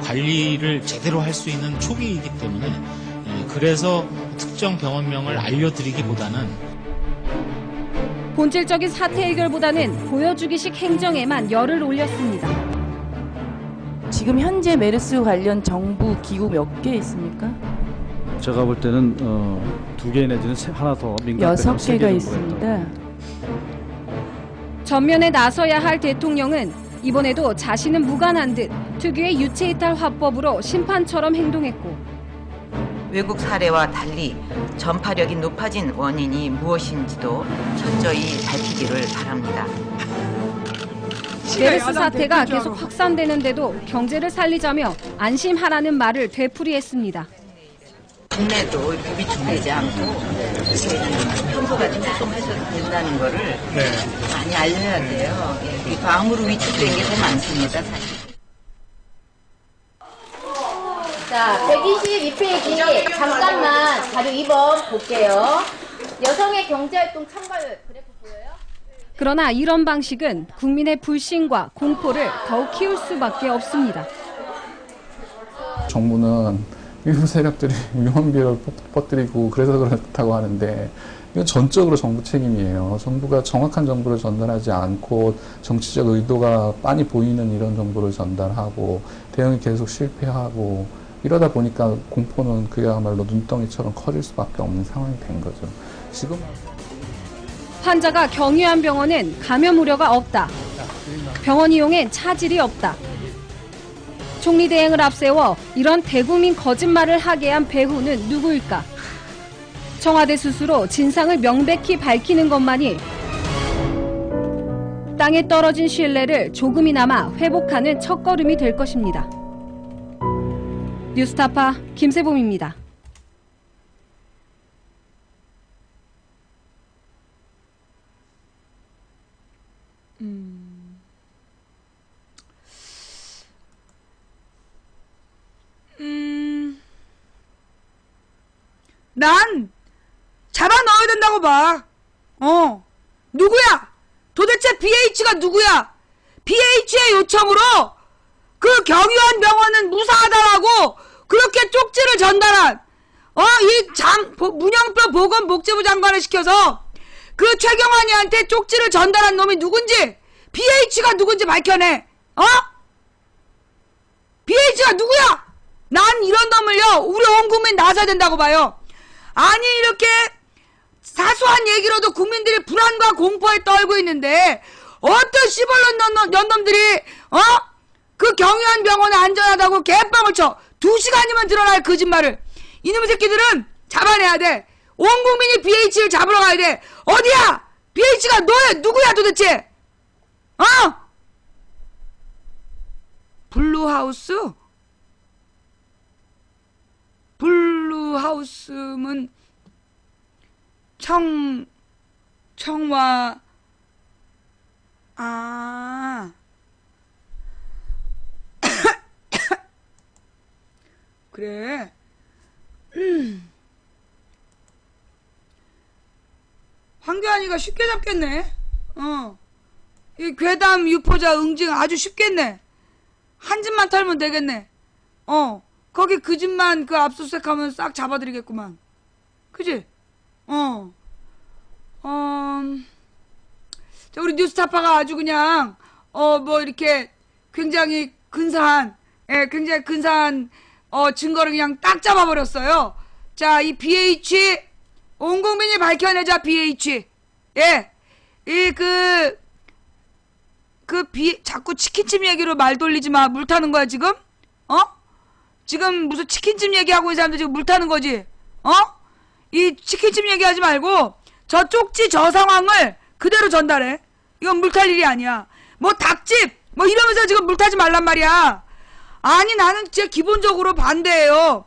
관리를 제대로 할 수 있는 초기이기 때문에 그래서 특정 병원명을 알려드리기보다는 본질적인 사태 해결보다는 보여주기식 행정에만 열을 올렸습니다. 지금 현재 메르스 관련 정부 기구 몇 개 있습니까? 제가 볼 때는 2개 내지는 하나 더 민간 6개가 있습니다. 전면에 나서야 할 대통령은 이번에도 자신은 무관한 듯 특유의 유체이탈 화법으로 심판처럼 행동했고, 외국 사례와 달리 전파력이 높아진 원인이 무엇인지도 철저히 밝히기를 바랍니다. 메르스 사태가 계속 확산되는데도 경제를 살리자며 안심하라는 말을 되풀이했습니다. 국내도 이렇게 위축되지 않고 평소같이 활동하셔도 된다는 거를 많이 알려야 돼요. 이 광으로 위축된 게 더 많습니다, 사실. 자, 122페이지 잠깐만 자료 2번 볼게요. 여성의 경제활동 참가율 그래프 보여요? 그러나 이런 방식은 국민의 불신과 공포를 더욱 키울 수밖에 없습니다. 정부는 일부 세력들이 유언비어를 퍼뜨리고 그래서 그렇다고 하는데 이건 전적으로 정부 책임이에요. 정부가 정확한 정보를 전달하지 않고 정치적 의도가 빤히 보이는 이런 정보를 전달하고 대응이 계속 실패하고 이러다 보니까 공포는 그야말로 눈덩이처럼 커질 수밖에 없는 상황이 된 거죠. 지금 환자가 경유한 병원은 감염 우려가 없다. 병원 이용엔 차질이 없다. 총리 대행을 앞세워 이런 대국민 거짓말을 하게 한 배후는 누구일까? 청와대 스스로 진상을 명백히 밝히는 것만이 땅에 떨어진 신뢰를 조금이나마 회복하는 첫걸음이 될 것입니다. 뉴스타파 김세범입니다. 난 잡아 넣어야 된다고 봐. 누구야? 도대체 BH가 누구야? BH의 요청으로 그 경유한 병원은 무사하다라고 그렇게 쪽지를 전달한 문영표 보건복지부 장관을 시켜서 그 최경환이한테 쪽지를 전달한 놈이 누군지, BH가 누군지 밝혀내. BH가 누구야? 난 이런 놈을요, 우리 온 국민 나서야 된다고 봐요. 아니, 이렇게 사소한 얘기로도 국민들이 불안과 공포에 떨고 있는데 어떤 시벌런 년놈들이 그 경유한 병원은 안전하다고 개빵을 쳐 2시간이면 드러날 거짓말을. 이놈의 새끼들은 잡아내야 돼. 온 국민이 BH를 잡으러 가야 돼. 어디야? BH가 누구야 도대체? 블루하우스면 청와 그래. 황교안이가 쉽게 잡겠네. 이 괴담 유포자 응징 아주 쉽겠네. 한 집만 털면 되겠네. 거기 그 집만 그 압수수색하면 싹 잡아드리겠구만. 그지? 자, 우리 뉴스타파가 아주 그냥 이렇게 굉장히 근사한 증거를 그냥 딱 잡아버렸어요. 자, 이 BH 온 국민이 밝혀내자. BH 자꾸 치킨집 얘기로 말 돌리지 마. 물 타는 거야 지금? 지금 무슨 치킨집 얘기하고 있는 사람들 지금 물 타는 거지? 이 치킨집 얘기하지 말고 저 쪽지 저 상황을 그대로 전달해. 이건 물 탈 일이 아니야. 뭐 닭집 뭐 이러면서 지금 물 타지 말란 말이야. 아니, 나는 진짜 기본적으로 반대예요.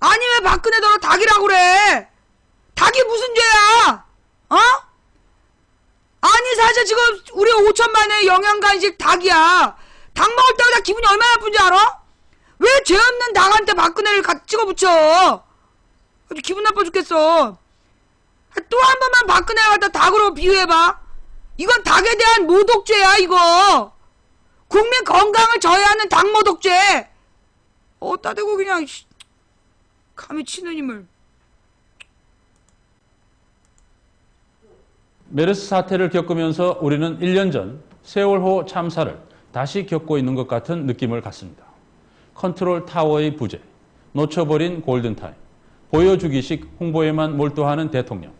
아니, 왜 박근혜 너로 닭이라고 그래? 닭이 무슨 죄야? 아니, 사실 지금 우리 5천만의 영양간식 닭이야. 닭 먹을 때마다 기분이 얼마나 나쁜지 알아? 왜 죄 없는 닭한테 박근혜를 같이 찍어붙여? 아주 기분 나빠 죽겠어. 또 한 번만 박근혜를 갖다 닭으로 비유해봐. 이건 닭에 대한 모독죄야, 이거. 국민 건강을 저해하는 닭 모독죄. 갖다 대고 그냥 감히 치는 힘을. 메르스 사태를 겪으면서 우리는 1년 전 세월호 참사를 다시 겪고 있는 것 같은 느낌을 갖습니다. 컨트롤 타워의 부재, 놓쳐버린 골든타임, 보여주기식 홍보에만 몰두하는 대통령.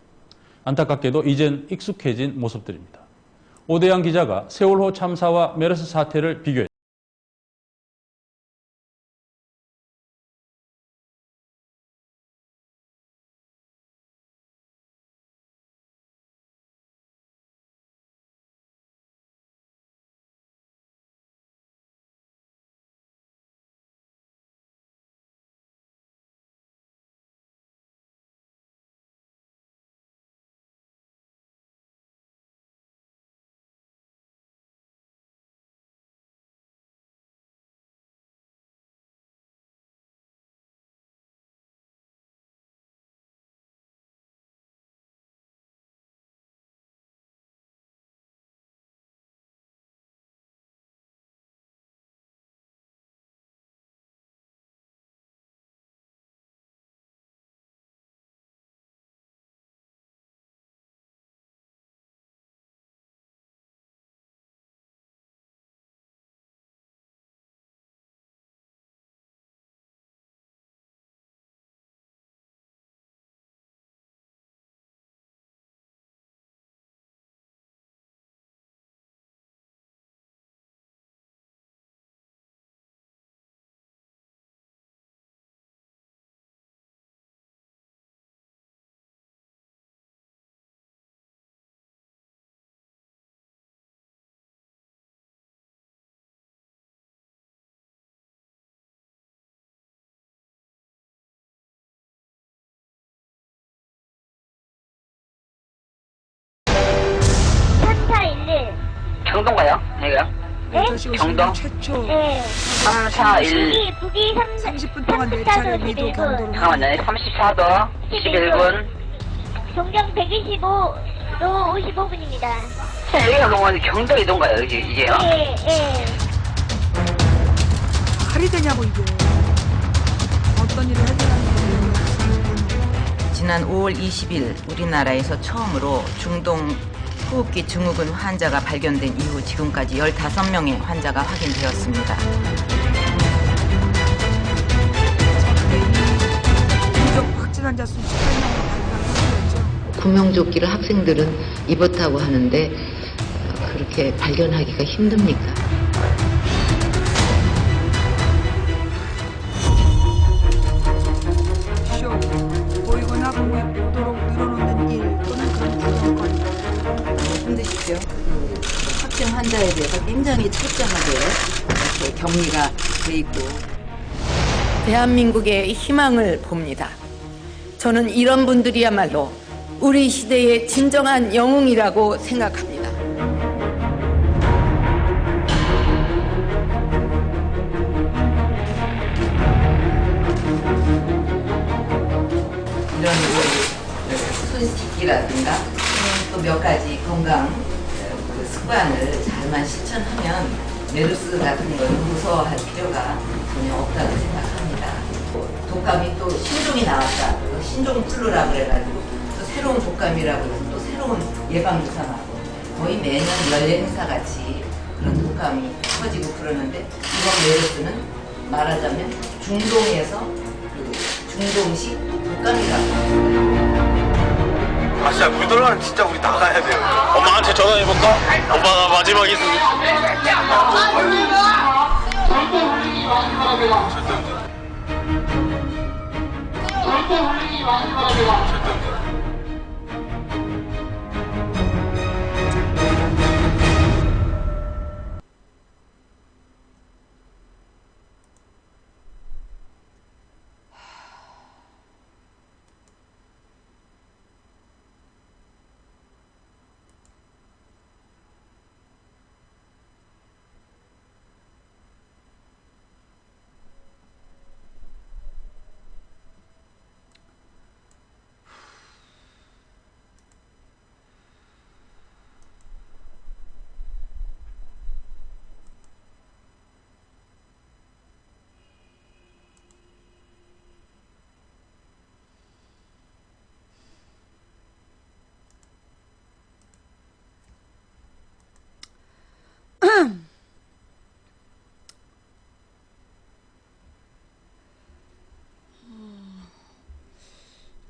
안타깝게도 이젠 익숙해진 모습들입니다. 오대양 기자가 세월호 참사와 메르스 사태를 비교했습니다. 경동가요? 여기요? 경동? 최초. 네. 341. 북이 30분 동안 내 차례 미도 경도로. 잠깐만요. 34도 11분. 동경 125로 55분입니다. 여기가 뭐 경도 이동가요? 이게요? 예, 예. 말이 되냐고 이게. 어떤 일을 해결하는 거예요? 지난 5월 20일 우리나라에서 처음으로 중동 호흡기 증후군 환자가 발견된 이후 지금까지 15명의 환자가 확인되었습니다. 누적 확진 환자 수 18명으로 발표했죠. 구명조끼를 학생들은 입었다고 하는데 그렇게 발견하기가 힘듭니까? 쇼, 보이거나 보이도록 늘어놓는 일 또는 그런 부정권. 힘드시죠? 확진 환자에 대해서 굉장히 철저하게 이렇게 격리가 돼 있고 대한민국의 희망을 봅니다. 저는 이런 분들이야말로 우리 시대의 진정한 영웅이라고 생각합니다. 이런 손 씻기라든가 또 몇 가지 건강 그 습관을 잘만 실천하면 메르스 같은 걸 무서워할 필요가 전혀 없다고 생각합니다. 독감이 또 신종이 나왔다. 신종플루라 그래가지고 또 새로운 독감이라고 해서 또 새로운 예방주사하고 거의 매년 연례 행사 같이 그런 독감이 퍼지고 그러는데 이번 메르스는 말하자면 중동에서 그 중동식 독감이라고. 아 진짜 우리나라는 진짜 우리 나가야 돼요. 엄마한테 전화해볼까? 엄마 나 마지막 있으니까.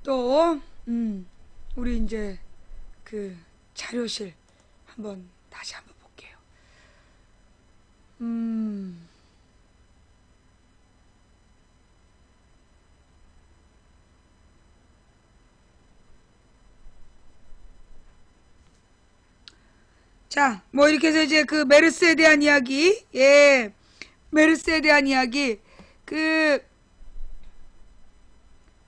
또 우리 이제 그 자료실 다시 한번 볼게요. 자, 뭐 이렇게 해서 이제 그 메르스에 대한 이야기, 메르스에 대한 이야기,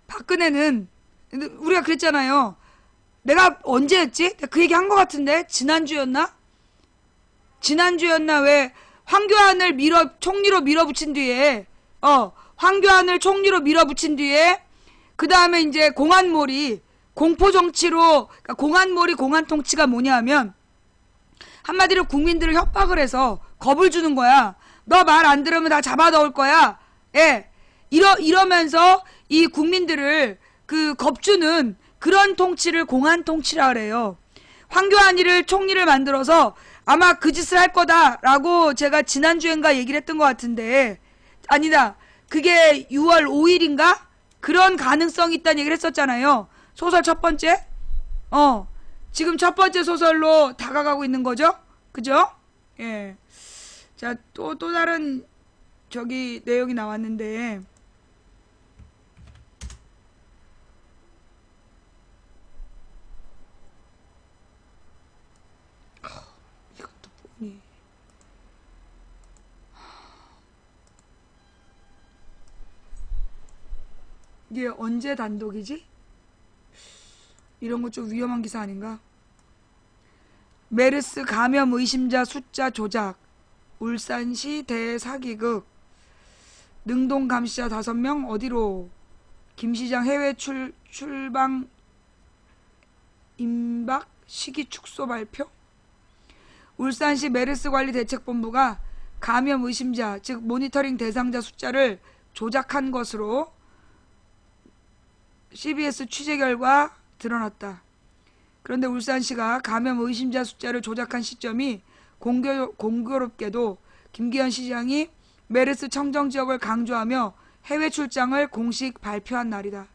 박근혜는 우리가 그랬잖아요. 내가 언제였지? 그 얘기 한 것 같은데 지난주였나 왜 황교안을 총리로 밀어붙인 뒤에 황교안을 총리로 밀어붙인 뒤에 그 다음에 이제 공안몰이 공포정치로 그러니까 공안몰이 공안통치가 뭐냐면 한마디로 국민들을 협박을 해서 겁을 주는 거야. 너 말 안 들으면 다 잡아 넣을 거야. 이러면서 이 국민들을 겁주는 그런 통치를 공안통치라 그래요. 황교안이를 총리를 만들어서 아마 그 짓을 할 거다라고 제가 지난주엔가 얘기를 했던 것 같은데 아니다. 그게 6월 5일인가? 그런 가능성이 있다는 얘기를 했었잖아요. 소설 첫 번째? 지금 첫 번째 소설로 다가가고 있는 거죠? 그죠? 예. 자, 또 다른 내용이 나왔는데 이것도 뭐니? 이게 언제 단독이지? 이런 거 좀 위험한 기사 아닌가? 메르스 감염 의심자 숫자 조작, 울산시 대사기극, 능동 감시자 5명 어디로, 김시장 해외 출방 임박 시기 축소 발표, 울산시 메르스 관리 대책본부가 감염 의심자, 즉 모니터링 대상자 숫자를 조작한 것으로 CBS 취재 결과 드러났다. 그런데 울산시가 감염 의심자 숫자를 조작한 시점이 공교롭게도 김기현 시장이 메르스 청정 지역을 강조하며 해외 출장을 공식 발표한 날이다.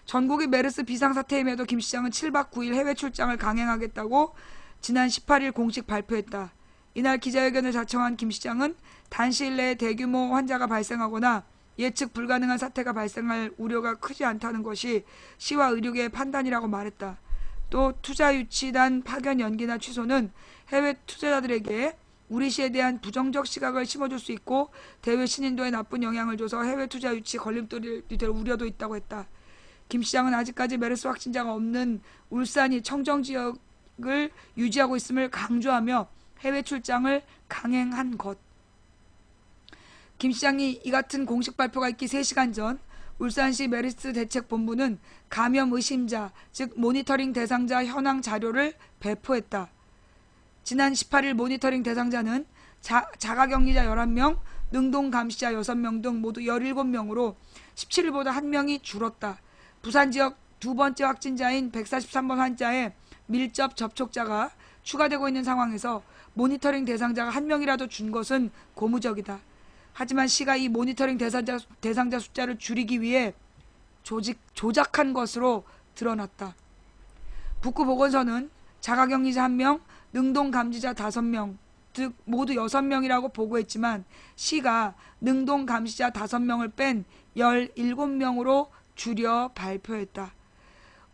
전국이 메르스 비상사태임에도 김 시장은 7박 9일 해외 출장을 강행하겠다고 지난 18일 공식 발표했다. 이날 기자회견을 자청한 김 시장은 단시일 내에 대규모 환자가 발생하거나 예측 불가능한 사태가 발생할 우려가 크지 않다는 것이 시와 의료계의 판단이라고 말했다. 또 투자유치단 파견 연기나 취소는 해외 투자자들에게 우리 시에 대한 부정적 시각을 심어줄 수 있고 대외 신인도에 나쁜 영향을 줘서 해외 투자 유치 걸림돌이 될 우려도 있다고 했다. 김 시장은 아직까지 메르스 확진자가 없는 울산이 청정지역을 유지하고 있음을 강조하며 해외 출장을 강행한 것. 김 시장이 이 같은 공식 발표가 있기 3시간 전 울산시 메르스 대책본부는 감염 의심자, 즉 모니터링 대상자 현황 자료를 배포했다. 지난 18일 모니터링 대상자는 자가격리자 11명, 능동감시자 6명 등 모두 17명으로 17일보다 1명이 줄었다. 부산 지역 두 번째 확진자인 143번 환자의 밀접 접촉자가 추가되고 있는 상황에서 모니터링 대상자가 1명이라도 준 것은 고무적이다. 하지만 시가 이 모니터링 대상자 숫자를 줄이기 위해 조작한 것으로 드러났다. 북구보건소는 자가격리자 1명, 능동감지자 5명, 즉 모두 6명이라고 보고했지만 시가 능동감시자 5명을 뺀 17명으로 줄여 발표했다.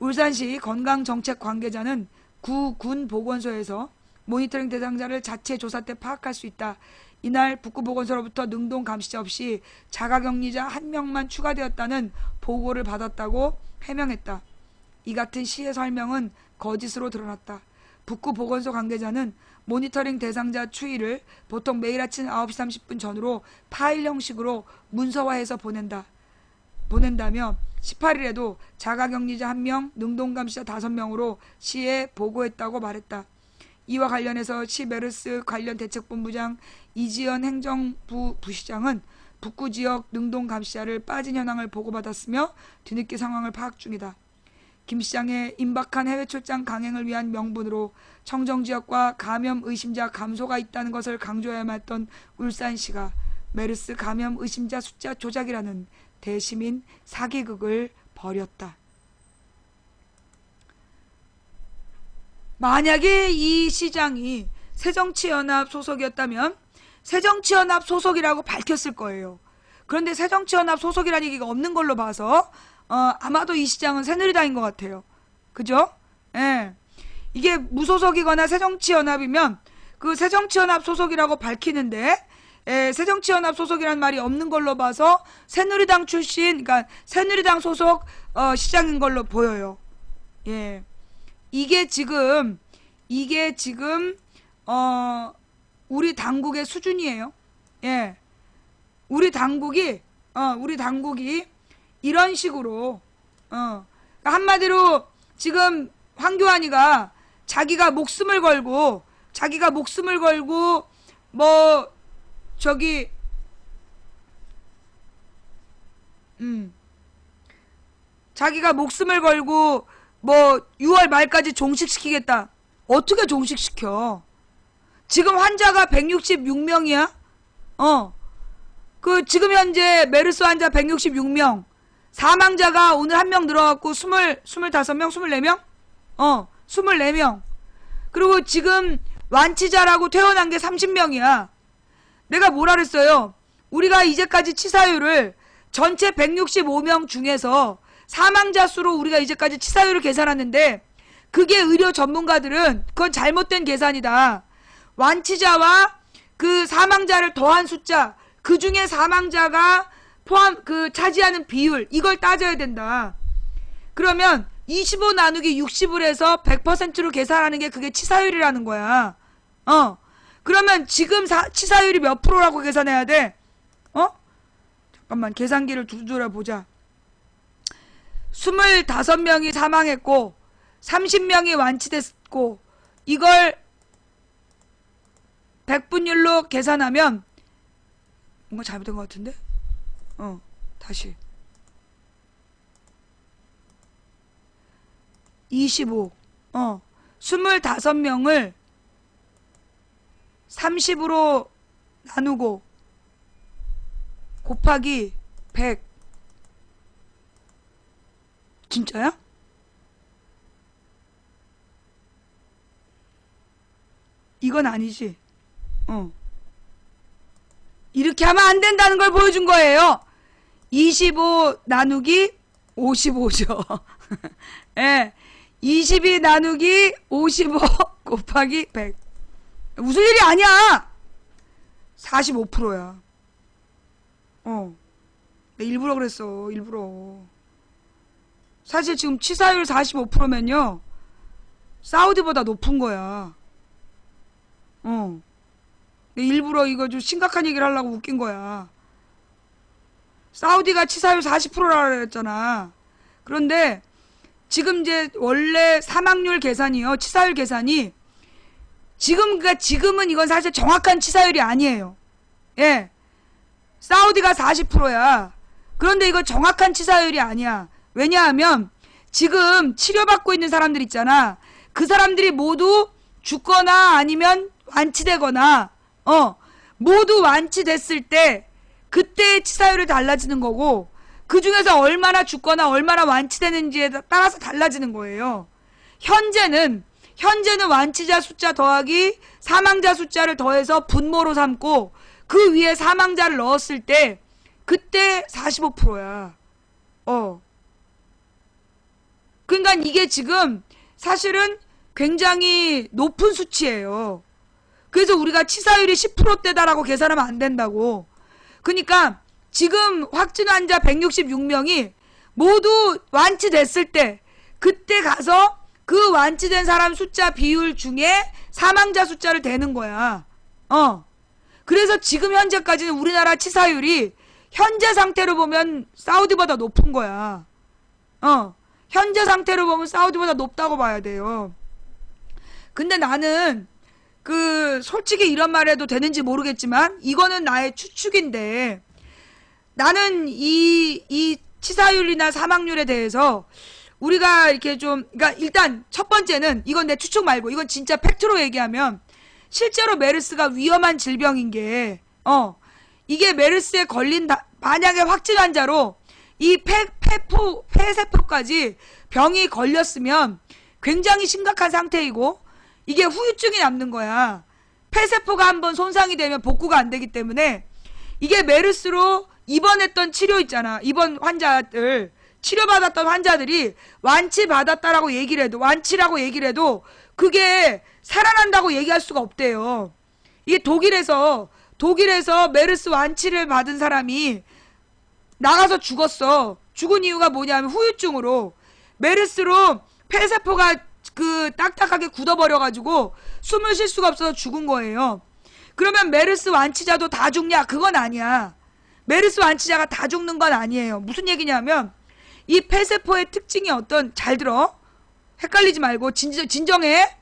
울산시 건강정책 관계자는 구 군 보건소에서 모니터링 대상자를 자체 조사 때 파악할 수 있다. 이날 북구보건소로부터 능동감시자 없이 자가격리자 1명만 추가되었다는 보고를 받았다고 해명했다. 이 같은 시의 설명은 거짓으로 드러났다. 북구보건소 관계자는 모니터링 대상자 추이를 보통 매일 아침 9시 30분 전후로 파일 형식으로 문서화해서 보낸다며 18일에도 자가격리자 1명, 능동감시자 5명으로 시에 보고했다고 말했다. 이와 관련해서 시 메르스 관련 대책본부장 이지연 행정부 부시장은 북구지역 능동감시자를 빠진 현황을 보고받았으며 뒤늦게 상황을 파악 중이다. 김 시장의 임박한 해외 출장 강행을 위한 명분으로 청정지역과 감염 의심자 감소가 있다는 것을 강조해야만 했던 울산시가 메르스 감염 의심자 숫자 조작이라는 대시민 사기극을 벌였다. 만약에 이 시장이 새정치연합 소속이었다면 새정치연합 소속이라고 밝혔을 거예요. 그런데 새정치연합 소속이라는 얘기가 없는 걸로 봐서 아마도 이 시장은 새누리당인 것 같아요. 그죠? 예. 이게 무소속이거나 새정치연합이면 그 새정치연합 소속이라고 밝히는데 새정치연합 소속이라는 말이 없는 걸로 봐서 새누리당 출신, 그러니까 새누리당 소속 시장인 걸로 보여요. 예. 이게 지금 우리 당국의 수준이에요. 예. 우리 당국이 이런 식으로 그러니까 한마디로 지금 황교안이가 자기가 목숨을 걸고 뭐 저기 자기가 목숨을 걸고 뭐 6월 말까지 종식시키겠다. 어떻게 종식시켜? 지금 환자가 166명이야? 그 지금 현재 메르스 환자 166명. 사망자가 오늘 1명 늘어갖고 25명? 24명? 24명. 그리고 지금 완치자라고 퇴원한 게 30명이야. 내가 뭐라 그랬어요? 우리가 이제까지 치사율을 전체 165명 중에서 사망자 수로 우리가 이제까지 치사율을 계산하는데 그게 의료 전문가들은 그건 잘못된 계산이다. 완치자와 그 사망자를 더한 숫자, 그 중에 사망자가 차지하는 비율, 이걸 따져야 된다. 그러면 25 나누기 60을 해서 100%로 계산하는 게 그게 치사율이라는 거야. 그러면 지금 치사율이 몇 프로라고 계산해야 돼? 잠깐만, 계산기를 두드려 보자. 25명이 사망했고 30명이 완치됐고 이걸 100분율로 계산하면 뭔가 잘못된 것 같은데? 다시 25 25명을 30으로 나누고 곱하기 100. 진짜야? 이건 아니지. 이렇게 하면 안 된다는 걸 보여준 거예요. 25 나누기 55죠. 예. 22 나누기 55 곱하기 100. 웃을 일이 아니야. 45%야. 내가 일부러 그랬어. 일부러. 사실 지금 치사율 45%면요. 사우디보다 높은 거야. 내가 일부러 이거 좀 심각한 얘기를 하려고 웃긴 거야. 사우디가 치사율 40%라고 그랬잖아. 그런데 지금 이제 원래 사망률 계산이요. 치사율 계산이 지금은 이건 사실 정확한 치사율이 아니에요. 예. 사우디가 40%야. 그런데 이거 정확한 치사율이 아니야. 왜냐하면 지금 치료받고 있는 사람들 있잖아. 그 사람들이 모두 죽거나 아니면 완치되거나 모두 완치됐을 때 그때의 치사율이 달라지는 거고 그 중에서 얼마나 죽거나 얼마나 완치되는지에 따라서 달라지는 거예요. 현재는 완치자 숫자 더하기 사망자 숫자를 더해서 분모로 삼고 그 위에 사망자를 넣었을 때 그때 45%야. 그러니까 이게 지금 사실은 굉장히 높은 수치예요. 그래서 우리가 치사율이 10%대다라고 계산하면 안 된다고. 그러니까 지금 확진 환자 166명이 모두 완치됐을 때 그때 가서 그 완치된 사람 숫자 비율 중에 사망자 숫자를 대는 거야. 그래서 지금 현재까지는 우리나라 치사율이 현재 상태로 보면 사우디보다 높은 거야. 현재 상태로 보면 사우디보다 높다고 봐야 돼요. 근데 나는 솔직히 이런 말 해도 되는지 모르겠지만 이거는 나의 추측인데 나는 이 치사율이나 사망률에 대해서 우리가 이렇게 그러니까 일단 첫 번째는 이건 내 추측 말고 이건 진짜 팩트로 얘기하면 실제로 메르스가 위험한 질병인 게 이게 메르스에 만약에 확진 환자로 이 폐세포까지 병이 걸렸으면 굉장히 심각한 상태이고 이게 후유증이 남는 거야. 폐세포가 한번 손상이 되면 복구가 안 되기 때문에 이게 메르스로 입원했던 치료 있잖아. 입원 환자들, 치료받았던 환자들이 완치받았다라고 얘기를 해도, 완치라고 얘기를 해도 그게 살아난다고 얘기할 수가 없대요. 이게 독일에서 메르스 완치를 받은 사람이 나가서 죽었어. 죽은 이유가 뭐냐면 후유증으로. 메르스로 폐세포가 딱딱하게 굳어버려가지고 숨을 쉴 수가 없어서 죽은 거예요. 그러면 메르스 완치자도 다 죽냐? 그건 아니야. 메르스 완치자가 다 죽는 건 아니에요. 무슨 얘기냐면 이 폐세포의 특징이 잘 들어. 헷갈리지 말고 진정해.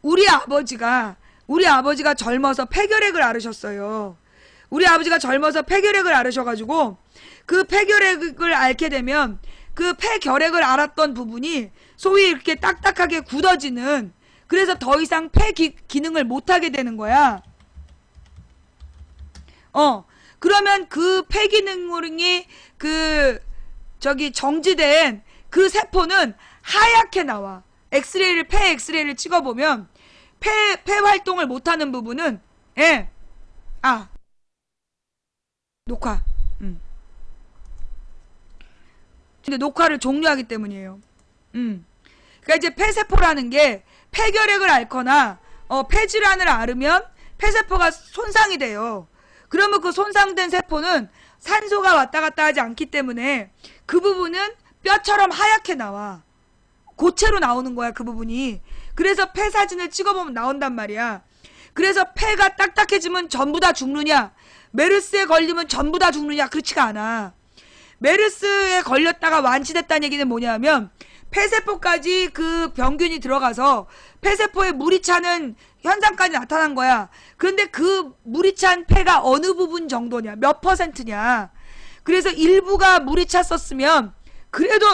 우리 아버지가 젊어서 폐결핵을 앓으셨어요. 우리 아버지가 젊어서 폐결핵을 앓으셔가지고 그 폐결핵을 앓게 되면 그 폐결핵을 앓았던 부분이 소위 이렇게 딱딱하게 굳어지는, 그래서 더 이상 폐 기능을 못하게 되는 거야. 그러면 그 폐 기능이 정지된 그 세포는 하얗게 나와. 폐 엑스레이를 찍어보면 폐 활동을 못하는 부분은 녹화. 근데 녹화를 종료하기 때문이에요. 그러니까 이제 폐세포라는 게 폐결핵을 앓거나 폐질환을 앓으면 폐세포가 손상이 돼요. 그러면 그 손상된 세포는 산소가 왔다 갔다 하지 않기 때문에 그 부분은 뼈처럼 하얗게 나와. 고체로 나오는 거야, 그 부분이. 그래서 폐 사진을 찍어보면 나온단 말이야. 그래서 폐가 딱딱해지면 전부 다 죽느냐? 메르스에 걸리면 전부 다 죽느냐? 그렇지가 않아. 메르스에 걸렸다가 완치됐다는 얘기는 뭐냐면 폐세포까지 그 병균이 들어가서 폐세포에 물이 차는 현상까지 나타난 거야. 그런데 그 물이 찬 폐가 어느 부분 정도냐? 몇 %냐? 그래서 일부가 물이 찼었으면 그래도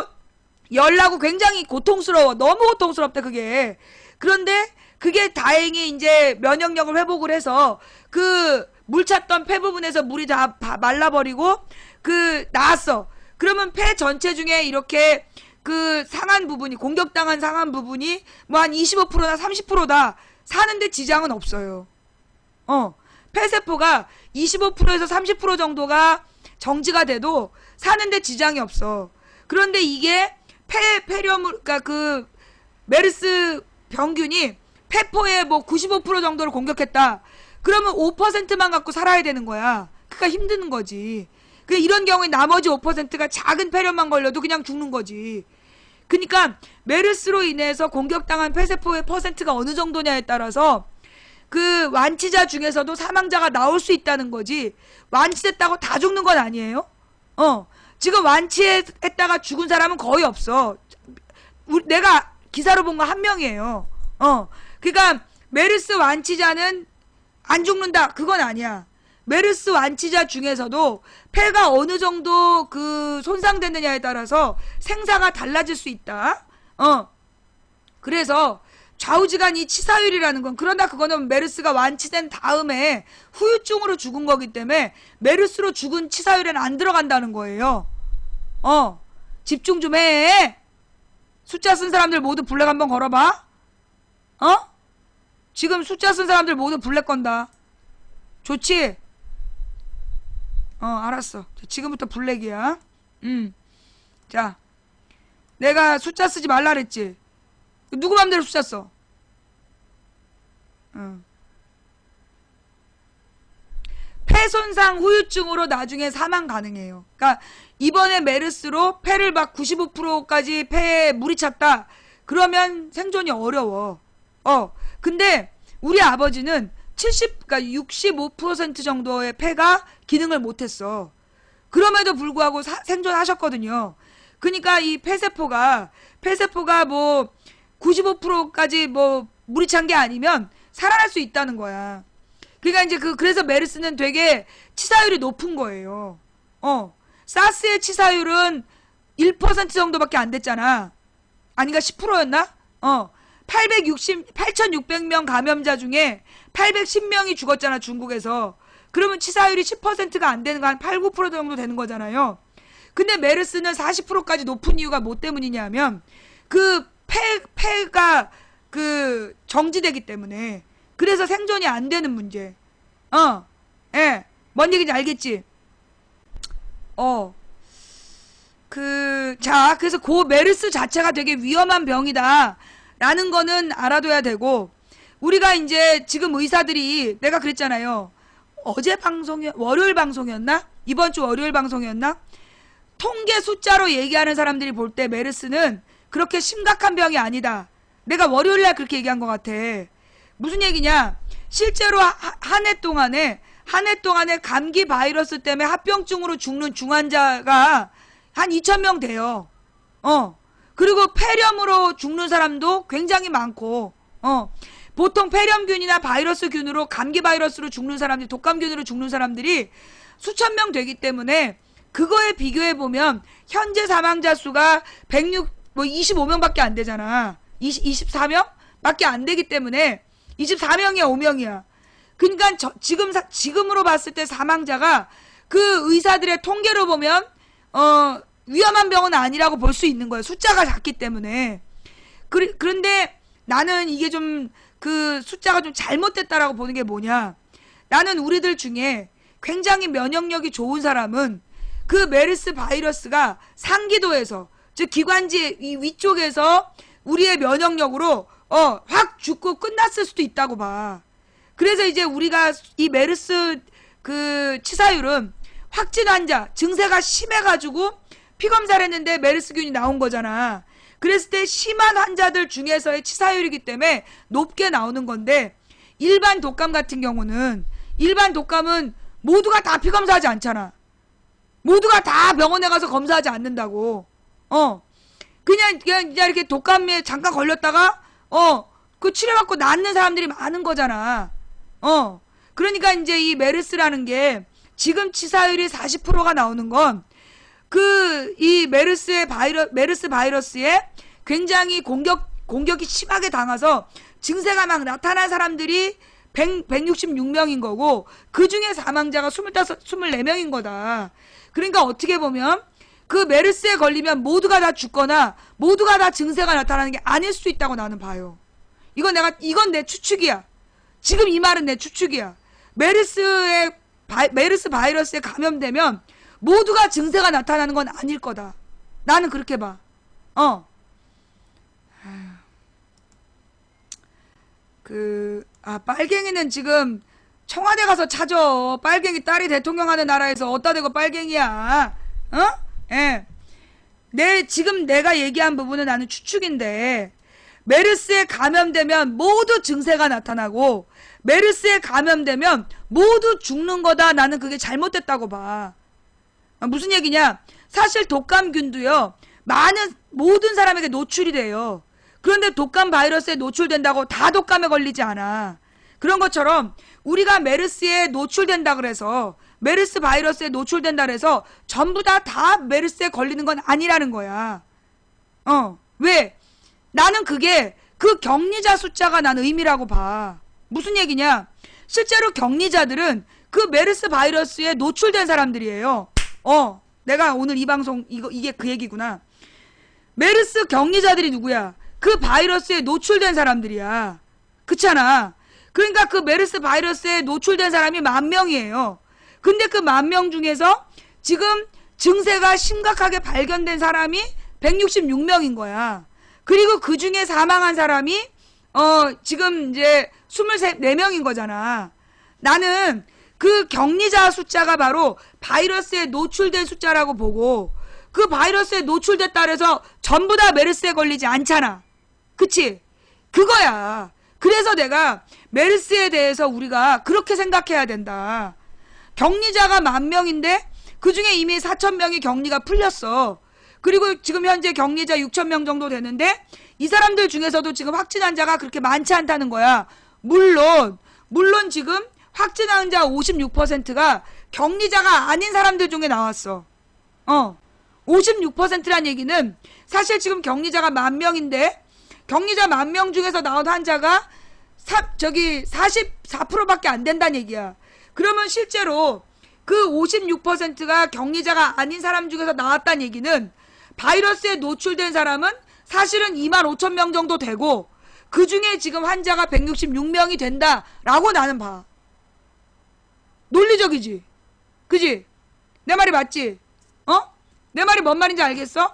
열나고 굉장히 고통스러워. 너무 고통스럽다, 그게. 그런데 그게 다행히 이제 면역력을 회복을 해서 그 물 찼던 폐 부분에서 물이 다 말라버리고 나았어. 그러면 폐 전체 중에 이렇게 상한 부분이, 공격당한 상한 부분이 뭐 한 25%나 30%다. 사는데 지장은 없어요. 폐세포가 25%에서 30% 정도가 정지가 돼도 사는데 지장이 없어. 그런데 이게 폐렴을, 그러니까 메르스 병균이 폐포의 뭐 95% 정도를 공격했다. 그러면 5%만 갖고 살아야 되는 거야. 그러니까 힘드는 거지. 이런 경우에 나머지 5%가 작은 폐렴만 걸려도 그냥 죽는 거지. 그러니까 메르스로 인해서 공격당한 폐세포의 퍼센트가 어느 정도냐에 따라서 그 완치자 중에서도 사망자가 나올 수 있다는 거지. 완치됐다고 다 죽는 건 아니에요. 지금 완치했다가 죽은 사람은 거의 없어. 내가 기사로 본 거 1명이에요. 그러니까 메르스 완치자는 안 죽는다, 그건 아니야. 메르스 완치자 중에서도 폐가 어느 정도 손상됐느냐에 따라서 생사가 달라질 수 있다. 그래서 좌우지간 이 치사율이라는 건, 그러나 그거는 메르스가 완치된 다음에 후유증으로 죽은 거기 때문에 메르스로 죽은 치사율에는 안 들어간다는 거예요. 집중 좀 해. 숫자 쓴 사람들 모두 블랙 한번 걸어봐. 지금 숫자 쓴 사람들 모두 블랙 건다. 좋지? 알았어. 지금부터 블랙이야. 자, 내가 숫자 쓰지 말라 그랬지? 누구 맘대로 숫자 써? 폐손상 후유증으로 나중에 사망 가능해요. 그러니까 이번에 메르스로 폐를 막 95%까지 폐에 물이 찼다. 그러면 생존이 어려워. 근데 우리 아버지는 그러니까 65% 정도의 폐가 기능을 못했어. 그럼에도 불구하고 생존하셨거든요. 그러니까 이 폐세포가 뭐 95%까지 뭐 물이 찬 게 아니면 살아날 수 있다는 거야. 그러니까 이제 그래서 메르스는 되게 치사율이 높은 거예요. 사스의 치사율은 1% 정도밖에 안 됐잖아. 아닌가 10%였나? 8,600명 감염자 중에 810명이 죽었잖아, 중국에서. 그러면 치사율이 10%가 안 되는 거 한 8, 9% 정도 되는 거잖아요. 근데 메르스는 40%까지 높은 이유가 뭐 때문이냐면 폐가 정지되기 때문에. 그래서 생존이 안 되는 문제. 예. 뭔 얘기인지 알겠지? 그래서 메르스 자체가 되게 위험한 병이다. 라는 거는 알아둬야 되고, 우리가 이제 지금 의사들이, 내가 그랬잖아요. 월요일 방송이었나? 이번 주 월요일 방송이었나? 통계 숫자로 얘기하는 사람들이 볼 때 메르스는 그렇게 심각한 병이 아니다. 내가 월요일 날 그렇게 얘기한 것 같아. 무슨 얘기냐? 실제로 한 해 동안에 감기 바이러스 때문에 합병증으로 죽는 중환자가 한 2,000명 돼요. 그리고 폐렴으로 죽는 사람도 굉장히 많고, 보통 폐렴균이나 바이러스균으로, 감기 바이러스로 죽는 사람들, 독감균으로 죽는 사람들이 수천 명 되기 때문에 그거에 비교해보면 현재 사망자 수가 25명밖에 안 되잖아. 24명? 밖에 안 되기 때문에 24명이야, 5명이야. 그러니까 지금으로 봤을 때 사망자가 그 의사들의 통계로 보면 위험한 병은 아니라고 볼 수 있는 거예요. 숫자가 작기 때문에. 그런데 나는 이게 좀 숫자가 좀 잘못됐다라고 보는 게 뭐냐. 나는 우리들 중에 굉장히 면역력이 좋은 사람은 그 메르스 바이러스가 상기도에서, 즉 기관지 이 위쪽에서 우리의 면역력으로 확 죽고 끝났을 수도 있다고 봐. 그래서 이제 우리가 이 메르스 치사율은 확진 환자 증세가 심해가지고 피검사를 했는데 메르스균이 나온 거잖아. 그랬을 때 심한 환자들 중에서의 치사율이기 때문에 높게 나오는 건데, 일반 독감 같은 경우는, 일반 독감은 모두가 다 피검사하지 않잖아. 모두가 다 병원에 가서 검사하지 않는다고. 그냥 이렇게 독감에 잠깐 걸렸다가 그 치료받고 낫는 사람들이 많은 거잖아. 그러니까 이제 이 메르스라는 게 지금 치사율이 40%가 나오는 건 이 메르스 바이러스에 굉장히 공격이 심하게 당해서 증세가 막 나타난 사람들이 166명인 거고, 그 중에 사망자가 24명인 거다. 그러니까 어떻게 보면 그 메르스에 걸리면 모두가 다 죽거나 모두가 다 증세가 나타나는 게 아닐 수도 있다고 나는 봐요. 이건 내 추측이야. 지금 이 말은 내 추측이야. 메르스 바이러스에 감염되면 모두가 증세가 나타나는 건 아닐 거다. 나는 그렇게 봐. 빨갱이는 지금 청와대 가서 찾아. 빨갱이 딸이 대통령 하는 나라에서 어디다 대고 빨갱이야. 예. 지금 내가 얘기한 부분은 나는 추측인데, 메르스에 감염되면 모두 증세가 나타나고 메르스에 감염되면 모두 죽는 거다. 나는 그게 잘못됐다고 봐. 무슨 얘기냐? 사실 독감균도요, 모든 사람에게 노출이 돼요. 그런데 독감 바이러스에 노출된다고 다 독감에 걸리지 않아. 그런 것처럼 우리가 메르스에 노출된다 그래서, 메르스 바이러스에 노출된다 그래서 전부 다 메르스에 걸리는 건 아니라는 거야. 왜? 나는 그게 그 격리자 숫자가 난 의미라고 봐. 무슨 얘기냐? 실제로 격리자들은 그 메르스 바이러스에 노출된 사람들이에요. 내가 오늘 이 방송 이게 그 얘기구나. 메르스 격리자들이 누구야? 그 바이러스에 노출된 사람들이야. 그렇잖아. 그러니까 그 메르스 바이러스에 노출된 사람이 10,000명이에요. 근데 그 10,000명 중에서 지금 증세가 심각하게 발견된 사람이 166명인 거야. 그리고 그 중에 사망한 사람이 지금 이제 24명인 거잖아. 나는 그 격리자 숫자가 바로 바이러스에 노출된 숫자라고 보고, 그 바이러스에 노출됐다 그래서 전부 다 메르스에 걸리지 않잖아. 그치? 그거야. 그래서 내가 메르스에 대해서 우리가 그렇게 생각해야 된다. 격리자가 10,000명인데 그 중에 이미 4,000명이 격리가 풀렸어. 그리고 지금 현재 격리자 6,000명 정도 되는데 이 사람들 중에서도 지금 확진 환자가 그렇게 많지 않다는 거야. 물론 지금 확진 환자 56%가 격리자가 아닌 사람들 중에 나왔어. 56%란 얘기는 사실 지금 격리자가 10,000명인데 격리자 10,000명 중에서 나온 환자가 44%밖에 안 된다는 얘기야. 그러면 실제로 그 56%가 격리자가 아닌 사람 중에서 나왔다는 얘기는 바이러스에 노출된 사람은 사실은 25,000명 정도 되고, 그 중에 지금 환자가 166명이 된다라고 나는 봐. 논리적이지? 그지? 내 말이 맞지? 내 말이 뭔 말인지 알겠어?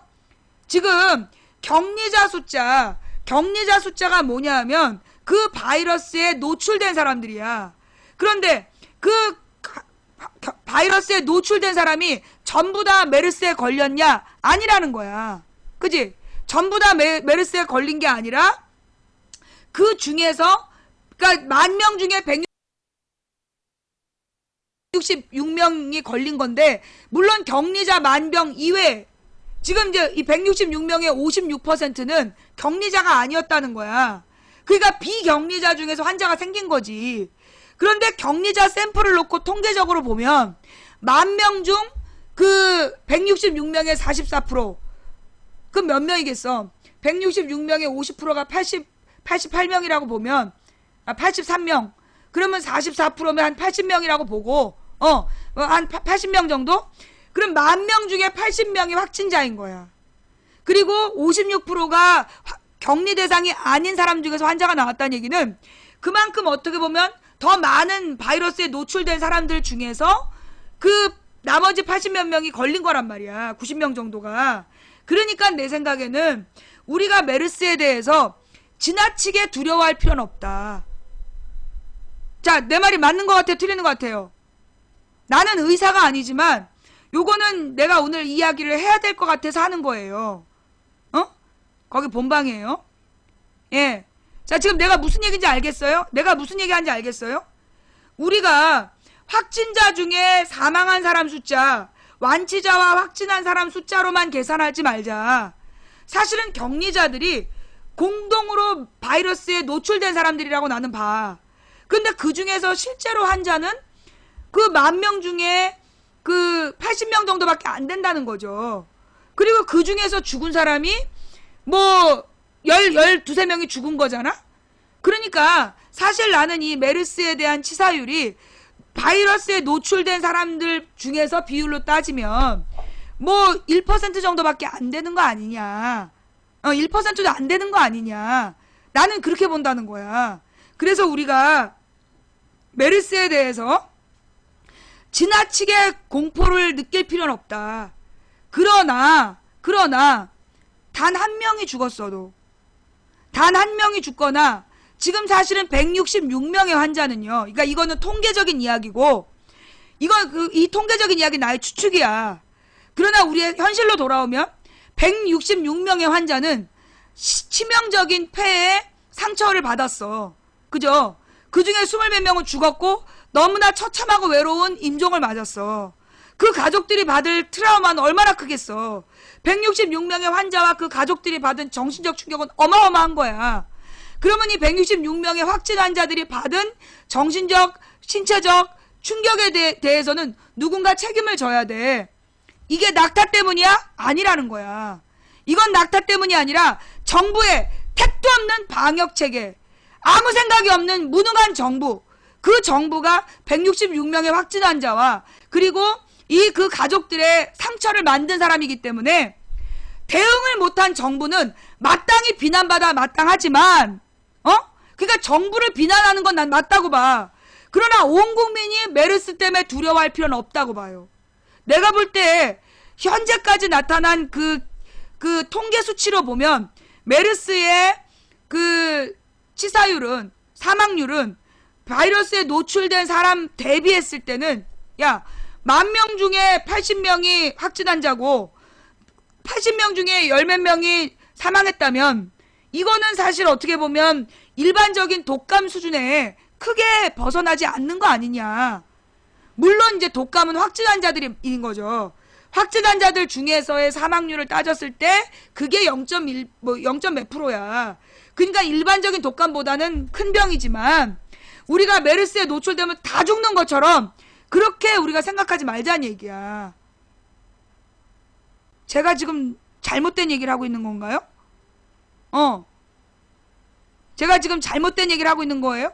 지금 격리자 숫자가 뭐냐 하면 그 바이러스에 노출된 사람들이야. 그런데 그 바이러스에 노출된 사람이 전부 다 메르스에 걸렸냐? 아니라는 거야. 그지? 전부 다 메르스에 걸린 게 아니라 그 중에서, 그러니까 10,000명 중에 166명이 걸린 건데, 물론 격리자 10,000명 이외에 지금 이제 이 166명의 56%는 격리자가 아니었다는 거야. 그러니까 비격리자 중에서 환자가 생긴 거지. 그런데 격리자 샘플을 놓고 통계적으로 보면 10,000명 중 그 166명의 44%, 그 몇 명이겠어? 166명의 50%가 88명이라고 보면, 83명. 그러면 44%면 한 80명이라고 보고, 한 80명 정도? 그럼 10,000명 중에 80명이 확진자인 거야. 그리고 56%가 격리 대상이 아닌 사람 중에서 환자가 나왔다는 얘기는 그만큼 어떻게 보면 더 많은 바이러스에 노출된 사람들 중에서 그 나머지 80몇 명이 걸린 거란 말이야. 90명 정도가. 그러니까 내 생각에는 우리가 메르스에 대해서 지나치게 두려워할 필요는 없다. 자, 내 말이 맞는 것 같아요? 틀리는 것 같아요? 나는 의사가 아니지만 요거는 내가 오늘 이야기를 해야 될 것 같아서 하는 거예요. 거기 본방이에요. 예. 자, 지금 내가 무슨 얘기인지 알겠어요? 내가 무슨 얘기하는지 알겠어요? 우리가 확진자 중에 사망한 사람 숫자, 완치자와 확진한 사람 숫자로만 계산하지 말자. 사실은 격리자들이 공동으로 바이러스에 노출된 사람들이라고 나는 봐. 근데 그 중에서 실제로 환자는 그 10,000명 중에 그 80명 정도밖에 안 된다는 거죠. 그리고 그 중에서 죽은 사람이 뭐 12~13명이 죽은 거잖아? 그러니까 사실 나는 이 메르스에 대한 치사율이 바이러스에 노출된 사람들 중에서 비율로 따지면 뭐 1% 정도밖에 안 되는 거 아니냐. 1%도 안 되는 거 아니냐. 나는 그렇게 본다는 거야. 그래서 우리가 메르스에 대해서 지나치게 공포를 느낄 필요는 없다. 그러나 단 한 명이 죽었어도, 단 한 명이 죽거나, 지금 사실은 166명의 환자는요, 그러니까 이거는 통계적인 이야기고, 이 통계적인 이야기 나의 추측이야. 그러나 우리의 현실로 돌아오면 166명의 환자는 치명적인 폐에 상처를 받았어. 그죠? 그 중에 20몇 명은 죽었고 너무나 처참하고 외로운 임종을 맞았어. 그 가족들이 받을 트라우마는 얼마나 크겠어. 166명의 환자와 그 가족들이 받은 정신적 충격은 어마어마한 거야. 그러면 이 166명의 확진 환자들이 받은 정신적, 신체적 충격에 대해서는 누군가 책임을 져야 돼. 이게 낙타 때문이야? 아니라는 거야. 이건 낙타 때문이 아니라 정부의 택도 없는 방역체계, 아무 생각이 없는 무능한 정부, 그 정부가 166명의 확진 환자와 그리고 그 가족들의 상처를 만든 사람이기 때문에 대응을 못한 정부는 마땅히 비난받아 마땅하지만 그러니까 정부를 비난하는 건 난 맞다고 봐. 그러나 온 국민이 메르스 때문에 두려워할 필요는 없다고 봐요. 내가 볼 때 현재까지 나타난 그 통계 수치로 보면 메르스의 그 치사율은, 사망률은 바이러스에 노출된 사람 대비했을 때는 10,000명 중에 80명이 확진 환자고 80명 중에 10몇 명이 사망했다면 이거는 사실 어떻게 보면 일반적인 독감 수준에 크게 벗어나지 않는 거 아니냐. 물론 이제 독감은 확진 환자들인 거죠. 확진 환자들 중에서의 사망률을 따졌을 때 그게 0.몇 프로야. 그러니까 일반적인 독감보다는 큰 병이지만 우리가 메르스에 노출되면 다 죽는 것처럼 그렇게 우리가 생각하지 말자는 얘기야. 제가 지금 잘못된 얘기를 하고 있는 건가요? 제가 지금 잘못된 얘기를 하고 있는 거예요?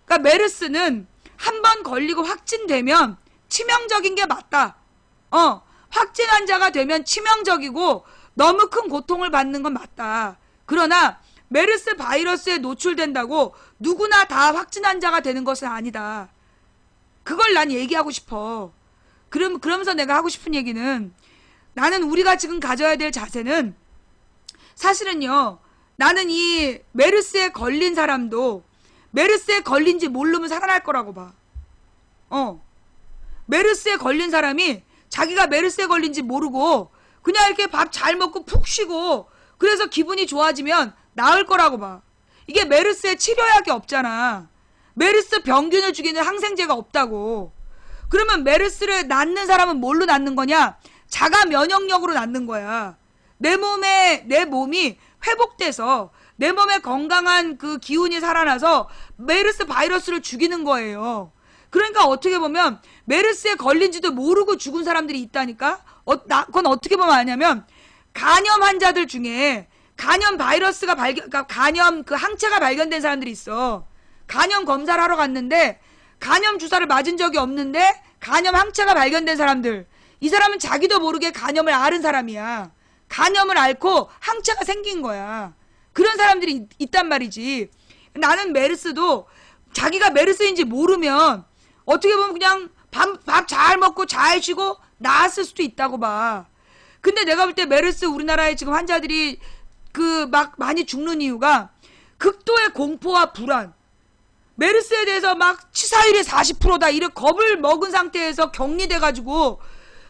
그러니까 메르스는 한 번 걸리고 확진되면 치명적인 게 맞다. 확진 환자가 되면 치명적이고 너무 큰 고통을 받는 건 맞다. 그러나 메르스 바이러스에 노출된다고 누구나 다 확진 환자가 되는 것은 아니다. 그걸 난 얘기하고 싶어. 그러면서 내가 하고 싶은 얘기는, 나는 우리가 지금 가져야 될 자세는, 사실은요, 나는 이 메르스에 걸린 사람도 메르스에 걸린지 모르면 살아날 거라고 봐. 메르스에 걸린 사람이 자기가 메르스에 걸린지 모르고 그냥 이렇게 밥 잘 먹고 푹 쉬고 그래서 기분이 좋아지면 나을 거라고 봐. 이게 메르스에 치료약이 없잖아. 메르스 병균을 죽이는 항생제가 없다고. 그러면 메르스를 낫는 사람은 뭘로 낫는 거냐? 자가 면역력으로 낫는 거야. 내 몸이 회복돼서 내 몸에 건강한 그 기운이 살아나서 메르스 바이러스를 죽이는 거예요. 그러니까 어떻게 보면 메르스에 걸린지도 모르고 죽은 사람들이 있다니까? 그건 어떻게 보면 아냐면, 간염 환자들 중에 간염 바이러스가 그러니까 간염 그 항체가 발견된 사람들이 있어. 간염 검사를 하러 갔는데 간염 주사를 맞은 적이 없는데 간염 항체가 발견된 사람들. 이 사람은 자기도 모르게 간염을 앓은 사람이야. 간염을 앓고 항체가 생긴 거야. 그런 사람들이 있단 말이지. 나는 메르스도 자기가 메르스인지 모르면 어떻게 보면 그냥 밥 잘 먹고 잘 쉬고 나았을 수도 있다고 봐. 근데 내가 볼 때 메르스 우리나라에 지금 환자들이 막 많이 죽는 이유가 극도의 공포와 불안. 메르스에 대해서 막 치사율이 40%다 이런 겁을 먹은 상태에서 격리돼가지고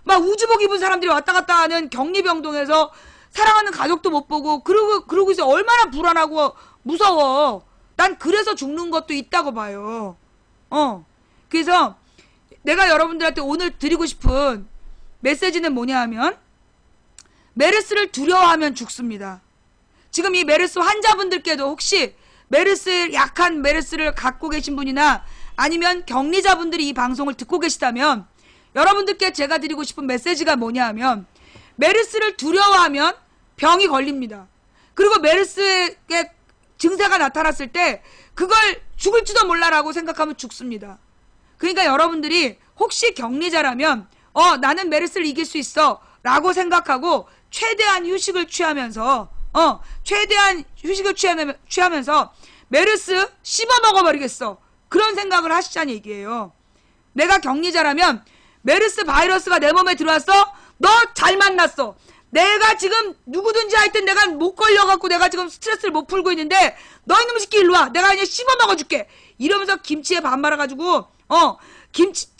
막 우주복 입은 사람들이 왔다 갔다 하는 격리병동에서 사랑하는 가족도 못 보고 그러고 있어. 얼마나 불안하고 무서워. 난 그래서 죽는 것도 있다고 봐요. 그래서 내가 여러분들한테 오늘 드리고 싶은 메시지는 뭐냐 하면, 메르스를 두려워하면 죽습니다. 지금 이 메르스 환자분들께도 혹시 약한 메르스를 갖고 계신 분이나 아니면 격리자분들이 이 방송을 듣고 계시다면, 여러분들께 제가 드리고 싶은 메시지가 뭐냐 하면, 메르스를 두려워하면 병이 걸립니다. 그리고 메르스의 증세가 나타났을 때 그걸 죽을지도 몰라라고 생각하면 죽습니다. 그러니까 여러분들이 혹시 격리자라면 나는 메르스를 이길 수 있어 라고 생각하고 최대한 휴식을 취하면서 메르스 씹어 먹어버리겠어, 그런 생각을 하시자는 얘기예요. 내가 격리자라면 메르스 바이러스가 내 몸에 들어왔어? 너 잘 만났어. 내가 지금 누구든지 하여튼 내가 못 걸려갖고 내가 지금 스트레스를 못 풀고 있는데 너 이놈 새끼 일로 와. 내가 그냥 씹어 먹어줄게. 이러면서 김치에 밥 말아가지고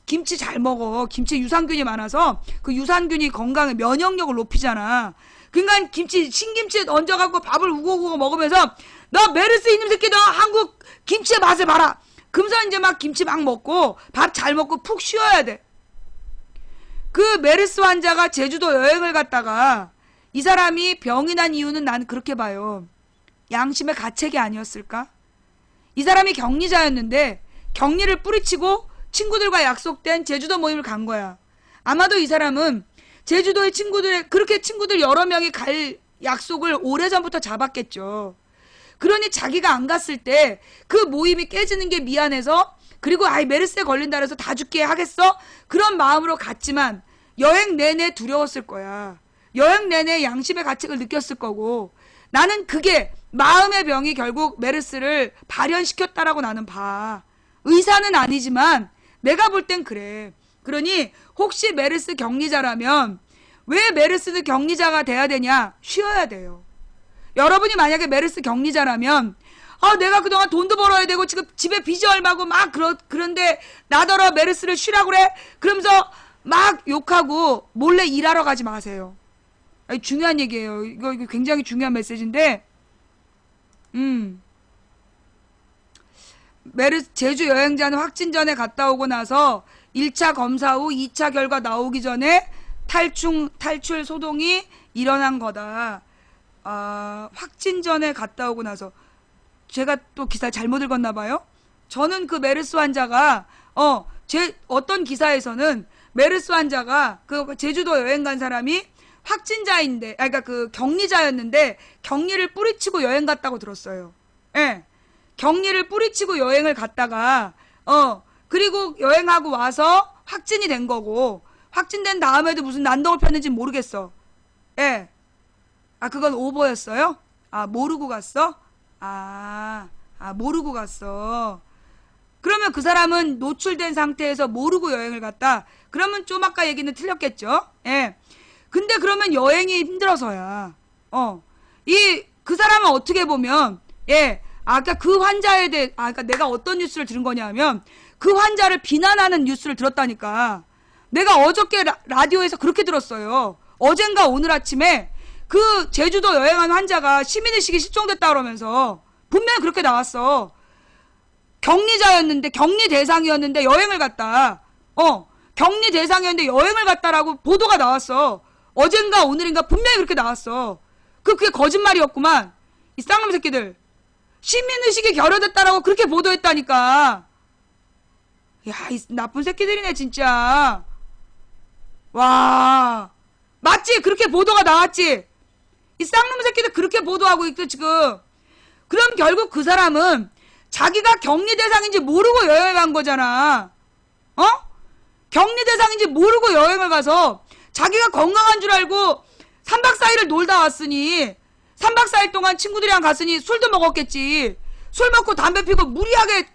김치 잘 먹어. 김치에 유산균이 많아서 그 유산균이 건강에 면역력을 높이잖아. 그러니까 신김치에 얹어갖고 밥을 우고우고 먹으면서 너 메르스 이놈 새끼 너 한국 김치의 맛을 봐라. 그러면서 이제 막 김치 막 먹고 밥 잘 먹고 푹 쉬어야 돼. 그 메르스 환자가 제주도 여행을 갔다가 이 사람이 병이 난 이유는 난 그렇게 봐요. 양심의 가책이 아니었을까? 이 사람이 격리자였는데 격리를 뿌리치고 친구들과 약속된 제주도 모임을 간 거야. 아마도 이 사람은 제주도의 그렇게 친구들 여러 명이 갈 약속을 오래전부터 잡았겠죠. 그러니 자기가 안 갔을 때 그 모임이 깨지는 게 미안해서, 그리고 메르스에 걸린다 그래서 다 죽게 하겠어? 그런 마음으로 갔지만 여행 내내 두려웠을 거야. 여행 내내 양심의 가책을 느꼈을 거고, 나는 그게 마음의 병이 결국 메르스를 발현시켰다라고 나는 봐. 의사는 아니지만 내가 볼 땐 그래. 그러니 혹시 메르스 격리자라면, 왜 메르스는 격리자가 돼야 되냐? 쉬어야 돼요. 여러분이 만약에 메르스 격리자라면 내가 그동안 돈도 벌어야 되고 지금 집에 빚이 얼마고 막 그런데 나더러 메르스를 쉬라고 그래? 그러면서 막 욕하고 몰래 일하러 가지 마세요. 중요한 얘기예요. 이거 굉장히 중요한 메시지인데, 제주 여행자는 확진 전에 갔다 오고 나서 1차 검사 후 2차 결과 나오기 전에 탈출 소동이 일어난 거다. 확진 전에 갔다 오고 나서. 제가 또 기사 잘못 읽었나 봐요. 저는 그 메르스 환자가 어떤 기사에서는 메르스 환자가 그 제주도 여행 간 사람이 확진자인데, 그러니까 그 격리자였는데 격리를 뿌리치고 여행 갔다고 들었어요. 예. 격리를 뿌리치고 여행을 갔다가 그리고 여행하고 와서 확진이 된 거고, 확진된 다음에도 무슨 난동을 폈는지 모르겠어. 예. 그건 오버였어요? 모르고 갔어? 모르고 갔어. 그러면 그 사람은 노출된 상태에서 모르고 여행을 갔다. 그러면 좀 아까 얘기는 틀렸겠죠? 예. 근데 그러면 여행이 힘들어서야. 그 사람은 어떻게 보면, 예. 아까 그 환자에 대해, 그러니까 내가 어떤 뉴스를 들은 거냐 하면, 그 환자를 비난하는 뉴스를 들었다니까. 내가 어저께 라디오에서 그렇게 들었어요. 어젠가 오늘 아침에 그 제주도 여행한 환자가 시민의식이 실종됐다 그러면서 분명히 그렇게 나왔어. 격리자였는데, 격리 대상이었는데 여행을 갔다. 격리 대상이었는데 여행을 갔다라고 보도가 나왔어. 어젠가 오늘인가 분명히 그렇게 나왔어. 그게 거짓말이었구만. 이 쌍놈 새끼들. 시민의식이 결여됐다라고 그렇게 보도했다니까. 야, 이 나쁜 새끼들이네 진짜. 와, 맞지? 그렇게 보도가 나왔지? 이 쌍놈 새끼들 그렇게 보도하고 있어 지금. 그럼 결국 그 사람은 자기가 격리 대상인지 모르고 여행을 간 거잖아. 격리 대상인지 모르고 여행을 가서 자기가 건강한 줄 알고 3박 4일을 놀다 왔으니 3박 4일 동안 친구들이랑 갔으니 술도 먹었겠지. 술 먹고 담배 피고 무리하게,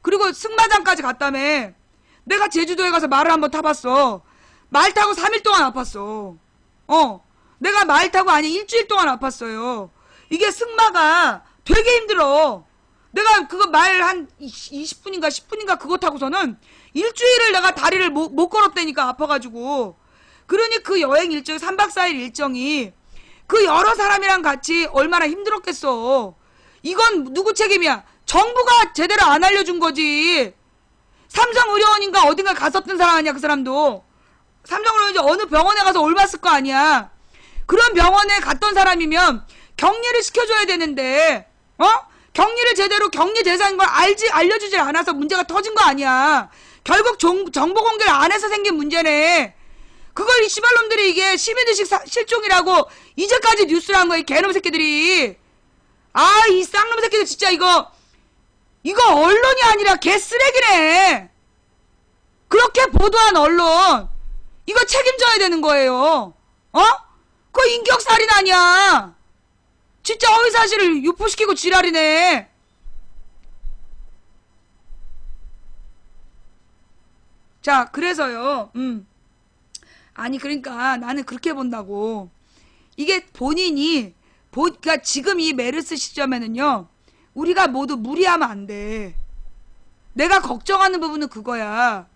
그리고 승마장까지 갔다며. 내가 제주도에 가서 말을 한번 타봤어. 말 타고 3일 동안 아팠어. 내가 말 타고 일주일 동안 아팠어요. 이게 승마가 되게 힘들어. 내가 그거 말 한 20분인가 10분인가 그거 타고서는 일주일을 내가 다리를 못 걸었다니까, 아파가지고. 그러니 그 여행 일정이 3박 4일 일정이 그 여러 사람이랑 같이 얼마나 힘들었겠어. 이건 누구 책임이야? 정부가 제대로 안 알려준 거지. 삼성의료원인가 어딘가 갔었던 사람 아니야, 그 사람도. 삼성의료원인지 어느 병원에 가서 올봤을 거 아니야. 그런 병원에 갔던 사람이면 격리를 시켜줘야 되는데, 격리를 제대로 격리 대상인 걸 알려주질 않아서 문제가 터진 거 아니야. 결국 정보 공개를 안 해서 생긴 문제네. 그걸 이 씨발놈들이 이게 시민의식 실종이라고 이제까지 뉴스를 한 거야, 이 개놈 새끼들이. 이 쌍놈 새끼들 진짜 이거 언론이 아니라 개쓰레기네. 그렇게 보도한 언론, 이거 책임져야 되는 거예요. 그거 인격살인 아니야. 진짜 허위사실을 유포시키고 지랄이네. 자, 그래서요. 그러니까 나는 그렇게 본다고. 이게 본인이 그러니까 지금 이 메르스 시점에는요, 우리가 모두 무리하면 안 돼. 내가 걱정하는 부분은 그거야.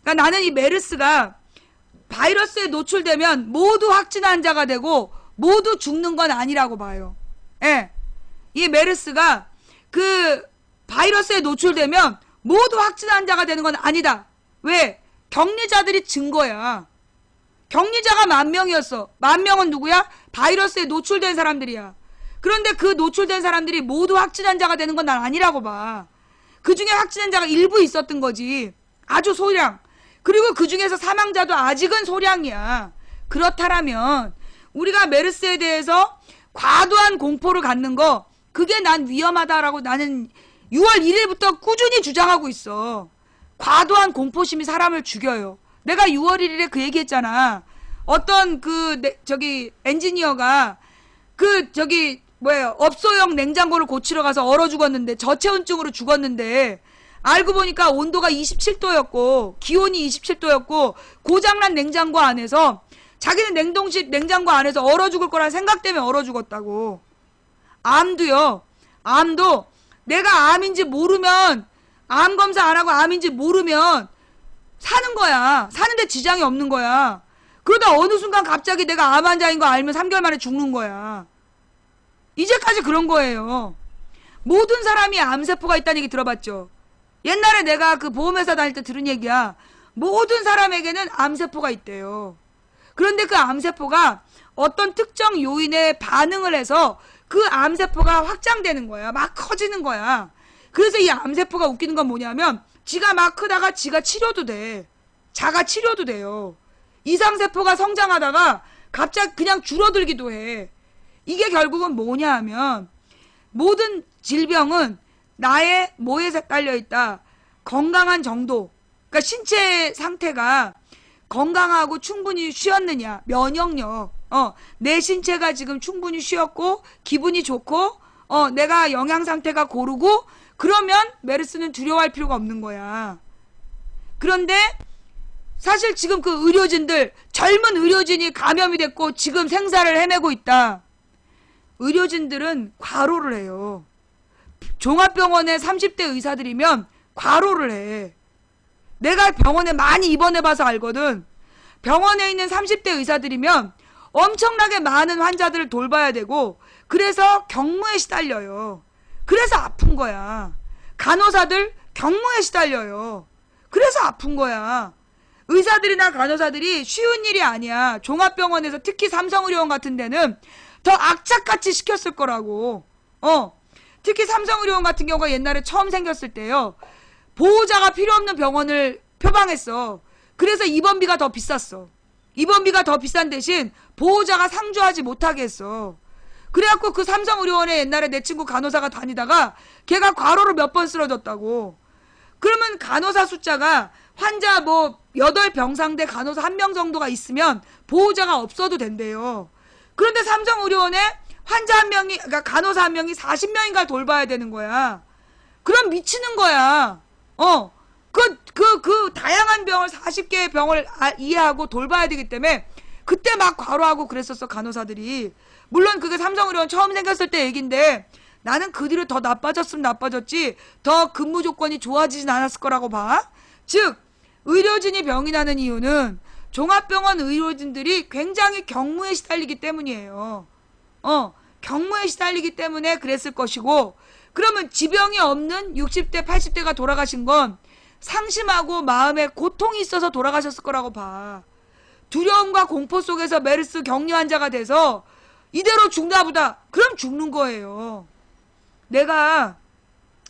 그러니까 나는 이 메르스가 바이러스에 노출되면 모두 확진 환자가 되고 모두 죽는 건 아니라고 봐요. 예. 이 메르스가 그 바이러스에 노출되면 모두 확진 환자가 되는 건 아니다. 왜? 격리자들이 증거야. 격리자가 10,000명이었어. 10,000명은 누구야? 바이러스에 노출된 사람들이야. 그런데 그 노출된 사람들이 모두 확진 환자가 되는 건 난 아니라고 봐. 그 중에 확진 환자가 일부 있었던 거지. 아주 소량. 그리고 그 중에서 사망자도 아직은 소량이야. 그렇다라면 우리가 메르스에 대해서 과도한 공포를 갖는 거, 그게 난 위험하다라고 나는 6월 1일부터 꾸준히 주장하고 있어. 과도한 공포심이 사람을 죽여요. 내가 6월 1일에 그 얘기했잖아. 어떤 엔지니어가 업소용 냉장고를 고치러 가서 얼어 죽었는데, 저체온증으로 죽었는데, 알고 보니까 온도가 27도였고 기온이 27도였고 고장난 냉장고 안에서, 자기는 냉장고 안에서 얼어 죽을 거란 생각 때문에 얼어 죽었다고. 암도요. 암도 내가 암인지 모르면, 암 검사 안 하고 암인지 모르면 사는 거야. 사는데 지장이 없는 거야. 그러다 어느 순간 갑자기 내가 암 환자인 거 알면 3개월 만에 죽는 거야. 이제까지 그런 거예요. 모든 사람이 암세포가 있다는 얘기 들어봤죠? 옛날에 내가 그 보험회사 다닐 때 들은 얘기야. 모든 사람에게는 암세포가 있대요. 그런데 그 암세포가 어떤 특정 요인에 반응을 해서 그 암세포가 확장되는 거야. 막 커지는 거야. 그래서 이 암세포가 웃기는 건 뭐냐면, 지가 막 크다가 지가 치료도 돼. 자가 치료도 돼요. 이상세포가 성장하다가 갑자기 그냥 줄어들기도 해. 이게 결국은 뭐냐 하면, 모든 질병은 나의 뭐에 딸려있다. 건강한 정도. 그러니까 신체 상태가 건강하고 충분히 쉬었느냐. 면역력. 내 신체가 지금 충분히 쉬었고 기분이 좋고 내가 영양 상태가 고르고 그러면 메르스는 두려워할 필요가 없는 거야. 그런데 사실 지금 그 의료진들, 젊은 의료진이 감염이 됐고 지금 생사를 헤매고 있다. 의료진들은 과로를 해요. 종합병원의 30대 의사들이면 과로를 해. 내가 병원에 많이 입원해봐서 알거든. 병원에 있는 30대 의사들이면 엄청나게 많은 환자들을 돌봐야 되고 그래서 경무에 시달려요. 그래서 아픈 거야. 간호사들 경무에 시달려요. 그래서 아픈 거야. 의사들이나 간호사들이 쉬운 일이 아니야. 종합병원에서 특히 삼성의료원 같은 데는 더 악착같이 시켰을 거라고. 특히 삼성의료원 같은 경우가 옛날에 처음 생겼을 때요. 보호자가 필요 없는 병원을 표방했어. 그래서 입원비가 더 비쌌어. 입원비가 더 비싼 대신 보호자가 상주하지 못하게 했어. 그래갖고 그 삼성의료원에 옛날에 내 친구 간호사가 다니다가 걔가 과로로 몇 번 쓰러졌다고. 그러면 간호사 숫자가 환자 8병상대 간호사 1명 정도가 있으면 보호자가 없어도 된대요. 그런데 삼성의료원에 환자 1명이, 그러니까 간호사 1명이 40명인가 돌봐야 되는 거야. 그럼 미치는 거야. 그 다양한 병을 40개의 병을 이해하고 돌봐야 되기 때문에 그때 막 과로하고 그랬었어, 간호사들이. 물론 그게 삼성의료원 처음 생겼을 때 얘긴데 나는 그 뒤로 더 나빠졌으면 나빠졌지 더 근무 조건이 좋아지진 않았을 거라고 봐. 즉 의료진이 병이 나는 이유는 종합병원 의료진들이 굉장히 경무에 시달리기 때문이에요. 경무에 시달리기 때문에 그랬을 것이고, 그러면 지병이 없는 60대 80대가 돌아가신 건 상심하고 마음에 고통이 있어서 돌아가셨을 거라고 봐. 두려움과 공포 속에서 메르스 격리 환자가 돼서 이대로 죽나 보다. 그럼 죽는 거예요. 내가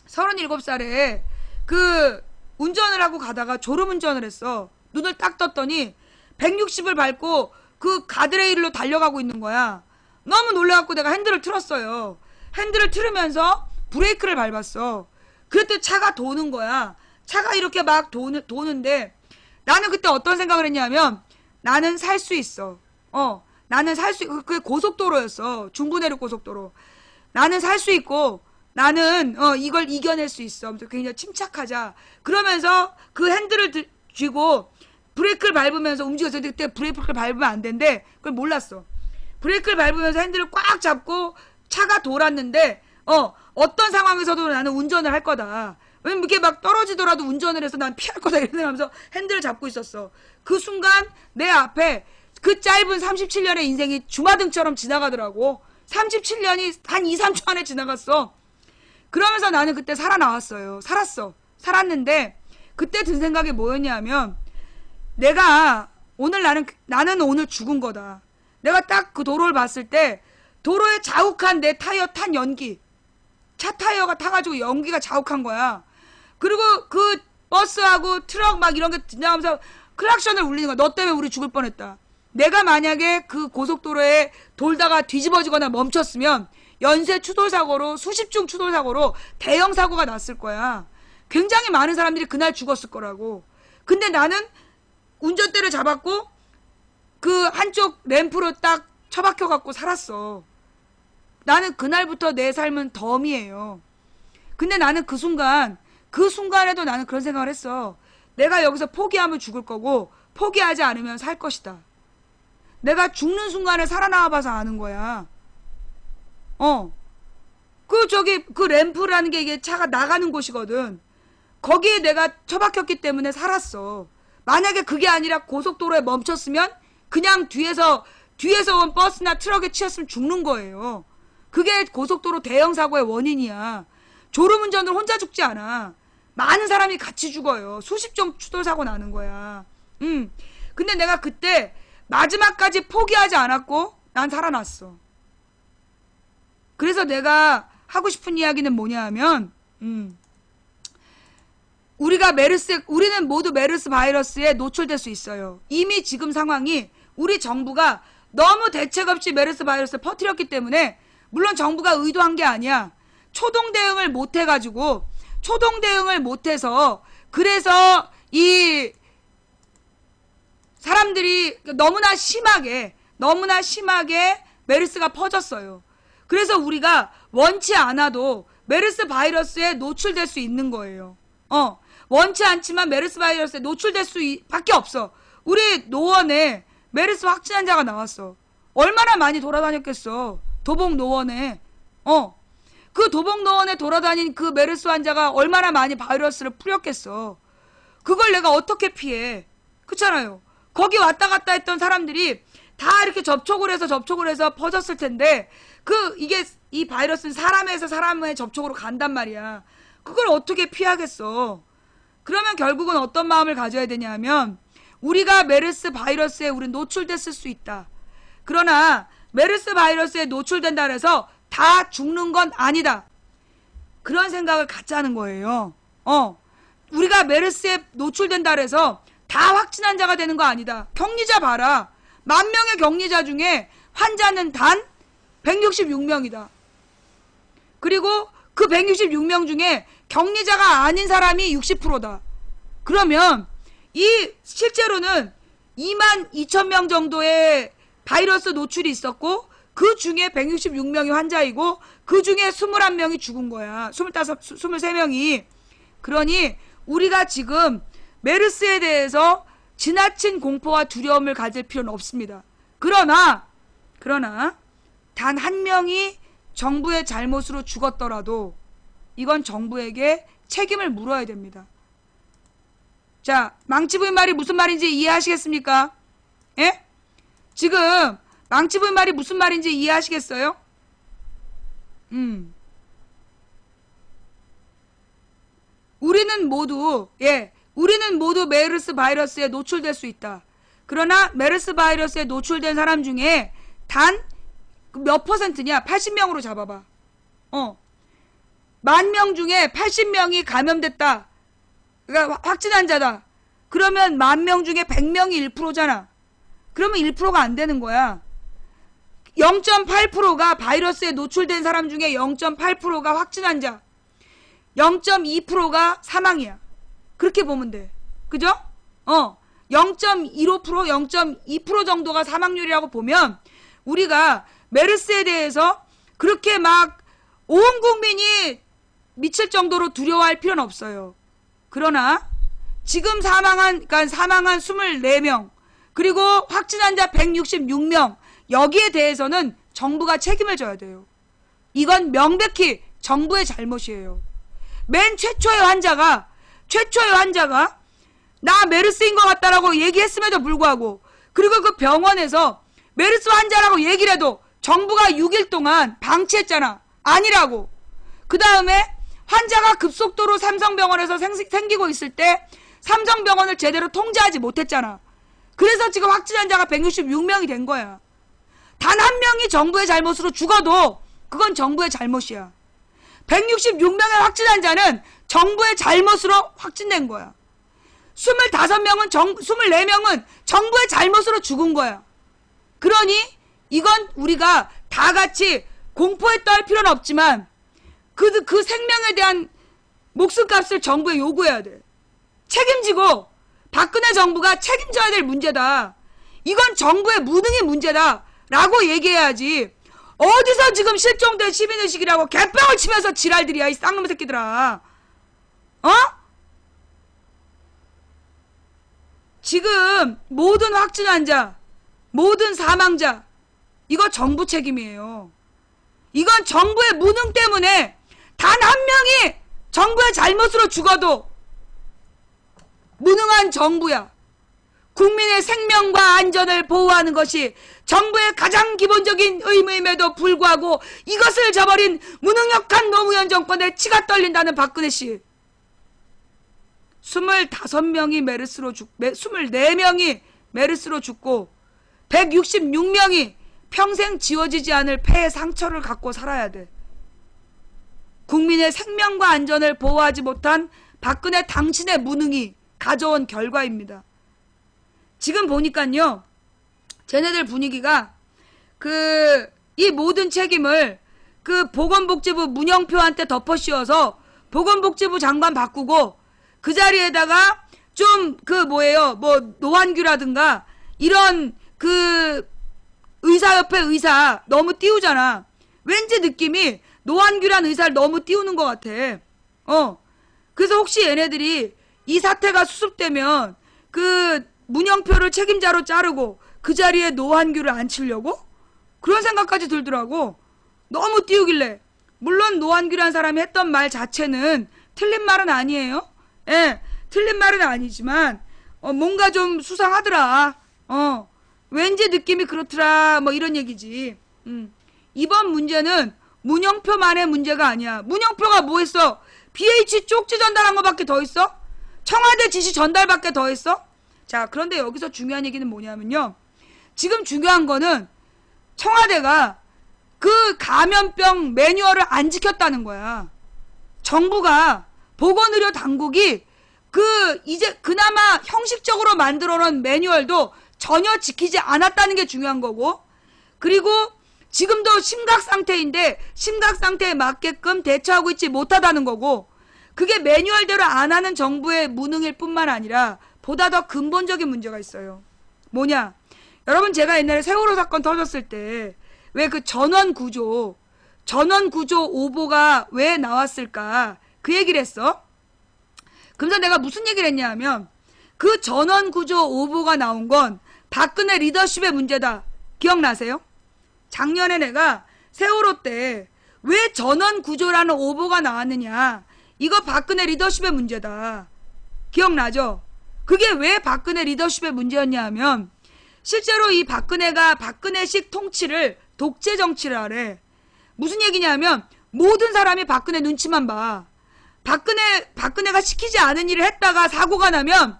37살에 그 운전을 하고 가다가 졸음운전을 했어. 눈을 딱 떴더니 160을 밟고 그 가드레일로 달려가고 있는 거야. 너무 놀라갖고 내가 핸들을 틀었어요. 핸들을 틀으면서 브레이크를 밟았어. 그랬더니 차가 도는 거야. 차가 이렇게 막 도는데 나는 그때 어떤 생각을 했냐면 나는 살 수 있어. 나는 살 수, 그게 고속도로였어. 중부내륙 고속도로. 나는 살 수 있고 나는 이걸 이겨낼 수 있어. 굉장히 침착하자. 그러면서 그 핸들을 쥐고 브레이크를 밟으면서 움직였어. 그때 브레이크를 밟으면 안 된대. 그걸 몰랐어. 브레이크를 밟으면서 핸들을 꽉 잡고 차가 돌았는데 어떤 상황에서도 나는 운전을 할 거다. 왜냐면 이렇게 막 떨어지더라도 운전을 해서 난 피할 거다 이런 생각하면서 핸들을 잡고 있었어. 그 순간 내 앞에 그 짧은 37년의 인생이 주마등처럼 지나가더라고. 37년이 한 2, 3초 안에 지나갔어. 그러면서 나는 그때 살아나왔어요. 살았는데 그때 든 생각이 뭐였냐면 내가 오늘 나는 오늘 죽은 거다. 내가 딱 그 도로를 봤을 때 도로에 자욱한 내 타이어 탄 연기, 차 타이어가 타가지고 연기가 자욱한 거야. 그리고 그 버스하고 트럭 막 이런 게 지나가면서 클락션을 울리는 거야. 너 때문에 우리 죽을 뻔했다. 내가 만약에 그 고속도로에 돌다가 뒤집어지거나 멈췄으면 연쇄 추돌사고로, 수십 중 추돌사고로 대형 사고가 났을 거야. 굉장히 많은 사람들이 그날 죽었을 거라고. 근데 나는 운전대를 잡았고 그 한쪽 램프로 딱 처박혀갖고 살았어. 나는 그날부터 내 삶은 덤이에요. 근데 나는 그 순간에도 나는 그런 생각을 했어. 내가 여기서 포기하면 죽을 거고 포기하지 않으면 살 것이다. 내가 죽는 순간에 살아나와 봐서 아는 거야. 그 램프라는 게 이게 차가 나가는 곳이거든. 거기에 내가 처박혔기 때문에 살았어. 만약에 그게 아니라 고속도로에 멈췄으면 그냥 뒤에서 온 버스나 트럭에 치였으면 죽는 거예요. 그게 고속도로 대형 사고의 원인이야. 졸음운전을 혼자 죽지 않아. 많은 사람이 같이 죽어요. 수십 종 추돌사고 나는 거야. 근데 내가 그때 마지막까지 포기하지 않았고 난 살아났어. 그래서 내가 하고 싶은 이야기는 뭐냐 하면 우리는 모두 메르스 바이러스에 노출될 수 있어요. 이미 지금 상황이 우리 정부가 너무 대책 없이 메르스 바이러스를 퍼뜨렸기 때문에, 물론 정부가 의도한 게 아니야. 초동 대응을 못 해가지고, 초동 대응을 못 해서, 그래서 이 사람들이 너무나 심하게 메르스가 퍼졌어요. 그래서 우리가 원치 않아도 메르스 바이러스에 노출될 수 있는 거예요. 원치 않지만 메르스 바이러스에 노출될 수밖에 없어. 우리 노원에 메르스 확진 환자가 나왔어. 얼마나 많이 돌아다녔겠어. 도봉 노원에. 그 도봉 노원에 돌아다닌 그 메르스 환자가 얼마나 많이 바이러스를 뿌렸겠어. 그걸 내가 어떻게 피해? 그렇잖아요. 거기 왔다 갔다 했던 사람들이 다 이렇게 접촉을 해서 퍼졌을 텐데, 이 바이러스는 사람에서 사람의 접촉으로 간단 말이야. 그걸 어떻게 피하겠어? 그러면 결국은 어떤 마음을 가져야 되냐 하면, 우리가 메르스 바이러스에 우린 노출됐을 수 있다. 그러나 메르스 바이러스에 노출된다 해서 다 죽는 건 아니다. 그런 생각을 갖자는 거예요. 우리가 메르스에 노출된다 해서 다 확진 환자가 되는 거 아니다. 격리자 봐라. 10,000명의 격리자 중에 환자는 단 166명이다. 그리고 그 166명 중에 격리자가 아닌 사람이 60%다. 그러면 실제로는 22,000명 정도의 바이러스 노출이 있었고, 그 중에 166명이 환자이고, 그 중에 21명이 죽은 거야. 23명이. 그러니 우리가 지금 메르스에 대해서 지나친 공포와 두려움을 가질 필요는 없습니다. 그러나 단 한 명이 정부의 잘못으로 죽었더라도 이건 정부에게 책임을 물어야 됩니다. 자, 망치부인 말이 무슨 말인지 이해하시겠습니까? 예? 지금 망치부인 말이 무슨 말인지 이해하시겠어요? 우리는 모두 메르스 바이러스에 노출될 수 있다. 그러나 메르스 바이러스에 노출된 사람 중에 단 몇 퍼센트냐? 80명으로 잡아봐. 10,000명 중에 80명이 감염됐다. 그러니까 확진 환자다. 그러면 10,000명 중에 100명이 1%잖아. 그러면 1%가 안 되는 거야. 0.8%가 바이러스에 노출된 사람 중에 0.8%가 확진 환자, 0.2%가 사망이야. 그렇게 보면 돼. 그죠? 0.15%, 0.2% 정도가 사망률이라고 보면 우리가 메르스에 대해서 그렇게 막 온 국민이 미칠 정도로 두려워할 필요는 없어요. 그러나 지금 사망한 24명, 그리고 확진 환자 166명, 여기에 대해서는 정부가 책임을 져야 돼요. 이건 명백히 정부의 잘못이에요. 맨 최초의 환자가 나 메르스인 것 같다라고 얘기했음에도 불구하고, 그리고 그 병원에서 메르스 환자라고 얘기를 해도 정부가 6일 동안 방치했잖아. 아니라고. 그 다음에 환자가 급속도로 삼성병원에서 생기고 있을 때 삼성병원을 제대로 통제하지 못했잖아. 그래서 지금 확진 환자가 166명이 된 거야. 단 한 명이 정부의 잘못으로 죽어도 그건 정부의 잘못이야. 166명의 확진 환자는 정부의 잘못으로 확진된 거야. 24명은 정부의 잘못으로 죽은 거야. 그러니 이건 우리가 다 같이 공포에 떨 필요는 없지만 그 생명에 대한 목숨값을 정부에 요구해야 돼. 책임지고 박근혜 정부가 책임져야 될 문제다. 이건 정부의 무능의 문제다 라고 얘기해야지. 어디서 지금 실종된 시민의식이라고 개빵을 치면서 지랄들이야, 이 쌍놈의 새끼들아. 지금 모든 확진 환자, 모든 사망자, 이거 정부 책임이에요. 이건 정부의 무능 때문에 단 한 명이 정부의 잘못으로 죽어도 무능한 정부야. 국민의 생명과 안전을 보호하는 것이 정부의 가장 기본적인 의무임에도 불구하고 이것을 저버린 무능력한 노무현 정권의 치가 떨린다는 박근혜 씨. 24명이 메르스로 24명이 메르스로 죽고 166명이 평생 지워지지 않을 폐의 상처를 갖고 살아야 돼. 국민의 생명과 안전을 보호하지 못한 박근혜 당신의 무능이 가져온 결과입니다. 지금 보니까요, 쟤네들 분위기가 이 모든 책임을 보건복지부 문영표한테 덮어씌워서 보건복지부 장관 바꾸고 그 자리에다가 좀 노한규라든가 이런 의사협회 의사 너무 띄우잖아. 왠지 느낌이 노한규란 의사를 너무 띄우는 것 같아. 그래서 혹시 얘네들이 이 사태가 수습되면 그 문영표를 책임자로 자르고 그 자리에 노한규를 앉히려고? 그런 생각까지 들더라고. 너무 띄우길래. 물론 노한규란 사람이 했던 말 자체는 틀린 말은 아니에요. 예, 틀린 말은 아니지만 뭔가 좀 수상하더라. 왠지 느낌이 그렇더라. 뭐 이런 얘기지. 이번 문제는 문영표만의 문제가 아니야. 문영표가 뭐 했어? BH 쪽지 전달한 거밖에 더 있어? 청와대 지시 전달밖에 더 했어? 자, 그런데 여기서 중요한 얘기는 뭐냐면요. 지금 중요한 거는 청와대가 그 감염병 매뉴얼을 안 지켰다는 거야. 정부가 보건의료 당국이 이제 그나마 형식적으로 만들어 놓은 매뉴얼도 전혀 지키지 않았다는 게 중요한 거고, 그리고 지금도 심각 상태인데 심각 상태에 맞게끔 대처하고 있지 못하다는 거고, 그게 매뉴얼대로 안 하는 정부의 무능일 뿐만 아니라 보다 더 근본적인 문제가 있어요. 뭐냐? 여러분, 제가 옛날에 세월호 사건 터졌을 때 왜 그 전원 구조 오보가 왜 나왔을까? 그 얘기를 했어. 그래서 내가 무슨 얘기를 했냐 하면, 그 전원 구조 오보가 나온 건 박근혜 리더십의 문제다. 기억나세요? 작년에 내가 세월호 때 왜 전원 구조라는 오보가 나왔느냐, 이거 박근혜 리더십의 문제다. 기억나죠? 그게 왜 박근혜 리더십의 문제였냐 하면, 실제로 이 박근혜가 박근혜식 통치를 독재 정치를 하래. 무슨 얘기냐면 모든 사람이 박근혜 눈치만 봐. 박근혜가 시키지 않은 일을 했다가 사고가 나면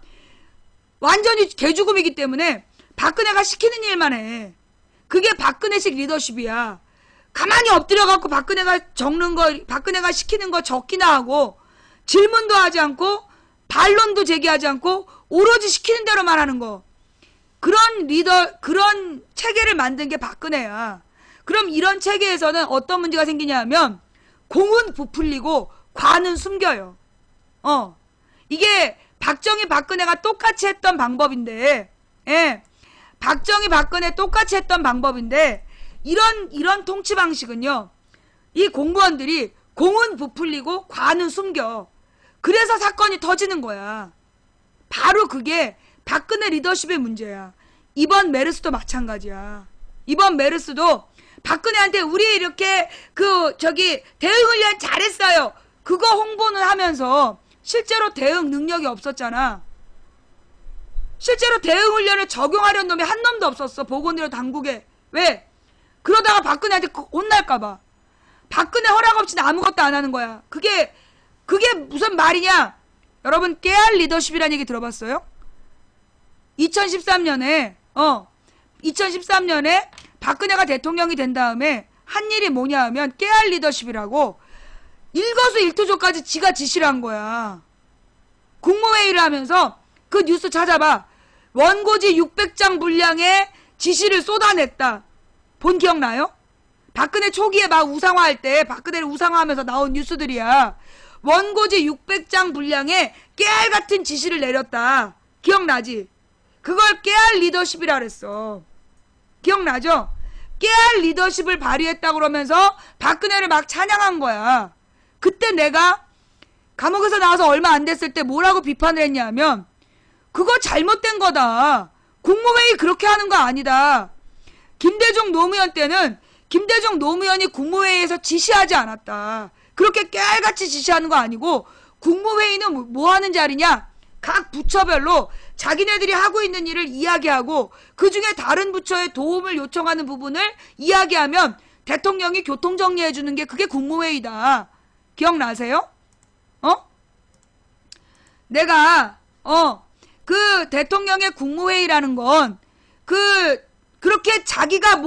완전히 개죽음이기 때문에 박근혜가 시키는 일만 해. 그게 박근혜식 리더십이야. 가만히 엎드려갖고 박근혜가 시키는 거 적기나 하고, 질문도 하지 않고 반론도 제기하지 않고 오로지 시키는 대로만 하는 거. 그런 체계를 만든 게 박근혜야. 그럼 이런 체계에서는 어떤 문제가 생기냐 하면, 공은 부풀리고 관은 숨겨요. 이게 박정희 박근혜가 똑같이 했던 방법인데, 박정희 박근혜 똑같이 했던 방법인데, 이런 통치 방식은요, 이 공무원들이 공은 부풀리고 관은 숨겨. 그래서 사건이 터지는 거야. 바로 그게 박근혜 리더십의 문제야. 이번 메르스도 마찬가지야. 이번 메르스도 박근혜한테 우리 이렇게 대응훈련 잘했어요, 그거 홍보는 하면서 실제로 대응 능력이 없었잖아. 실제로 대응훈련을 적용하려는 놈이 한 놈도 없었어, 보건의료 당국에. 왜? 그러다가 박근혜한테 혼날까봐. 박근혜 허락 없이는 아무것도 안 하는 거야. 그게 무슨 말이냐? 여러분, 깨알 리더십이라는 얘기 들어봤어요? 2013년에 박근혜가 대통령이 된 다음에 한 일이 뭐냐 하면 깨알 리더십이라고 일거수일투족까지 지가 지시를 한 거야. 국무회의를 하면서 그 뉴스 찾아봐. 원고지 600장 분량의 지시를 쏟아냈다. 본 기억나요? 박근혜 초기에 막 우상화할 때, 박근혜를 우상화하면서 나온 뉴스들이야. 원고지 600장 분량의 깨알 같은 지시를 내렸다. 기억나지? 그걸 깨알 리더십이라 그랬어. 기억나죠? 깨알 리더십을 발휘했다고 그러면서 박근혜를 막 찬양한 거야. 그때 내가 감옥에서 나와서 얼마 안 됐을 때 뭐라고 비판을 했냐면, 그거 잘못된 거다. 국무회의 그렇게 하는 거 아니다. 김대중 노무현 때는 김대중 노무현이 국무회의에서 지시하지 않았다. 그렇게 깨알같이 지시하는 거 아니고, 국무회의는 뭐 하는 자리냐? 각 부처별로 자기네들이 하고 있는 일을 이야기하고 그 중에 다른 부처의 도움을 요청하는 부분을 이야기하면 대통령이 교통정리해 주는 게 그게 국무회의다. 기억나세요? 내가 그 대통령의 국무회의라는 건 그렇게 자기가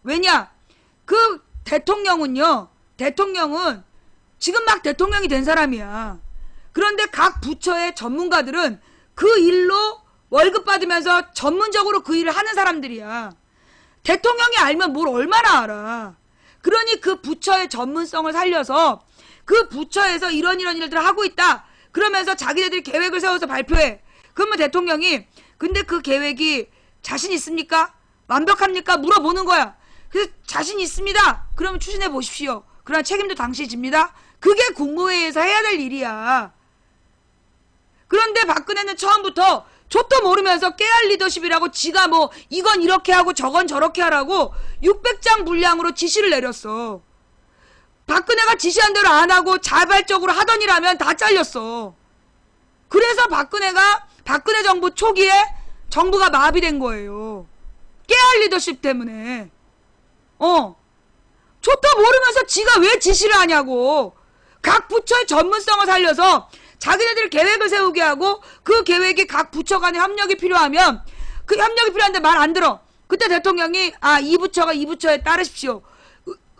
왜냐? 그 대통령은 지금 막 대통령이 된 사람이야. 그런데 각 부처의 전문가들은 그 일로 월급 받으면서 전문적으로 그 일을 하는 사람들이야. 대통령이 알면 뭘 얼마나 알아. 그러니 그 부처의 전문성을 살려서 그 부처에서 이런 일들을 하고 있다. 그러면서 자기네들이 계획을 세워서 발표해. 그러면 대통령이 근데 그 계획이 자신 있습니까? 완벽합니까? 물어보는 거야. 그래서 자신 있습니다. 그러면 추진해 보십시오. 그러나 책임도 당신이 집니다. 그게 국무회의에서 해야 될 일이야. 그런데 박근혜는 처음부터 족도 모르면서 깨알 리더십이라고 지가 뭐 이건 이렇게 하고 저건 저렇게 하라고 600장 분량으로 지시를 내렸어. 박근혜가 지시한 대로 안 하고 자발적으로 하던 일하면 다 잘렸어. 그래서 박근혜 정부 초기에 정부가 마비된 거예요. 깨알 리더십 때문에. 족도 모르면서 지가 왜 지시를 하냐고. 각 부처의 전문성을 살려서 자기네들 계획을 세우게 하고 그 계획이 각 부처 간의 협력이 필요하면 그 협력이 필요한데 말 안 들어. 그때 대통령이 이 부처가 이 부처에 따르십시오.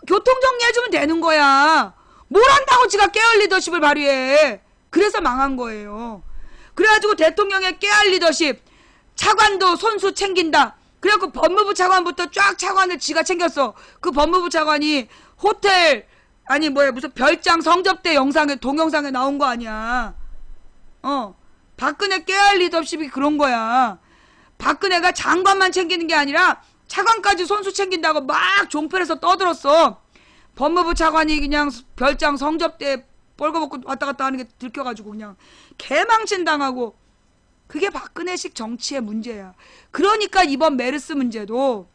교통 정리해주면 되는 거야. 뭘 한다고 지가 깨알 리더십을 발휘해. 그래서 망한 거예요. 그래가지고 대통령의 깨알 리더십, 차관도 손수 챙긴다. 그래갖고 법무부 차관부터 쫙 차관을 지가 챙겼어. 그 법무부 차관이 호텔 무슨 별장 성접대 영상에 동영상에 나온 거 아니야. 박근혜 깨알 리더십이 그런 거야. 박근혜가 장관만 챙기는 게 아니라 차관까지 손수 챙긴다고 막 종편에서 떠들었어. 법무부 차관이 그냥 별장 성접대 뻘거벗고 왔다 갔다 하는 게 들켜가지고 그냥 개망신 당하고. 그게 박근혜식 정치의 문제야. 그러니까 이번 메르스 문제도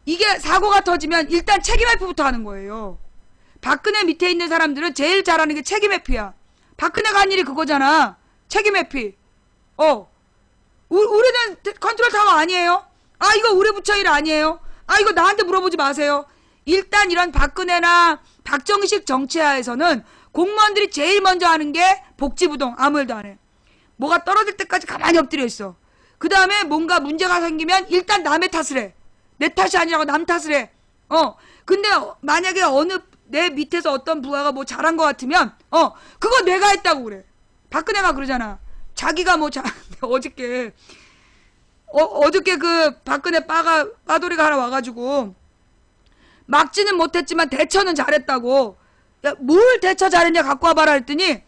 이게 사고가 터지면 일단 책임 회피부터 하는 거예요. 박근혜 밑에 있는 사람들은 제일 잘하는 게 책임 회피야. 박근혜가 한 일이 그거잖아. 책임 회피. 우리는 컨트롤 타워 아니에요? 이거 우리 부처 일 아니에요? 이거 나한테 물어보지 마세요. 일단 이런 박근혜나 박정희식 정치하에서는 공무원들이 제일 먼저 하는 게 복지부동. 아무 일도 안 해. 뭐가 떨어질 때까지 가만히 엎드려 있어. 그 다음에 뭔가 문제가 생기면 일단 남의 탓을 해. 내 탓이 아니라고 남 탓을 해. 근데 만약에 내 밑에서 어떤 부하가 뭐 잘한 것 같으면 그거 내가 했다고 그래. 박근혜가 그러잖아. 자기가 어저께 그 박근혜 빠돌이가 하나 와가지고 막지는 못했지만 대처는 잘했다고. 야, 뭘 대처 잘했냐 갖고 와봐라 했더니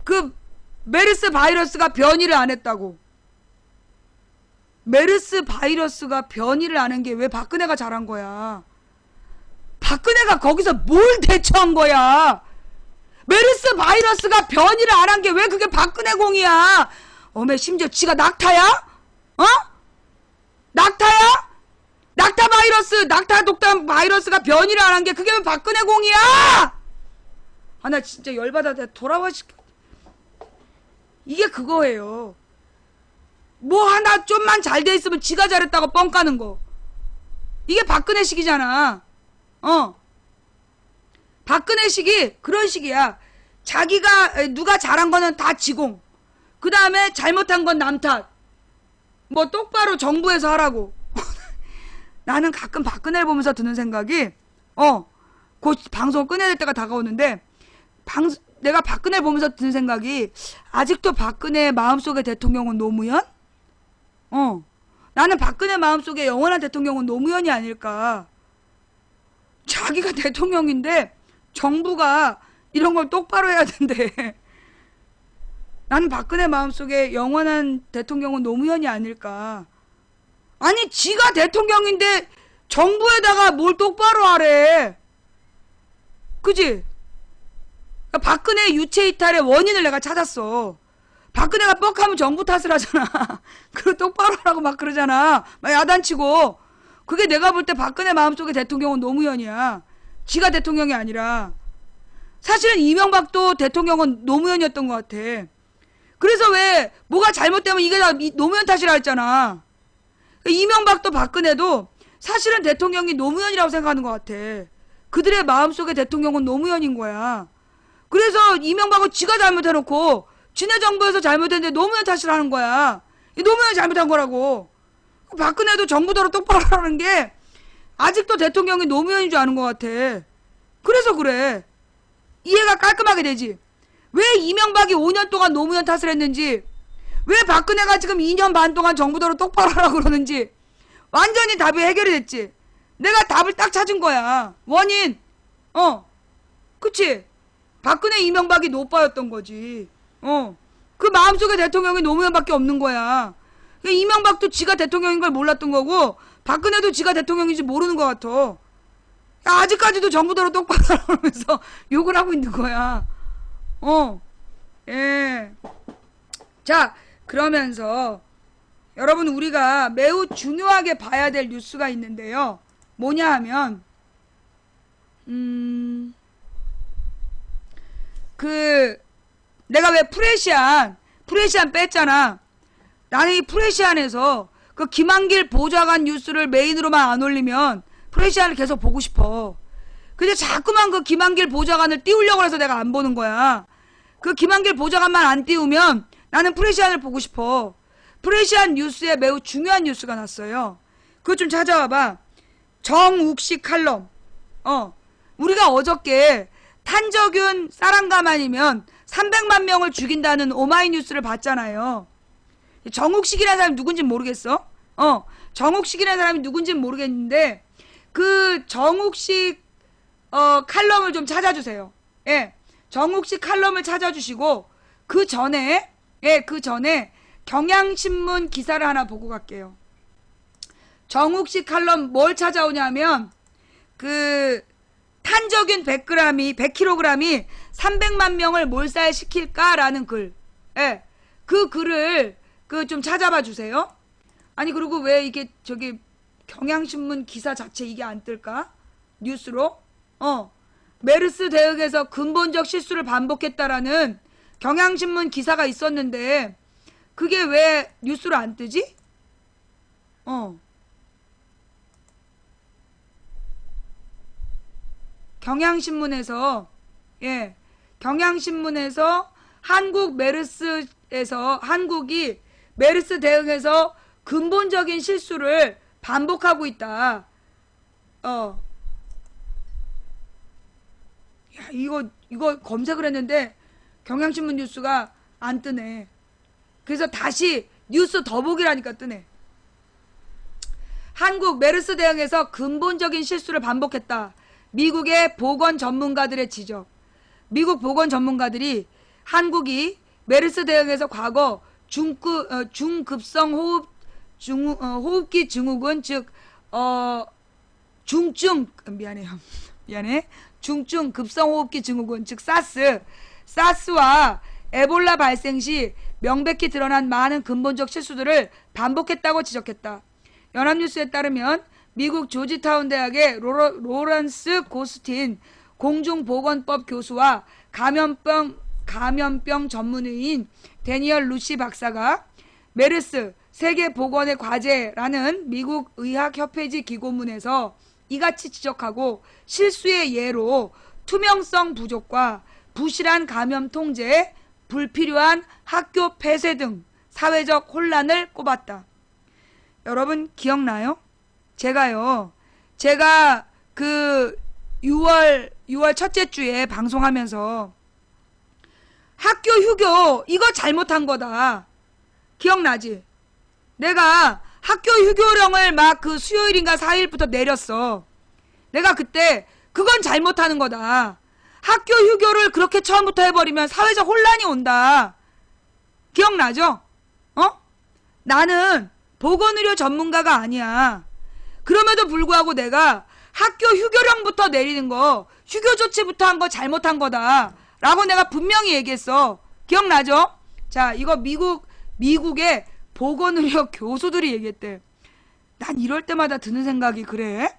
그 메르스 바이러스가 변이를 안 했다고. 메르스 바이러스가 변이를 안 한 게 왜 박근혜가 잘한 거야. 박근혜가 거기서 뭘 대처한 거야. 메르스 바이러스가 변이를 안 한 게 왜 그게 박근혜 공이야. 심지어 지가 낙타야? 낙타야? 낙타 바이러스, 낙타 독감 바이러스가 변이를 안 한 게 그게 왜 박근혜 공이야? 나 진짜 열받아. 돌아와. 이게 그거예요. 뭐 하나 좀만 잘 돼 있으면 지가 잘했다고 뻥 까는 거. 이게 박근혜식이잖아. 박근혜식이 그런 식이야. 자기가 누가 잘한 거는 다 지공. 그 다음에 잘못한 건 남 탓. 뭐 똑바로 정부에서 하라고. 나는 가끔 박근혜를 보면서 드는 생각이 곧 방송을 끊어야 될 때가 다가오는데 내가 박근혜를 보면서 드는 생각이 아직도 박근혜의 마음속의 대통령은 노무현? 나는 박근혜 마음속에 영원한 대통령은 노무현이 아닐까. 자기가 대통령인데 정부가 이런 걸 똑바로 해야 된대. 나는 박근혜 마음속에 영원한 대통령은 노무현이 아닐까. 아니 지가 대통령인데 정부에다가 뭘 똑바로 하래. 그지? 박근혜 유체 이탈의 원인을 내가 찾았어. 박근혜가 뻑하면 정부 탓을 하잖아. 그걸 똑바로 하라고 막 그러잖아. 막 야단치고. 그게 내가 볼 때 박근혜 마음속의 대통령은 노무현이야. 지가 대통령이 아니라. 사실은 이명박도 대통령은 노무현이었던 것 같아. 그래서 왜 뭐가 잘못되면 이게 다 노무현 탓이라 했잖아. 이명박도 박근혜도 사실은 대통령이 노무현이라고 생각하는 것 같아. 그들의 마음속의 대통령은 노무현인 거야. 그래서 이명박은 지가 잘못해놓고 지네 정부에서 잘못했는데 노무현 탓을 하는 거야. 노무현이 잘못한 거라고. 박근혜도 정부대로 똑바로 하는 게 아직도 대통령이 노무현인 줄 아는 것 같아. 그래서 그래. 이해가 깔끔하게 되지. 왜 이명박이 5년 동안 노무현 탓을 했는지, 왜 박근혜가 지금 2년 반 동안 정부대로 똑바로 하라고 그러는지 완전히 답이 해결이 됐지. 내가 답을 딱 찾은 거야. 원인. 그치? 박근혜 이명박이 노빠였던 거지. 그 마음속에 대통령이 노무현밖에 없는 거야. 이명박도 지가 대통령인 걸 몰랐던 거고 박근혜도 지가 대통령인지 모르는 것 같아. 야, 아직까지도 정부대로 똑바로 하면서 욕을 하고 있는 거야. 예. 자, 그러면서 여러분, 우리가 매우 중요하게 봐야 될 뉴스가 있는데요. 뭐냐 하면 내가 왜 프레시안 뺐잖아. 나는 이 프레시안에서 그 김한길 보좌관 뉴스를 메인으로만 안 올리면 프레시안을 계속 보고 싶어. 근데 자꾸만 그 김한길 보좌관을 띄우려고 해서 내가 안 보는 거야. 그 김한길 보좌관만 안 띄우면 나는 프레시안을 보고 싶어. 프레시안 뉴스에 매우 중요한 뉴스가 났어요. 그거 좀 찾아와봐. 정욱식 칼럼. 우리가 어저께 탄저균 쌀한가만이면 300만 명을 죽인다는 오마이뉴스를 봤잖아요. 정욱식이라는 사람이 누군지는 모르겠어. 정욱식이라는 사람이 누군지는 모르겠는데 그 정욱식 칼럼을 좀 찾아주세요. 예, 정욱식 칼럼을 찾아주시고 그 전에 경향신문 기사를 하나 보고 갈게요. 정욱식 칼럼 뭘 찾아오냐면 그 탄저균 100kg이 300만 명을 몰살시킬까라는 글. 예, 그 글을 좀 찾아봐 주세요. 아니, 그리고 왜 이게 저기 경향신문 기사 자체 이게 안 뜰까? 뉴스로? 메르스 대응에서 근본적 실수를 반복했다라는 경향신문 기사가 있었는데 그게 왜 뉴스로 안 뜨지? 경향신문에서 한국이 메르스 대응에서 근본적인 실수를 반복하고 있다. 야, 이거 검색을 했는데 경향신문 뉴스가 안 뜨네. 그래서 다시 뉴스 더보기라니까 뜨네. 한국 메르스 대응에서 근본적인 실수를 반복했다. 미국의 보건 전문가들의 지적. 미국 보건 전문가들이 한국이 메르스 대응에서 과거 중급성 호흡기 증후군 즉 중증 급성 호흡기 증후군 즉 사스와 에볼라 발생 시 명백히 드러난 많은 근본적 실수들을 반복했다고 지적했다. 연합뉴스에 따르면 미국 조지타운 대학의 로런스 고스틴 공중보건법 교수와 감염병 전문의인 데니얼 루시 박사가 메르스 세계보건의 과제라는 미국 의학협회지 기고문에서 이같이 지적하고 실수의 예로 투명성 부족과 부실한 감염 통제, 불필요한 학교 폐쇄 등 사회적 혼란을 꼽았다. 여러분 기억나요? 제가 그 6월 첫째 주에 방송하면서 학교 휴교 이거 잘못한 거다. 기억나지? 내가 학교 휴교령을 막 그 수요일인가 4일부터 내렸어. 내가 그때 그건 잘못하는 거다. 학교 휴교를 그렇게 처음부터 해버리면 사회적 혼란이 온다. 기억나죠? 나는 보건의료 전문가가 아니야. 그럼에도 불구하고 내가 학교 휴교령부터 내리는 거, 휴교 조치부터 한 거 잘못한 거다 라고 내가 분명히 얘기했어. 기억나죠? 자, 이거 미국의 보건의료 교수들이 얘기했대. 난 이럴 때마다 드는 생각이 그래?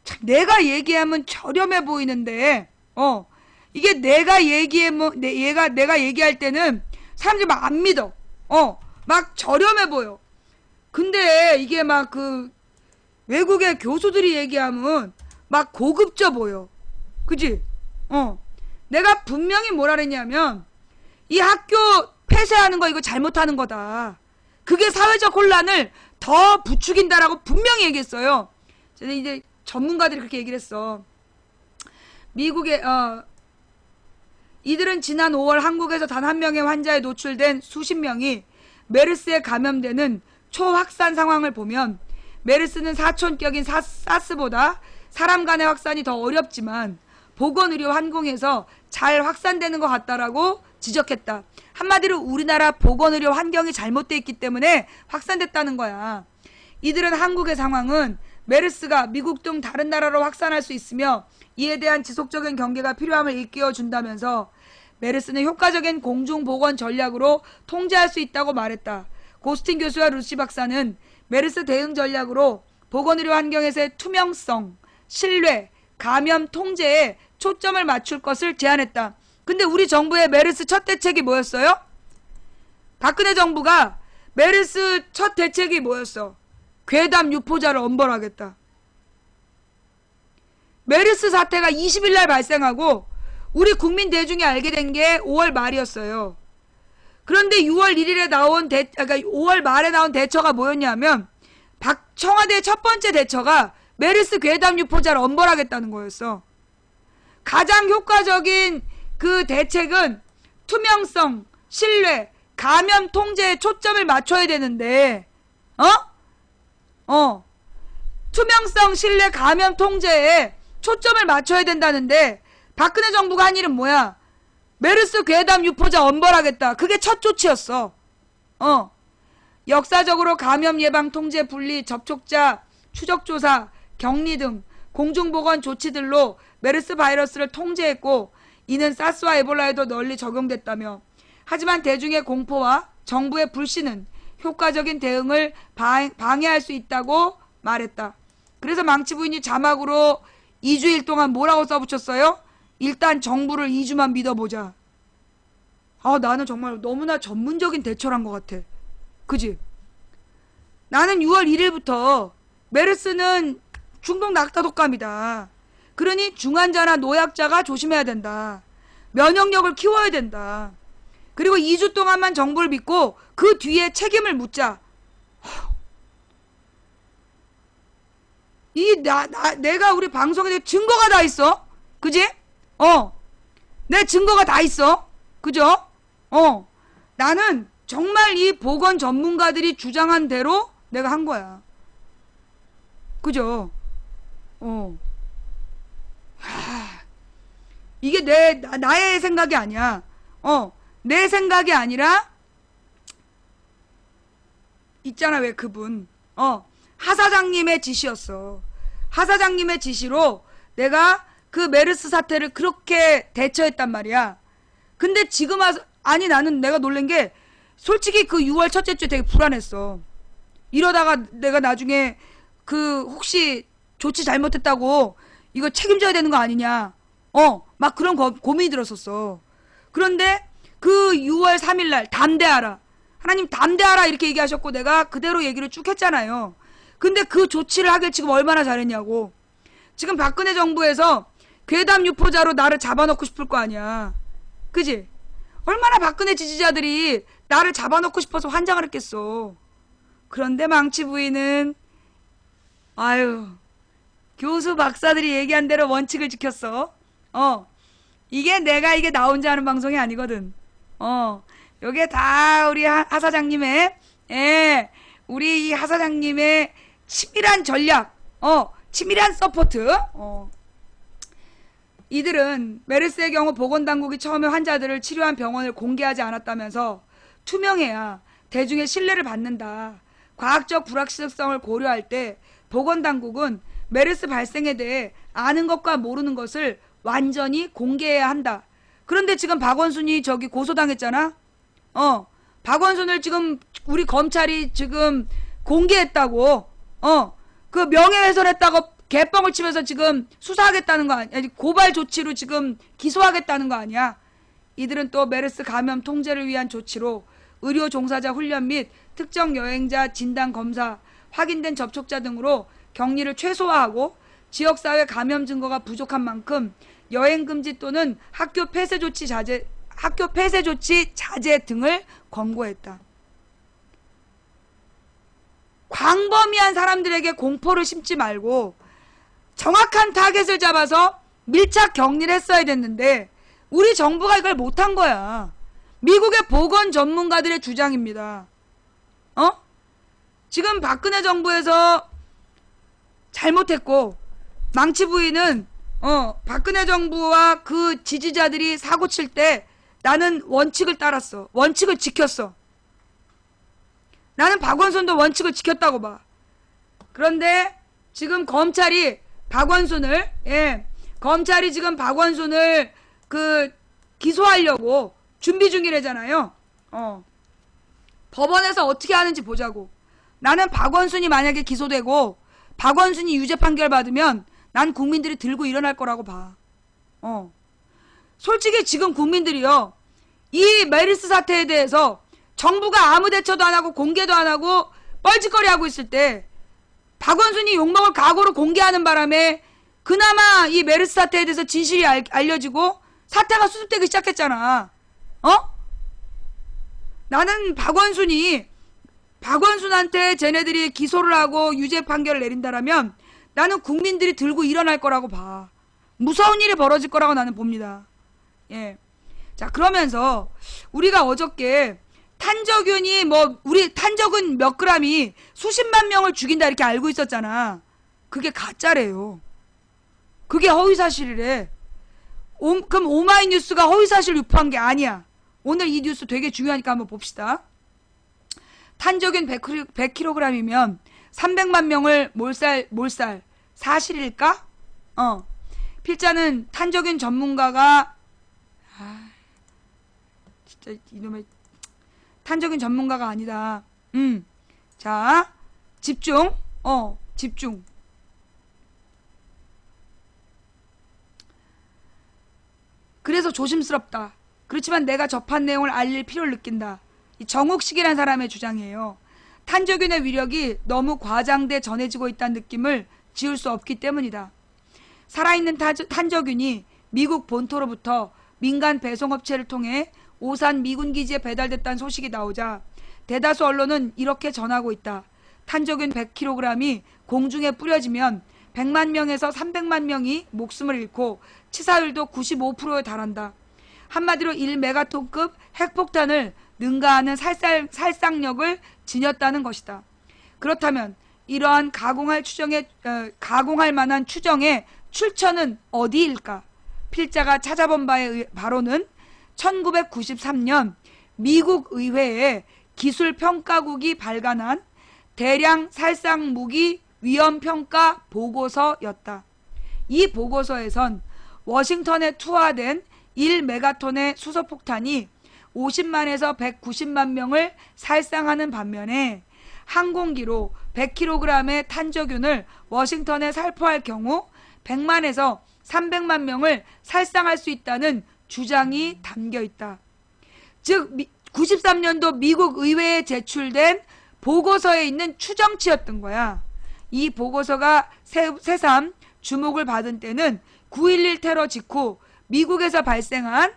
참, 내가 얘기하면 저렴해 보이는데 이게 내가 얘기할 때는 사람들이 막 안 믿어. 막 저렴해 보여. 근데 이게 막 그 외국의 교수들이 얘기하면 막 고급져 보여. 그지? 내가 분명히 뭐라 그랬냐면 이 학교 폐쇄하는 거 이거 잘못하는 거다. 그게 사회적 혼란을 더 부추긴다라고 분명히 얘기했어요. 이제 전문가들이 그렇게 얘기를 했어. 미국의 이들은 지난 5월 한국에서 단 한 명의 환자에 노출된 수십 명이 메르스에 감염되는 초확산 상황을 보면 메르스는 사촌격인 사스보다 사람 간의 확산이 더 어렵지만 보건의료 환경에서 잘 확산되는 것 같다라고 지적했다. 한마디로 우리나라 보건의료 환경이 잘못되어 있기 때문에 확산됐다는 거야. 이들은 한국의 상황은 메르스가 미국 등 다른 나라로 확산할 수 있으며 이에 대한 지속적인 경계가 필요함을 일깨워 준다면서 메르스는 효과적인 공중보건 전략으로 통제할 수 있다고 말했다. 고스틴 교수와 루시 박사는 메르스 대응 전략으로 보건의료 환경에서의 투명성, 신뢰, 감염 통제에 초점을 맞출 것을 제안했다. 근데 우리 정부의 메르스 첫 대책이 뭐였어요? 박근혜 정부가 메르스 첫 대책이 뭐였어? 괴담 유포자를 엄벌하겠다. 메르스 사태가 20일 날 발생하고 우리 국민 대중이 알게 된 게 5월 말이었어요. 그런데 6월 1일에 나온 5월 말에 나온 대처가 뭐였냐면 청와대의 첫 번째 대처가 메르스 괴담 유포자를 엄벌하겠다는 거였어. 가장 효과적인 그 대책은 투명성, 신뢰, 감염 통제에 초점을 맞춰야 되는데 투명성, 신뢰, 감염 통제에 초점을 맞춰야 된다는데 박근혜 정부가 한 일은 뭐야? 메르스 괴담 유포자 엄벌하겠다. 그게 첫 조치였어. 역사적으로 감염 예방 통제 분리, 접촉자 추적 조사, 격리 등 공중보건 조치들로 메르스 바이러스를 통제했고 이는 사스와 에볼라에도 널리 적용됐다며 하지만 대중의 공포와 정부의 불신은 효과적인 대응을 방해할 수 있다고 말했다. 그래서 망치 부인이 자막으로 2주일 동안 뭐라고 써붙였어요? 일단 정부를 2주만 믿어보자. 나는 정말 너무나 전문적인 대처란 것 같아. 그지? 나는 6월 1일부터 메르스는 중동 낙타 독감이다. 그러니 중환자나 노약자가 조심해야 된다. 면역력을 키워야 된다. 그리고 2주 동안만 정부를 믿고 그 뒤에 책임을 묻자. 내가 우리 방송에 증거가 다 있어. 그지? 내 증거가 다 있어. 그죠? 나는 정말 이 보건 전문가들이 주장한 대로 내가 한 거야. 그죠? 이게 나의 생각이 아니야. 내 생각이 아니라 있잖아 왜 그분 하 사장님의 지시였어. 하 사장님의 지시로 내가 그 메르스 사태를 그렇게 대처했단 말이야. 근데 지금 와서 아니 나는 내가 놀란 게 솔직히 그 6월 첫째 주에 되게 불안했어. 이러다가 내가 나중에 그 혹시 조치 잘못했다고 이거 책임져야 되는 거 아니냐. 막 그런 고민이 들었었어. 그런데 그 6월 3일 날 담대하라. 하나님 담대하라 이렇게 얘기하셨고 내가 그대로 얘기를 쭉 했잖아요. 근데 그 조치를 하길 지금 얼마나 잘했냐고. 지금 박근혜 정부에서 괴담 유포자로 나를 잡아놓고 싶을 거 아니야. 그지? 얼마나 박근혜 지지자들이 나를 잡아놓고 싶어서 환장을 했겠어. 그런데 망치 부인은 아유 교수 박사들이 얘기한 대로 원칙을 지켰어. 이게 내가 이게 나 혼자 하는 방송이 아니거든. 요게 다 우리 하 사장님의 우리 이 하 사장님의 치밀한 전략, 치밀한 서포트. 이들은 메르스의 경우 보건당국이 처음에 환자들을 치료한 병원을 공개하지 않았다면서 투명해야 대중의 신뢰를 받는다. 과학적 불확실성을 고려할 때 보건당국은 메르스 발생에 대해 아는 것과 모르는 것을 완전히 공개해야 한다. 그런데 지금 박원순이 저기 고소당했잖아. 박원순을 지금 우리 검찰이 지금 공개했다고. 그 명예훼손했다고 개뻥을 치면서 지금 수사하겠다는 거 아니야? 고발 조치로 지금 기소하겠다는 거 아니야? 이들은 또 메르스 감염 통제를 위한 조치로 의료 종사자 훈련 및 특정 여행자 진단 검사, 확인된 접촉자 등으로 격리를 최소화하고 지역사회 감염 증거가 부족한 만큼 여행 금지 또는 학교 폐쇄 조치 자제 등을 권고했다. 광범위한 사람들에게 공포를 심지 말고 정확한 타겟을 잡아서 밀착 격리를 했어야 됐는데 우리 정부가 이걸 못한 거야. 미국의 보건 전문가들의 주장입니다. 지금 박근혜 정부에서 잘못했고 망치 부인은 박근혜 정부와 그 지지자들이 사고 칠 때 나는 원칙을 따랐어. 원칙을 지켰어. 나는 박원순도 원칙을 지켰다고 봐. 그런데 지금 검찰이 박원순을 검찰이 지금 박원순을 기소하려고 준비 중이래잖아요. 법원에서 어떻게 하는지 보자고. 나는 박원순이 만약에 기소되고 박원순이 유죄 판결 받으면 난 국민들이 들고 일어날 거라고 봐. 솔직히 지금 국민들이요, 이 메르스 사태에 대해서 정부가 아무 대처도 안 하고 공개도 안 하고 뻘짓거리 하고 있을 때 박원순이 욕먹을 각오로 공개하는 바람에 그나마 이 메르스 사태에 대해서 진실이 알려지고 사태가 수습되기 시작했잖아. 나는 박원순한테 쟤네들이 기소를 하고 유죄 판결을 내린다라면 나는 국민들이 들고 일어날 거라고 봐. 무서운 일이 벌어질 거라고 나는 봅니다. 자, 그러면서 우리가 어저께 탄저균이 우리 탄저균 몇 그램이 수십만 명을 죽인다 이렇게 알고 있었잖아. 그게 가짜래요. 그게 허위사실이래. 그럼 오마이뉴스가 허위사실 유포한 게 아니야. 오늘 이 뉴스 되게 중요하니까 한번 봅시다. 탄저균 100kg이면 300만 명을 몰살 사실일까? 필자는 탄저균 전문가가 진짜 이놈의 탄저균 전문가가 아니다. 자, 집중. 집중. 그래서 조심스럽다. 그렇지만 내가 접한 내용을 알릴 필요를 느낀다. 이 정욱식이라는 사람의 주장이에요. 탄저균의 위력이 너무 과장돼 전해지고 있다는 느낌을 지울 수 없기 때문이다. 살아있는 탄저균이 미국 본토로부터 민간 배송업체를 통해 오산 미군 기지에 배달됐다는 소식이 나오자 대다수 언론은 이렇게 전하고 있다. 탄저균 100kg이 공중에 뿌려지면 100만 명에서 300만 명이 목숨을 잃고 치사율도 95%에 달한다. 한마디로 1메가톤급 핵폭탄을 능가하는 살상력을 지녔다는 것이다. 그렇다면 이러한 가공할 만한 추정의 출처는 어디일까? 필자가 찾아본 바로는 1993년 미국 의회에 기술평가국이 발간한 대량 살상무기 위험평가 보고서였다. 이 보고서에선 워싱턴에 투하된 1메가톤의 수소폭탄이 50만에서 190만 명을 살상하는 반면에 항공기로 100kg의 탄저균을 워싱턴에 살포할 경우 100만에서 300만 명을 살상할 수 있다는 주장이 담겨 있다. 즉 93년도 미국 의회에 제출된 보고서에 있는 추정치였던 거야. 이 보고서가 새삼 주목을 받은 때는 9.11 테러 직후 미국에서 발생한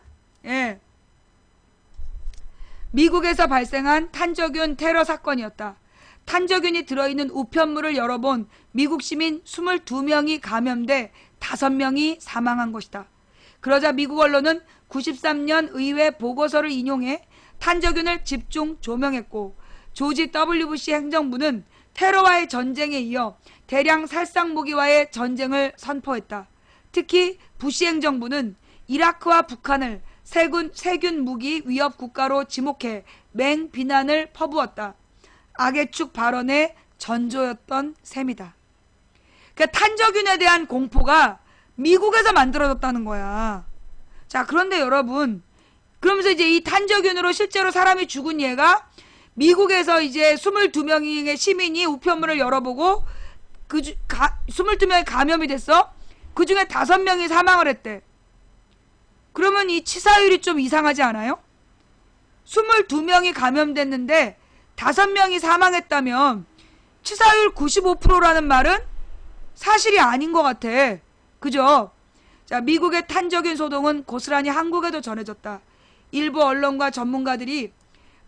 탄저균 테러 사건이었다. 탄저균이 들어있는 우편물을 열어본 미국 시민 22명이 감염돼 5명이 사망한 것이다. 그러자 미국 언론은 93년 의회 보고서를 인용해 탄저균을 집중 조명했고 조지 W. 부시 행정부는 테러와의 전쟁에 이어 대량 살상무기와의 전쟁을 선포했다. 특히 부시 행정부는 이라크와 북한을 세균 무기 위협 국가로 지목해 맹비난을 퍼부었다. 악의 축 발언의 전조였던 셈이다. 그러니까 탄저균에 대한 공포가 미국에서 만들어졌다는 거야. 자, 그런데 여러분, 그러면서 이제 이 탄저균으로 실제로 사람이 죽은 예가 미국에서 이제 22명의 시민이 우편물을 열어보고 22명이 감염이 됐어. 그 중에 5명이 사망을 했대. 그러면 이 치사율이 좀 이상하지 않아요? 22명이 감염됐는데 5명이 사망했다면 치사율 95%라는 말은 사실이 아닌 것 같아. 그죠? 자, 미국의 탄저균 소동은 고스란히 한국에도 전해졌다. 일부 언론과 전문가들이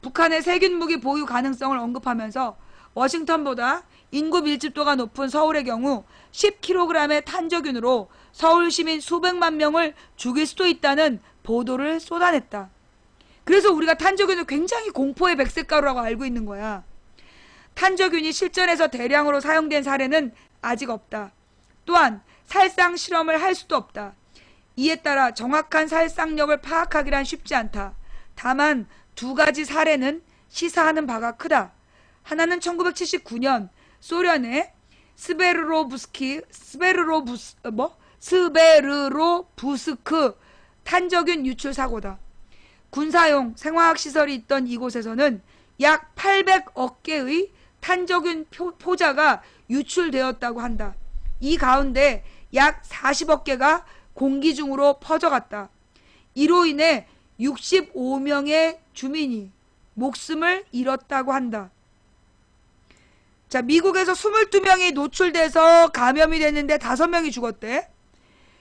북한의 세균 무기 보유 가능성을 언급하면서 워싱턴보다 인구 밀집도가 높은 서울의 경우 10kg의 탄저균으로 서울 시민 수백만 명을 죽일 수도 있다는 보도를 쏟아냈다. 그래서 우리가 탄저균을 굉장히 공포의 백색가루라고 알고 있는 거야. 탄저균이 실전에서 대량으로 사용된 사례는 아직 없다. 또한 살상 실험을 할 수도 없다. 이에 따라 정확한 살상력을 파악하기란 쉽지 않다. 다만 2가지 사례는 시사하는 바가 크다. 하나는 1979년 소련의 스베르로브스크 탄저균 유출 사고다. 군사용 생화학 시설이 있던 이곳에서는 약 800억 개의 탄저균 포자가 유출되었다고 한다. 이 가운데 약 40억 개가 공기 중으로 퍼져갔다. 이로 인해 65명의 주민이 목숨을 잃었다고 한다. 자, 미국에서 22명이 노출돼서 감염이 됐는데 5명이 죽었대.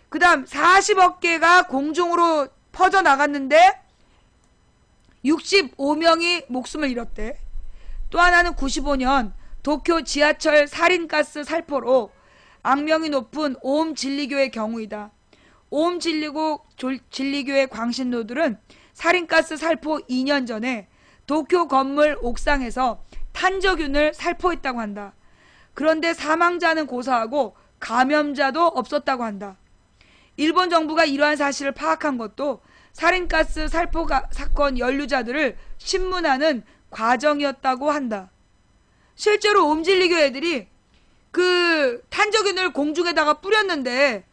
그 다음 40억 개가 공중으로 퍼져나갔는데 65명이 목숨을 잃었대. 또 하나는 95년 도쿄 지하철 살인가스 살포로 악명이 높은 오음 진리교의 경우이다. 오음 진리교의 광신도들은 살인가스 살포 2년 전에 도쿄 건물 옥상에서 탄저균을 살포했다고 한다. 그런데 사망자는 고사하고 감염자도 없었다고 한다. 일본 정부가 이러한 사실을 파악한 것도 살인가스 살포 사건 연루자들을 신문하는 과정이었다고 한다. 실제로 옴진리교 애들이 그 탄저균을 공중에다가 뿌렸는데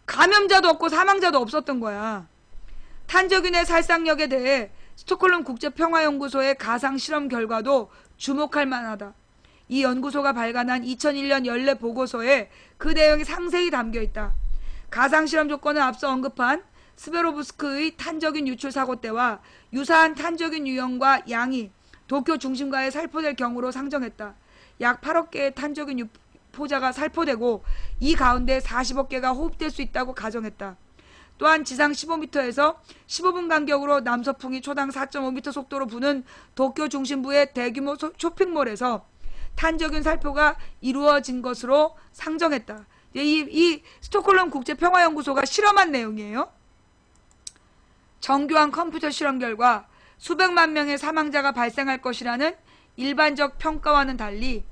감염자도 없고 사망자도 없었던 거야. 탄저균의 살상력에 대해 스톡홀름 국제평화연구소의 가상 실험 결과도 주목할 만하다. 이 연구소가 발간한 2001년 연례 보고서에 그 내용이 상세히 담겨 있다. 가상 실험 조건은 앞서 언급한 스베로브스크의 탄저균 유출 사고 때와 유사한 탄저균 유형과 양이 도쿄 중심가에 살포될 경우로 상정했다. 약 8억 개의 탄저균 포자가 살포되고 이 가운데 40억 개가 호흡될 수 있다고 가정했다. 또한 지상 15m에서 15분 간격으로 남서풍이 초당 4.5m 속도로 부는 도쿄 중심부의 대규모 쇼핑몰에서 탄저균 살포가 이루어진 것으로 상정했다. 이 스톡홀름 국제평화연구소가 실험한 내용이에요. 정교한 컴퓨터 실험 결과 수백만 명의 사망자가 발생할 것이라는 일반적 평가와는 달리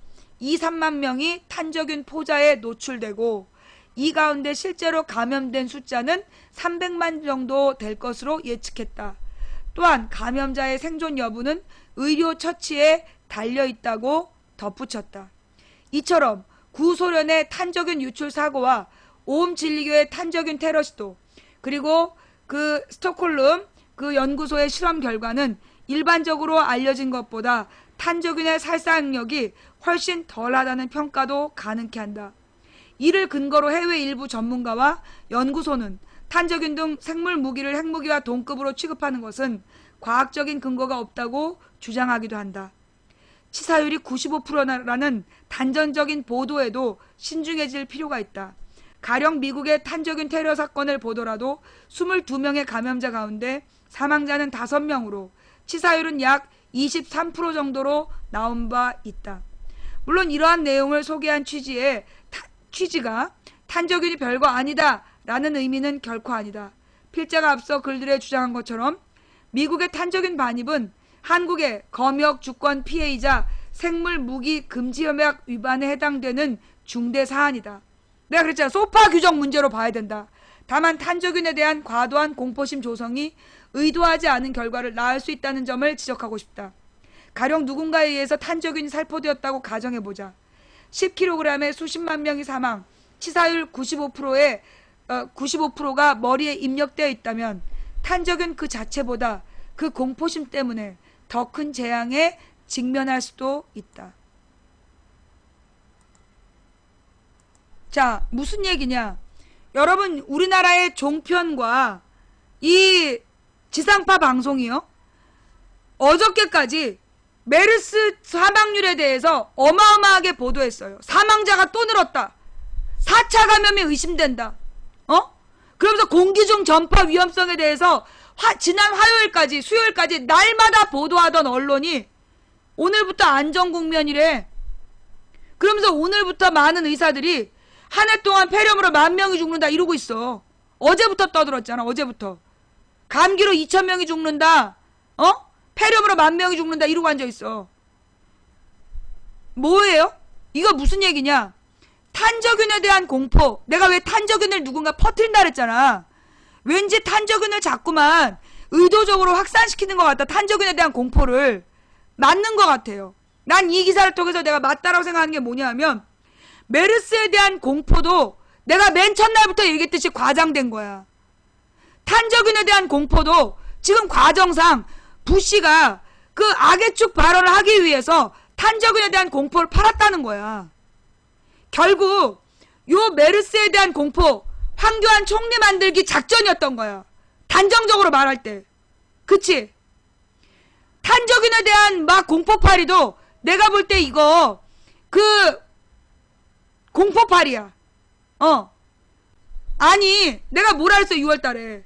2~3만 명이 탄저균 포자에 노출되고 이 가운데 실제로 감염된 숫자는 300만 정도 될 것으로 예측했다. 또한 감염자의 생존 여부는 의료 처치에 달려있다고 덧붙였다. 이처럼 구소련의 탄저균 유출 사고와 오음 진리교의 탄저균 테러 시도 그리고 그 스톡홀름 그 연구소의 실험 결과는 일반적으로 알려진 것보다 탄저균의 살상력이 훨씬 덜하다는 평가도 가능케 한다. 이를 근거로 해외 일부 전문가와 연구소는 탄저균 등 생물 무기를 핵무기와 동급으로 취급하는 것은 과학적인 근거가 없다고 주장하기도 한다. 치사율이 95%라는 단전적인 보도에도 신중해질 필요가 있다. 가령 미국의 탄저균 테러 사건을 보더라도 22명의 감염자 가운데 사망자는 5명으로 치사율은 약 23% 정도로 나온 바 있다. 물론 이러한 내용을 소개한 취지가 탄저균이 별거 아니다 라는 의미는 결코 아니다. 필자가 앞서 글들에 주장한 것처럼 미국의 탄저균 반입은 한국의 검역 주권 피해이자 생물 무기 금지 협약 위반에 해당되는 중대 사안이다. 내가 그랬잖아. 소파 규정 문제로 봐야 된다. 다만 탄저균에 대한 과도한 공포심 조성이 의도하지 않은 결과를 낳을 수 있다는 점을 지적하고 싶다. 가령 누군가에 의해서 탄저균이 살포되었다고 가정해보자. 10kg에 수십만 명이 사망, 치사율 95%가 머리에 입력되어 있다면 탄저균 그 자체보다 그 공포심 때문에 더 큰 재앙에 직면할 수도 있다. 자, 무슨 얘기냐? 여러분, 우리나라의 종편과 이 지상파 방송이요. 어저께까지 메르스 사망률에 대해서 어마어마하게 보도했어요. 사망자가 또 늘었다. 4차 감염이 의심된다. 그러면서 공기 중 전파 위험성에 대해서 지난 화요일까지 수요일까지 날마다 보도하던 언론이 오늘부터 안전국면이래. 그러면서 오늘부터 많은 의사들이 한 해 동안 폐렴으로 10,000명이 죽는다 이러고 있어. 어제부터 떠들었잖아. 어제부터. 감기로 2,000명이 죽는다. 폐렴으로 10,000명이 죽는다 이러고 앉아있어. 뭐예요? 이거 무슨 얘기냐? 탄저균에 대한 공포. 내가 왜 탄저균을 누군가 퍼뜨린다 그랬잖아. 왠지 탄저균을 자꾸만 의도적으로 확산시키는 것 같다. 탄저균에 대한 공포를. 맞는 것 같아요. 난 이 기사를 통해서 내가 맞다라고 생각하는 게 뭐냐 하면 메르스에 대한 공포도 내가 맨 첫날부터 얘기했듯이 과장된 거야. 탄저균에 대한 공포도 지금 과정상 부시가 그 악의 축 발언을 하기 위해서 탄저균에 대한 공포를 팔았다는 거야. 결국 요 메르스에 대한 공포, 황교안 총리 만들기 작전이었던 거야. 단정적으로 말할 때. 그치? 탄저균에 대한 막 공포팔이도 내가 볼 때 이거 그 공포팔이야. 아니 내가 뭐라 했어 6월달에.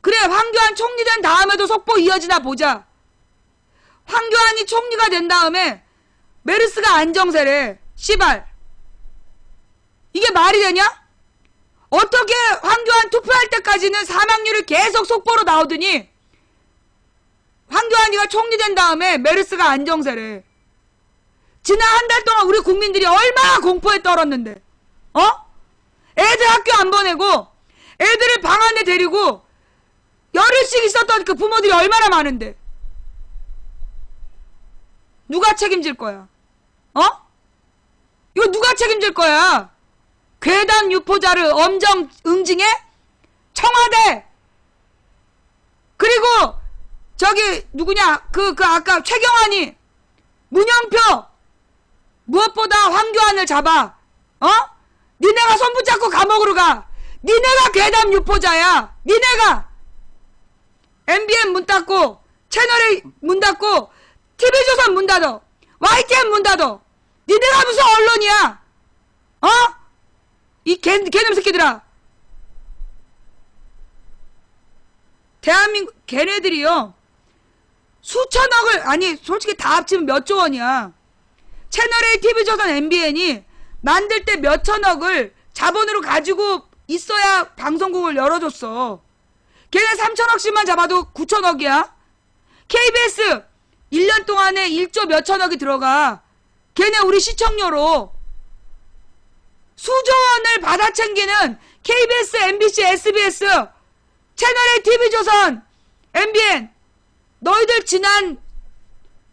그래 황교안 총리 된 다음에도 속보 이어지나 보자. 황교안이 총리가 된 다음에 메르스가 안정세래. 씨발. 이게 말이 되냐? 어떻게 황교안 투표할 때까지는 사망률이 계속 속보로 나오더니 황교안이가 총리 된 다음에 메르스가 안정세래. 지난 한 달 동안 우리 국민들이 얼마나 공포에 떨었는데. 애들 학교 안 보내고 애들을 방 안에 데리고 열흘씩 있었던 그 부모들이 얼마나 많은데. 누가 책임질 거야? 이거 누가 책임질 거야? 괴담 유포자를 엄정 응징해? 청와대! 그리고 저기 누구냐 그 아까 최경환이 문영표 무엇보다 황교안을 잡아. 니네가 손 붙잡고 감옥으로 가. 니네가 괴담 유포자야. 니네가 MBN 문 닫고 채널A 문 닫고 TV조선 문 닫어. YTN 문 닫어. 니네가 무슨 언론이야? 이 개놈 새끼들아. 대한민국 걔네들이요 수천억을 아니 솔직히 다 합치면 몇 조 원이야. 채널A, TV조선, MBN이 만들 때 몇 천억을 자본으로 가지고 있어야 방송국을 열어줬어. 걔네 3천억씩만 잡아도 9천억이야. KBS 1년 동안에 1조 몇 천억이 들어가. 걔네 우리 시청료로 수조 원을 받아 챙기는 KBS, MBC, SBS, 채널A, TV조선, MBN 너희들 지난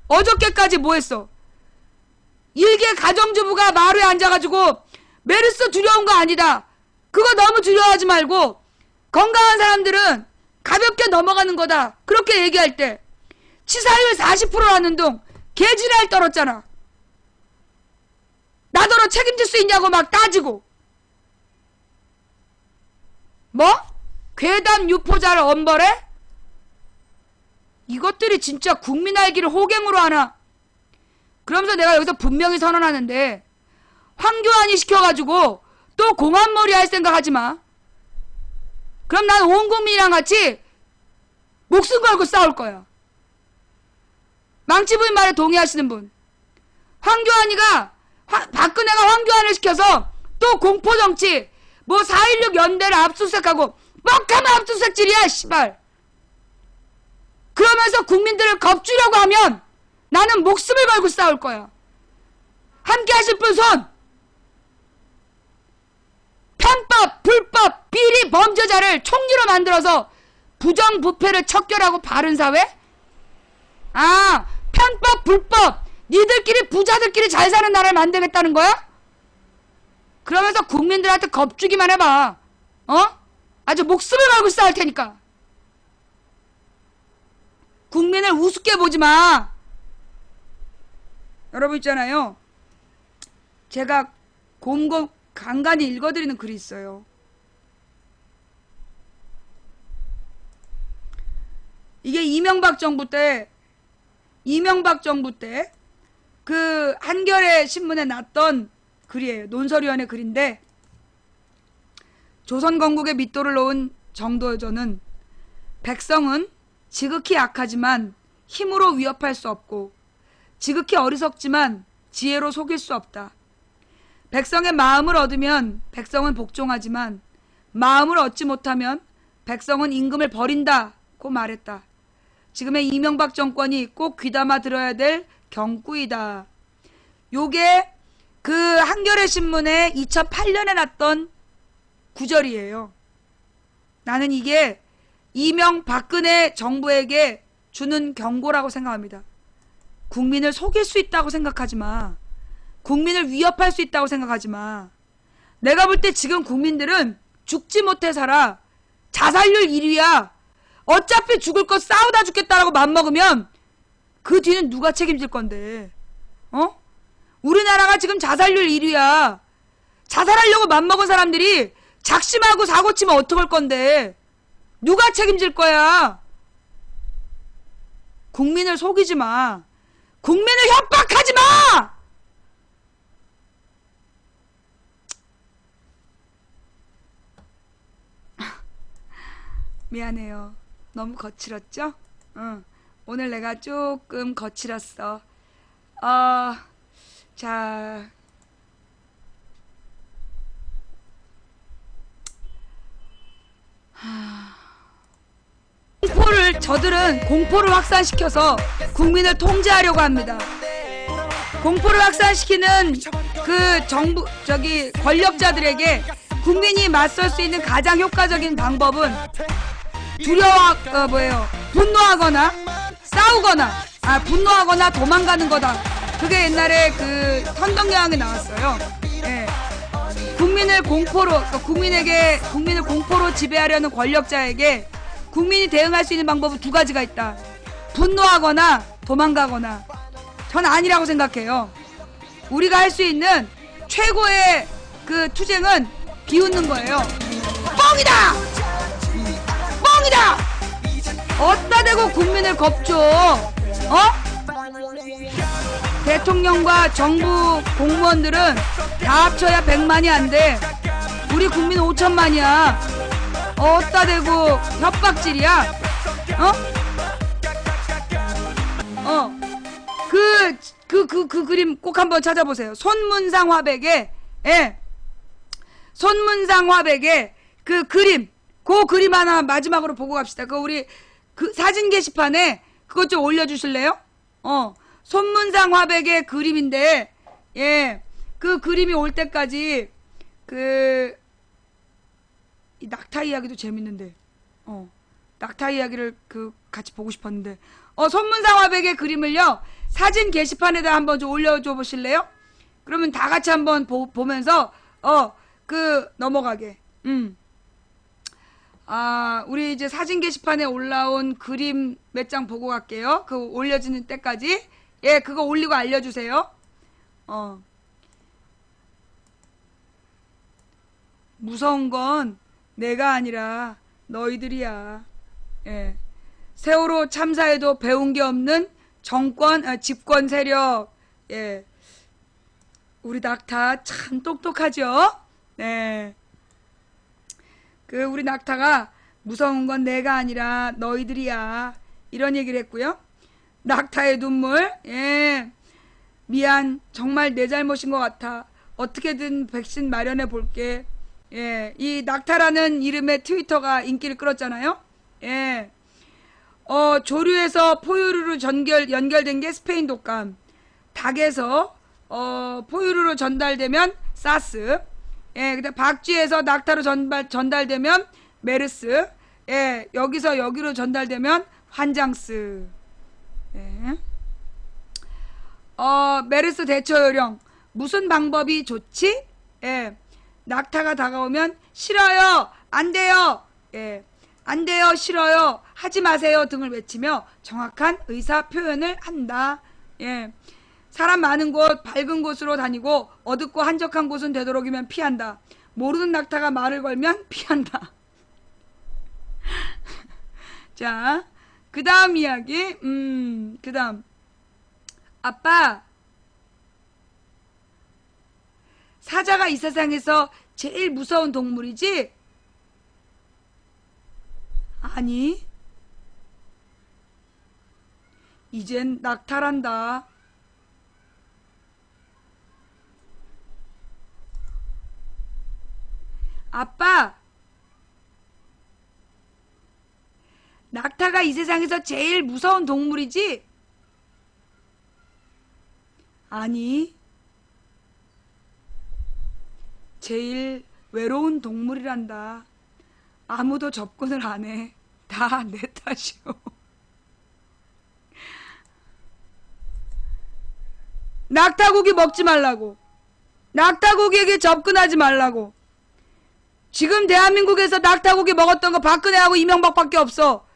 어저께까지 뭐 했어? 일개 가정주부가 마루에 앉아가지고 메르스 두려운 거 아니다. 그거 너무 두려워하지 말고 건강한 사람들은 가볍게 넘어가는 거다. 그렇게 얘기할 때 치사율 40%라는 둥 개지랄 떨었잖아. 나더러 책임질 수 있냐고 막 따지고. 뭐? 괴담 유포자를 엄벌해? 이것들이 진짜 국민 알기를 호갱으로 하나? 그러면서 내가 여기서 분명히 선언하는데 황교안이 시켜가지고 또 공안몰이 할 생각 하지 마. 그럼 난 온 국민이랑 같이 목숨 걸고 싸울 거야. 망치부인 말에 동의하시는 분. 황교안이가 박근혜가 황교안을 시켜서 또 공포정치 뭐 4.16 연대를 압수수색하고 뻑하면 압수수색질이야 씨발. 그러면서 국민들을 겁주려고 하면 나는 목숨을 걸고 싸울 거야. 함께 하실 분 손. 편법, 불법, 비리 범죄자를 총리로 만들어서 부정부패를 척결하고 바른 사회? 편법, 불법, 니들끼리 부자들끼리 잘 사는 나라를 만들겠다는 거야? 그러면서 국민들한테 겁주기만 해봐. 아주 목숨을 걸고 싸울 테니까. 국민을 우습게 보지 마. 여러분 있잖아요. 제가 간간히 읽어드리는 글이 있어요. 이게 이명박 정부 때 그 한겨레 신문에 났던 글이에요. 논설위원회 글인데 조선건국의 밑도를 놓은 정도전은 백성은 지극히 약하지만 힘으로 위협할 수 없고 지극히 어리석지만 지혜로 속일 수 없다. 백성의 마음을 얻으면 백성은 복종하지만 마음을 얻지 못하면 백성은 임금을 버린다고 말했다. 지금의 이명박 정권이 꼭 귀담아 들어야 될 경구이다. 요게 그 한겨레 신문에 2008년에 났던 구절이에요. 나는 이게 박근혜 정부에게 주는 경고라고 생각합니다. 국민을 속일 수 있다고 생각하지 마. 국민을 위협할 수 있다고 생각하지 마. 내가 볼 때 지금 국민들은 죽지 못해 살아. 자살률 1위야. 어차피 죽을 거 싸우다 죽겠다라고 맘먹으면 그 뒤는 누가 책임질 건데? 어? 우리나라가 지금 자살률 1위야. 자살하려고 맘먹은 사람들이 작심하고 사고 치면 어떡할 건데? 누가 책임질 거야? 국민을 속이지 마. 국민을 협박하지 마! 미안해요. 너무 거칠었죠? 응. 오늘 내가 조금 거칠었어. 자. 저들은 공포를 확산시켜서 국민을 통제하려고 합니다. 공포를 확산시키는 그 정부, 권력자들에게 국민이 맞설 수 있는 가장 효과적인 방법은 분노하거나 싸우거나, 분노하거나 도망가는 거다. 그게 옛날에 그 선덕여왕에 나왔어요. 예. 국민을 공포로 지배하려는 권력자에게 국민이 대응할 수 있는 방법은 두 가지가 있다. 분노하거나 도망가거나. 전 아니라고 생각해요. 우리가 할 수 있는 최고의 그 투쟁은 비웃는 거예요. 뻥이다! 뻥이다! 어디다 대고 국민을 겁줘? 대통령과 정부 공무원들은 다 합쳐야 100만이 안 돼. 우리 국민 5천만이야. 어디다 대고 협박질이야? 그 그림 꼭 한번 찾아보세요. 손문상 화백의, 손문상 화백의 그 그림, 그 그림 하나 마지막으로 보고 갑시다. 우리 그 사진 게시판에 그것 좀 올려주실래요? 손문상 화백의 그림인데, 그 그림이 올 때까지 이 낙타 이야기도 재밌는데, 낙타 이야기를 같이 보고 싶었는데, 손문상 화백의 그림을요, 사진 게시판에다 한번 좀 올려줘 보실래요? 그러면 다 같이 한번 보면서, 넘어가게. 우리 이제 사진 게시판에 올라온 그림 몇 장 보고 갈게요. 올려지는 때까지. 그거 올리고 알려주세요. 무서운 건 내가 아니라 너희들이야. 세월호 참사에도 배운 게 없는 집권 세력. 우리 낙타 참 똑똑하죠? 네. 우리 낙타가 무서운 건 내가 아니라 너희들이야. 이런 얘기를 했고요. 낙타의 눈물. 미안. 정말 내 잘못인 것 같아. 어떻게든 백신 마련해 볼게. 이 낙타라는 이름의 트위터가 인기를 끌었잖아요. 조류에서 포유류로 연결된 게 스페인 독감. 닭에서 포유류로 전달되면 사스. 근데 박쥐에서 낙타로 전달되면 메르스. 여기서 여기로 전달되면 환장스. 메르스 대처 요령. 무슨 방법이 좋지? 낙타가 다가오면 싫어요, 안 돼요, 안 돼요, 싫어요, 하지 마세요 등을 외치며 정확한 의사 표현을 한다. 사람 많은 곳, 밝은 곳으로 다니고 어둡고 한적한 곳은 되도록이면 피한다. 모르는 낙타가 말을 걸면 피한다. 자, 그 다음 이야기. 그 다음. 아빠, 사자가 이 세상에서 제일 무서운 동물이지? 아니, 이젠 낙타란다. 아빠, 낙타가 이 세상에서 제일 무서운 동물이지? 아니, 제일 외로운 동물이란다. 아무도 접근을 안 해. 다 내 탓이오. 낙타고기 먹지 말라고. 낙타고기에게 접근하지 말라고. 지금 대한민국에서 낙타고기 먹었던 거 박근혜하고 이명박밖에 없어.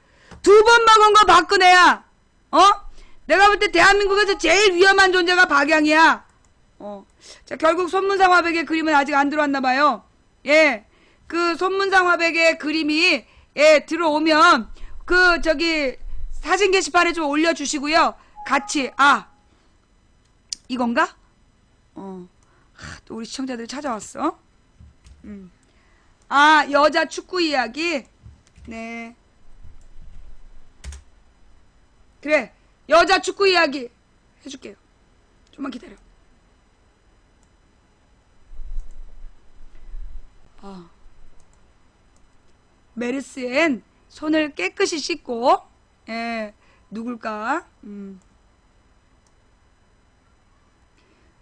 2번 먹은 거 박근혜야. 내가 볼 때 대한민국에서 제일 위험한 존재가 박양이야. 자, 결국 손문상 화백의 그림은 아직 안 들어왔나 봐요. 예. 그 손문상 화백의 그림이 들어오면 사진 게시판에 좀 올려주시고요. 같이 이건가? 또 우리 시청자들이 찾아왔어. 여자 축구 이야기. 네. 그래. 여자 축구 이야기 해줄게요. 좀만 기다려. 메르스엔 손을 깨끗이 씻고, 누굴까?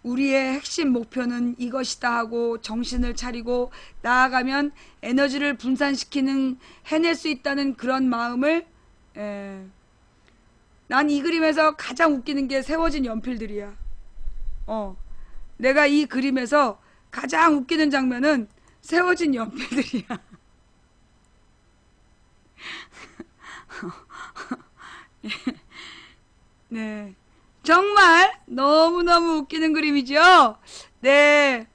우리의 핵심 목표는 이것이다 하고 정신을 차리고 나아가면 에너지를 분산시키는, 해낼 수 있다는 그런 마음을, 난 이 그림에서 가장 웃기는 게 세워진 연필들이야. 내가 이 그림에서 가장 웃기는 장면은 세워진 연필들이야. 네. 정말 너무너무 웃기는 그림이죠? 네.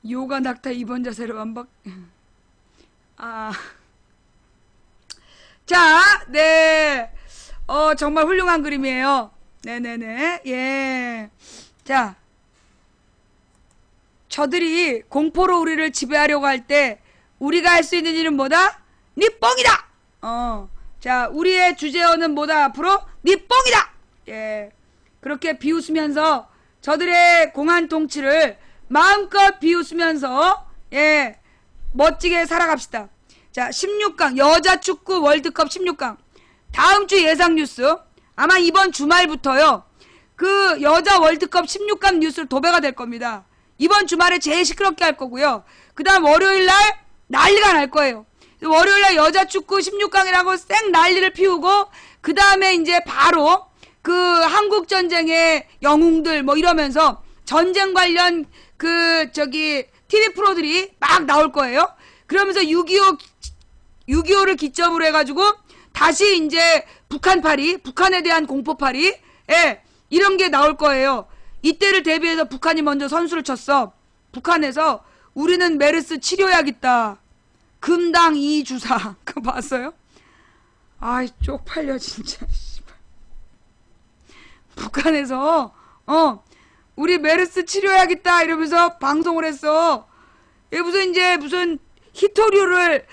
요가 낙타 2번 자세로 완박. 자, 네. 정말 훌륭한 그림이에요. 네네네. 예. 자. 저들이 공포로 우리를 지배하려고 할 때 우리가 할 수 있는 일은 뭐다? 니 뻥이다! 자, 우리의 주제어는 뭐다? 앞으로? 니 뻥이다! 예. 그렇게 비웃으면서 저들의 공안 통치를 마음껏 비웃으면서, 멋지게 살아갑시다. 자, 16강, 여자 축구 월드컵 16강. 다음 주 예상 뉴스. 아마 이번 주말부터요. 그 여자 월드컵 16강 뉴스로 도배가 될 겁니다. 이번 주말에 제일 시끄럽게 할 거고요. 그 다음 월요일날 난리가 날 거예요. 월요일날 여자 축구 16강이라고 쌩 난리를 피우고, 그 다음에 이제 바로 그 한국전쟁의 영웅들 뭐 이러면서 전쟁 관련 TV 프로들이 막 나올 거예요. 그러면서 6.25를 기점으로 해가지고 다시 이제 북한파리, 북한에 대한 공포파리, 이런 게 나올 거예요. 이때를 대비해서 북한이 먼저 선수를 쳤어. 북한에서 우리는 메르스 치료약 있다. 금당 2주사. 그거 봤어요? 아이, 쪽팔려, 진짜. 북한에서, 우리 메르스 치료약 있다. 이러면서 방송을 했어. 이게 무슨 히토류를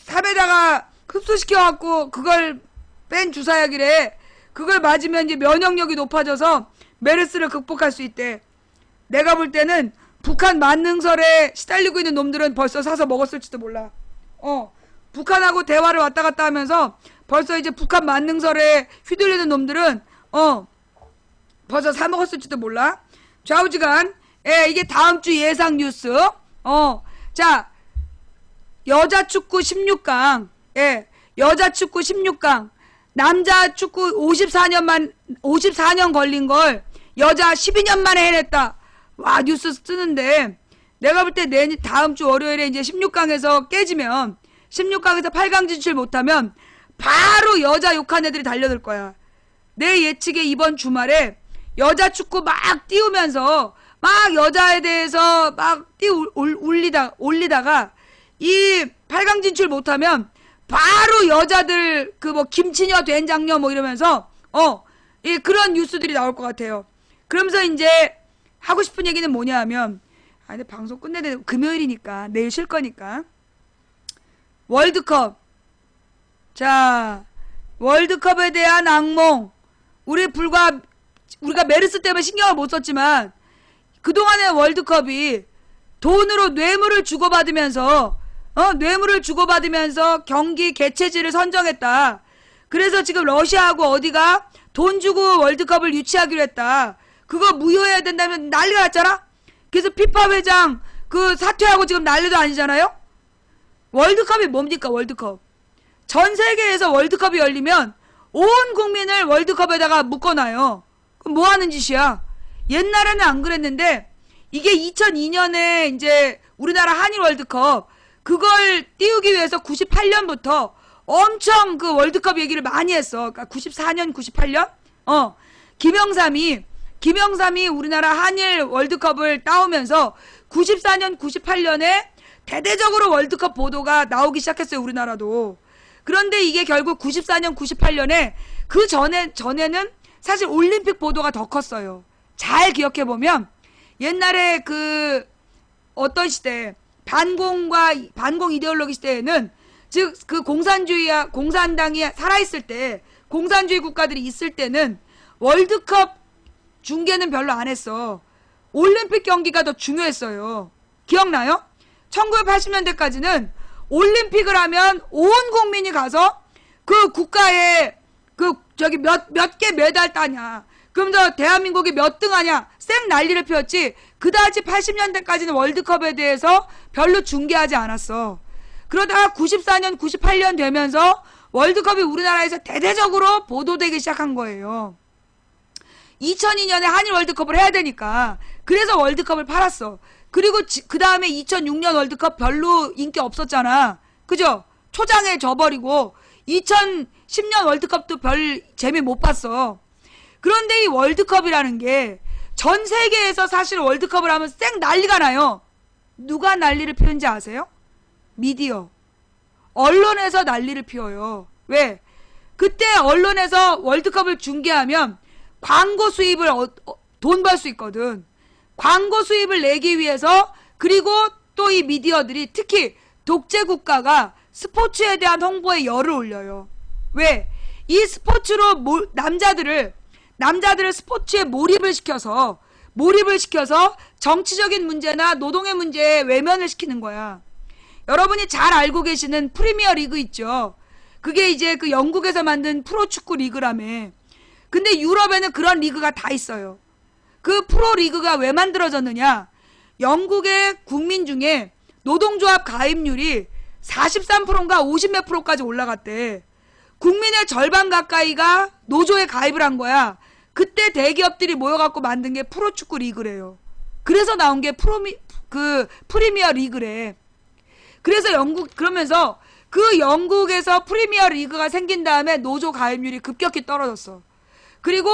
삽에다가 흡수시켜갖고 그걸 뺀 주사약이래. 그걸 맞으면 이제 면역력이 높아져서 메르스를 극복할 수 있대. 내가 볼 때는 북한 만능설에 시달리고 있는 놈들은 벌써 사서 먹었을지도 몰라. 북한하고 대화를 왔다 갔다 하면서 벌써 이제 북한 만능설에 휘둘리는 놈들은 벌써 사 먹었을지도 몰라. 좌우지간. 이게 다음 주 예상 뉴스. 자, 여자 축구 16강. 여자 축구 16강. 남자 축구 54년 걸린 걸 여자 12년 만에 해냈다. 와, 뉴스 쓰는데 내가 볼 때 다음 주 월요일에 이제 16강에서 깨지면, 16강에서 8강 진출 못하면 바로 여자 욕한 애들이 달려들 거야. 내 예측에 이번 주말에 여자 축구 막 띄우면서 막 여자에 대해서 막 올리다가 이 8강 진출 못하면 바로 여자들 김치녀 된장녀 뭐 이러면서 그런 뉴스들이 나올 것 같아요. 그러면서 이제 하고 싶은 얘기는 뭐냐 하면, 근데 방송 끝내야 돼. 금요일이니까 내일 쉴 거니까. 월드컵. 자, 월드컵에 대한 악몽. 우리가 메르스 때문에 신경을 못 썼지만 그동안의 월드컵이 돈으로 뇌물을 주고받으면서 경기 개최지를 선정했다. 그래서 지금 러시아하고 어디가 돈 주고 월드컵을 유치하기로 했다. 그거 무효해야 된다면 난리가 났잖아. 그래서 피파 회장 사퇴하고 지금 난리도 아니잖아요. 월드컵이 뭡니까? 월드컵. 전 세계에서 월드컵이 열리면 온 국민을 월드컵에다가 묶어놔요. 그럼 뭐 하는 짓이야? 옛날에는 안 그랬는데 이게 2002년에 이제 우리나라 한일 월드컵 그걸 띄우기 위해서 98년부터 엄청 그 월드컵 얘기를 많이 했어. 그러니까 94년, 98년? 김영삼이 우리나라 한일 월드컵을 따오면서 94년, 98년에 대대적으로 월드컵 보도가 나오기 시작했어요, 우리나라도. 그런데 이게 결국 94년, 98년에 그 전에는 사실 올림픽 보도가 더 컸어요. 잘 기억해보면 옛날에 그 어떤 시대, 반공 이데올로기 시대에는 즉 그 공산당이 살아있을 때, 공산주의 국가들이 있을 때는 월드컵 중계는 별로 안 했어. 올림픽 경기가 더 중요했어요. 기억나요? 1980년대까지는 올림픽을 하면 온 국민이 가서 그 국가에 몇 개 메달 따냐, 그럼 저 대한민국이 몇 등 하냐 쌩 난리를 피웠지. 그다지 80년대까지는 월드컵에 대해서 별로 중계하지 않았어. 그러다가 94년, 98년 되면서 월드컵이 우리나라에서 대대적으로 보도되기 시작한 거예요. 2002년에 한일 월드컵을 해야 되니까. 그래서 월드컵을 팔았어. 그리고 그 다음에 2006년 월드컵 별로 인기 없었잖아. 그죠? 초장에 져버리고 2010년 월드컵도 별 재미 못 봤어. 그런데 이 월드컵이라는 게 전 세계에서 사실 월드컵을 하면 쌩 난리가 나요. 누가 난리를 피우는지 아세요? 미디어. 언론에서 난리를 피워요. 왜? 그때 언론에서 월드컵을 중계하면 광고 수입을 돈 벌 수 있거든. 광고 수입을 내기 위해서, 그리고 또 이 미디어들이 특히 독재 국가가 스포츠에 대한 홍보에 열을 올려요. 왜? 이 스포츠로 남자들을 스포츠에 몰입을 시켜서 정치적인 문제나 노동의 문제에 외면을 시키는 거야. 여러분이 잘 알고 계시는 프리미어 리그 있죠. 그게 이제 그 영국에서 만든 프로축구 리그라며. 근데 유럽에는 그런 리그가 다 있어요. 그 프로 리그가 왜 만들어졌느냐? 영국의 국민 중에 노동조합 가입률이 43%인가 50몇 프로까지 올라갔대. 국민의 절반 가까이가 노조에 가입을 한 거야. 그때 대기업들이 모여갖고 만든 게 프로축구 리그래요. 그래서 나온 게 프리미어 리그래. 그래서 그러면서 그 영국에서 프리미어 리그가 생긴 다음에 노조 가입률이 급격히 떨어졌어. 그리고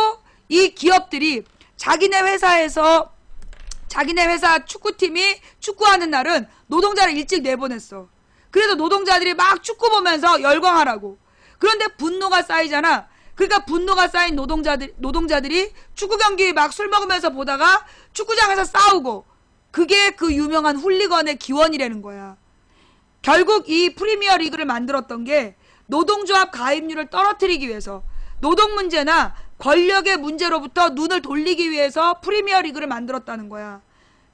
이 기업들이 자기네 회사 축구팀이 축구하는 날은 노동자를 일찍 내보냈어. 그래서 노동자들이 막 축구 보면서 열광하라고. 그런데 분노가 쌓이잖아. 그러니까 분노가 쌓인 노동자들이 축구 경기 막 술 먹으면서 보다가 축구장에서 싸우고, 그게 그 유명한 훌리건의 기원이라는 거야. 결국 이 프리미어 리그를 만들었던 게 노동조합 가입률을 떨어뜨리기 위해서, 노동 문제나 권력의 문제로부터 눈을 돌리기 위해서 프리미어 리그를 만들었다는 거야.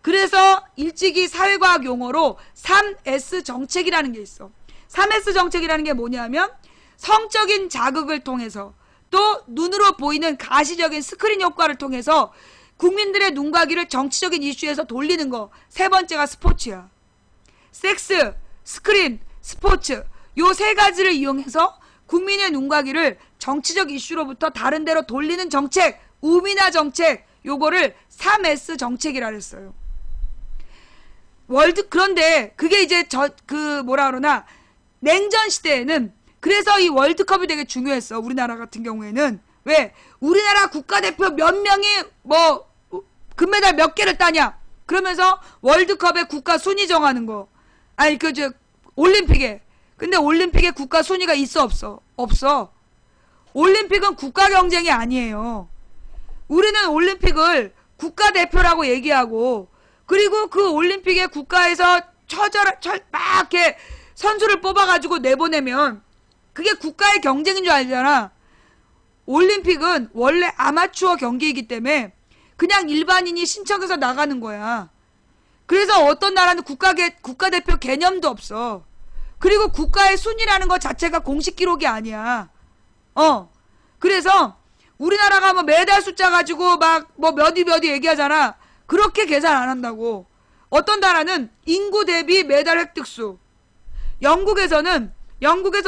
그래서 일찍이 사회과학 용어로 3S 정책이라는 게 있어. 3S 정책이라는 게 뭐냐면 성적인 자극을 통해서, 또 눈으로 보이는 가시적인 스크린 효과를 통해서 국민들의 눈가기를 정치적인 이슈에서 돌리는 거. 세 번째가 스포츠야. 섹스, 스크린, 스포츠, 요 세 가지를 이용해서 국민의 눈가기를 정치적 이슈로부터 다른 데로 돌리는 정책, 우미나 정책, 요거를 3S 정책이라 그랬어요. 그런데 그게 이제 냉전 시대에는, 그래서 이 월드컵이 되게 중요했어. 우리나라 같은 경우에는. 왜? 우리나라 국가대표 몇 명이 금메달 몇 개를 따냐? 그러면서 월드컵에 국가 순위 정하는 거. 아니 올림픽에. 근데 올림픽에 국가 순위가 있어 없어? 없어. 올림픽은 국가 경쟁이 아니에요. 우리는 올림픽을 국가대표라고 얘기하고, 그리고 그 올림픽에 국가에서 막 이렇게 선수를 뽑아가지고 내보내면 그게 국가의 경쟁인 줄 알잖아. 올림픽은 원래 아마추어 경기이기 때문에 그냥 일반인이 신청해서 나가는 거야. 그래서 어떤 나라는 국가대표 개념도 없어. 그리고 국가의 순위라는 것 자체가 공식 기록이 아니야. 그래서 우리나라가 메달 숫자 가지고 막 몇위 얘기하잖아. 그렇게 계산 안 한다고. 어떤 나라는 인구 대비 메달 획득수. 영국에서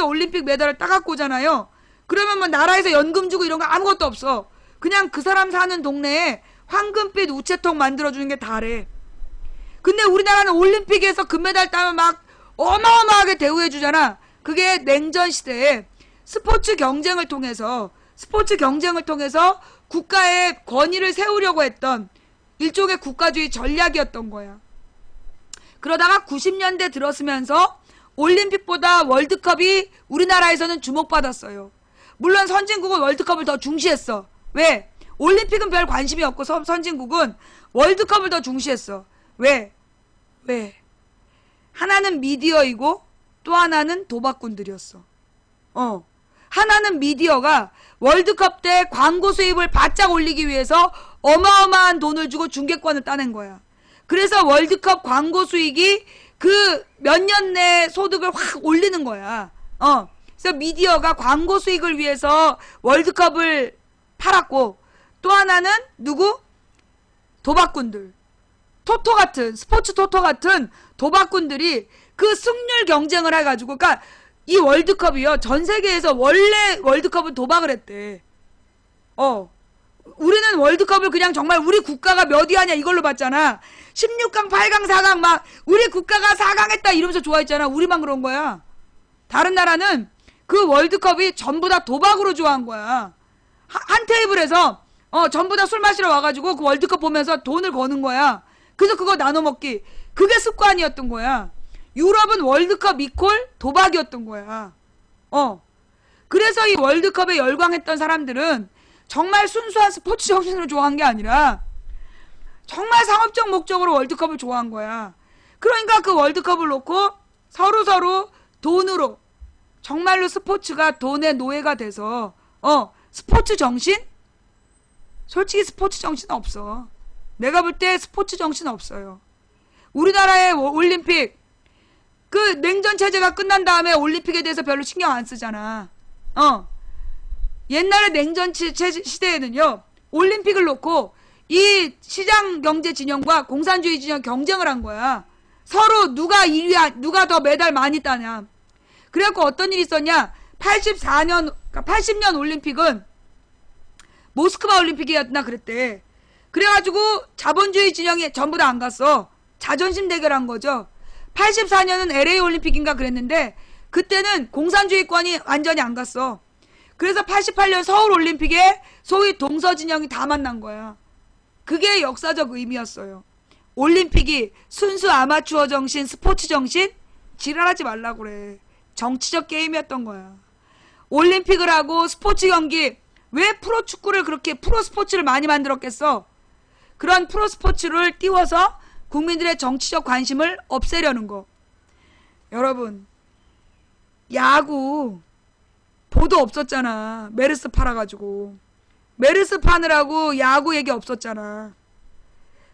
올림픽 메달을 따갖고 오잖아요. 그러면 나라에서 연금 주고 이런 거 아무것도 없어. 그냥 그 사람 사는 동네에 황금빛 우체통 만들어주는 게 다래. 근데 우리나라는 올림픽에서 금메달 따면 막 어마어마하게 대우해주잖아. 그게 냉전 시대에 스포츠 경쟁을 통해서 국가의 권위를 세우려고 했던 일종의 국가주의 전략이었던 거야. 그러다가 90년대 들었으면서 올림픽보다 월드컵이 우리나라에서는 주목받았어요. 물론 선진국은 월드컵을 더 중시했어. 왜? 올림픽은 별 관심이 없고 선진국은 월드컵을 더 중시했어. 왜? 하나는 미디어이고 또 하나는 도박꾼들이었어. 하나는 미디어가 월드컵 때 광고 수입을 바짝 올리기 위해서 어마어마한 돈을 주고 중계권을 따낸 거야. 그래서 월드컵 광고 수익이 그 몇 년 내 소득을 확 올리는 거야. 그래서 미디어가 광고 수익을 위해서 월드컵을 팔았고, 또 하나는 누구? 도박꾼들. 토토 같은, 스포츠 토토 같은 도박꾼들이 그 승률 경쟁을 해가지고, 그러니까 이 월드컵이요, 전 세계에서 원래 월드컵은 도박을 했대. 우리는 월드컵을 그냥 정말 우리 국가가 몇 위 하냐 이걸로 봤잖아. 16강, 8강, 4강 막 우리 국가가 4강 했다 이러면서 좋아했잖아. 우리만 그런 거야. 다른 나라는 그 월드컵이 전부 다 도박으로 좋아한 거야. 한 테이블에서 전부 다 술 마시러 와가지고 그 월드컵 보면서 돈을 거는 거야. 그래서 그거 나눠 먹기. 그게 습관이었던 거야. 유럽은 월드컵 이퀄 도박이었던 거야. 그래서 이 월드컵에 열광했던 사람들은 정말 순수한 스포츠 정신으로 좋아한 게 아니라 정말 상업적 목적으로 월드컵을 좋아한 거야. 그러니까 그 월드컵을 놓고 서로 돈으로, 정말로 스포츠가 돈의 노예가 돼서 스포츠 정신? 솔직히 스포츠 정신 없어. 내가 볼 때 스포츠 정신 없어요. 우리나라의 올림픽, 그 냉전 체제가 끝난 다음에 올림픽에 대해서 별로 신경 안 쓰잖아. 옛날에 냉전 시대에는요, 올림픽을 놓고 이 시장 경제 진영과 공산주의 진영 경쟁을 한 거야. 서로 누가 1위, 누가 더 메달 많이 따냐. 그래갖고 어떤 일이 있었냐? 80년 올림픽은 모스크바 올림픽이었나 그랬대. 그래가지고 자본주의 진영이 전부 다 안 갔어. 자존심 대결한 거죠. 84년은 LA 올림픽인가 그랬는데 그때는 공산주의권이 완전히 안 갔어. 그래서 88년 서울 올림픽에 소위 동서진영이 다 만난 거야. 그게 역사적 의미였어요. 올림픽이 순수 아마추어 정신, 스포츠 정신? 지랄하지 말라고 그래. 정치적 게임이었던 거야. 올림픽을 하고 스포츠 경기, 왜 프로축구를 그렇게 프로스포츠를 많이 만들었겠어? 그런 프로스포츠를 띄워서 국민들의 정치적 관심을 없애려는 거. 여러분, 야구 보도 없었잖아. 메르스 팔아가지고. 메르스 파느라고 야구 얘기 없었잖아.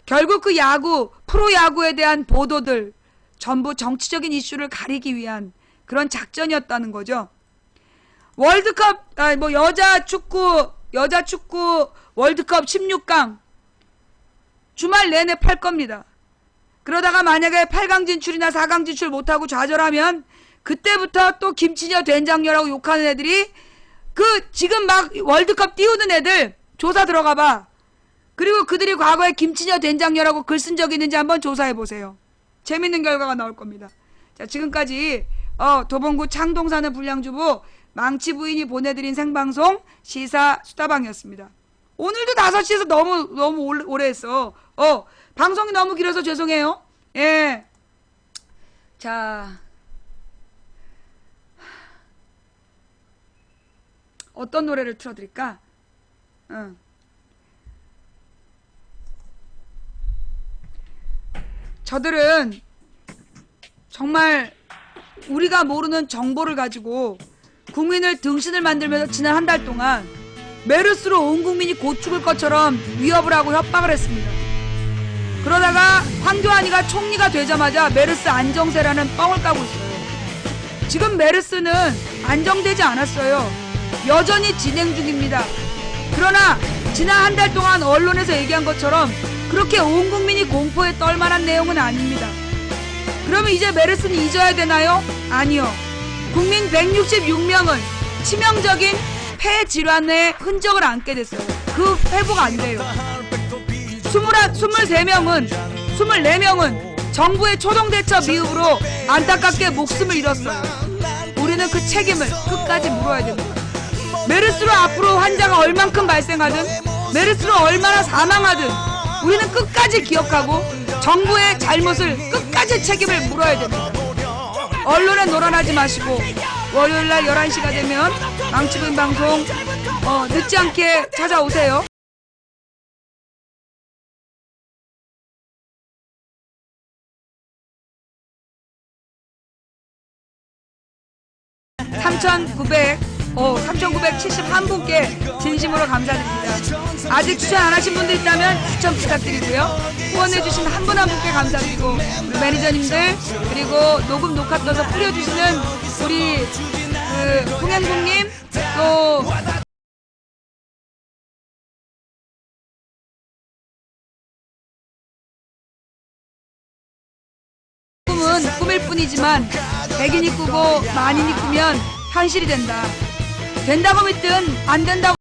결국 그 야구, 프로야구에 대한 보도들 전부 정치적인 이슈를 가리기 위한 그런 작전이었다는 거죠. 월드컵, 여자 축구 월드컵 16강 주말 내내 팔 겁니다. 그러다가 만약에 8강 진출이나 4강 진출 못하고 좌절하면 그때부터 또 김치녀 된장녀라고 욕하는 애들이 지금 막 월드컵 띄우는 애들 조사 들어가 봐. 그리고 그들이 과거에 김치녀 된장녀라고 글 쓴 적 있는지 한번 조사해 보세요. 재밌는 결과가 나올 겁니다. 자, 지금까지 도봉구 창동 사는 불량주부 망치 부인이 보내드린 생방송 시사 수다방이었습니다. 오늘도 5시에서 너무 오래 했어. 방송이 너무 길어서 죄송해요. 예. 자, 어떤 노래를 틀어드릴까? 저들은 정말 우리가 모르는 정보를 가지고 국민을 등신을 만들면서 지난 한 달 동안 메르스로 온 국민이 곧 죽을 것처럼 위협을 하고 협박을 했습니다. 그러다가 황교안이가 총리가 되자마자 메르스 안정세라는 뻥을 까고 있어요. 지금 메르스는 안정되지 않았어요. 여전히 진행 중입니다. 그러나 지난 한 달 동안 언론에서 얘기한 것처럼 그렇게 온 국민이 공포에 떨만한 내용은 아닙니다. 그러면 이제 메르스는 잊어야 되나요? 아니요. 국민 166명은 치명적인 폐 질환의 흔적을 안게 됐어요. 그 회복 안 돼요. 24명은 정부의 초동대처 미흡으로 안타깝게 목숨을 잃었어요. 우리는 그 책임을 끝까지 물어야 됩니다. 메르스로 앞으로 환자가 얼만큼 발생하든 메르스로 얼마나 사망하든 우리는 끝까지 기억하고 정부의 잘못을 끝까지 책임을 물어야 됩니다. 언론에 놀아나지 마시고 월요일날 11시가 되면 망치부인 방송 늦지 않게 찾아오세요. $3,971분께 진심으로 감사드립니다. 아직 추천 안 하신 분들 있다면 추천 부탁드리고요. 후원해주신 한 분 한 분께 감사드리고 우리 매니저님들 그리고 녹음 녹화 떠서 뿌려주시는 우리 홍행국님 또 꿈은 꿈일 뿐이지만 100인이 꾸고 만인이 꾸면 현실이 된다. 된다고 믿든 안 된다고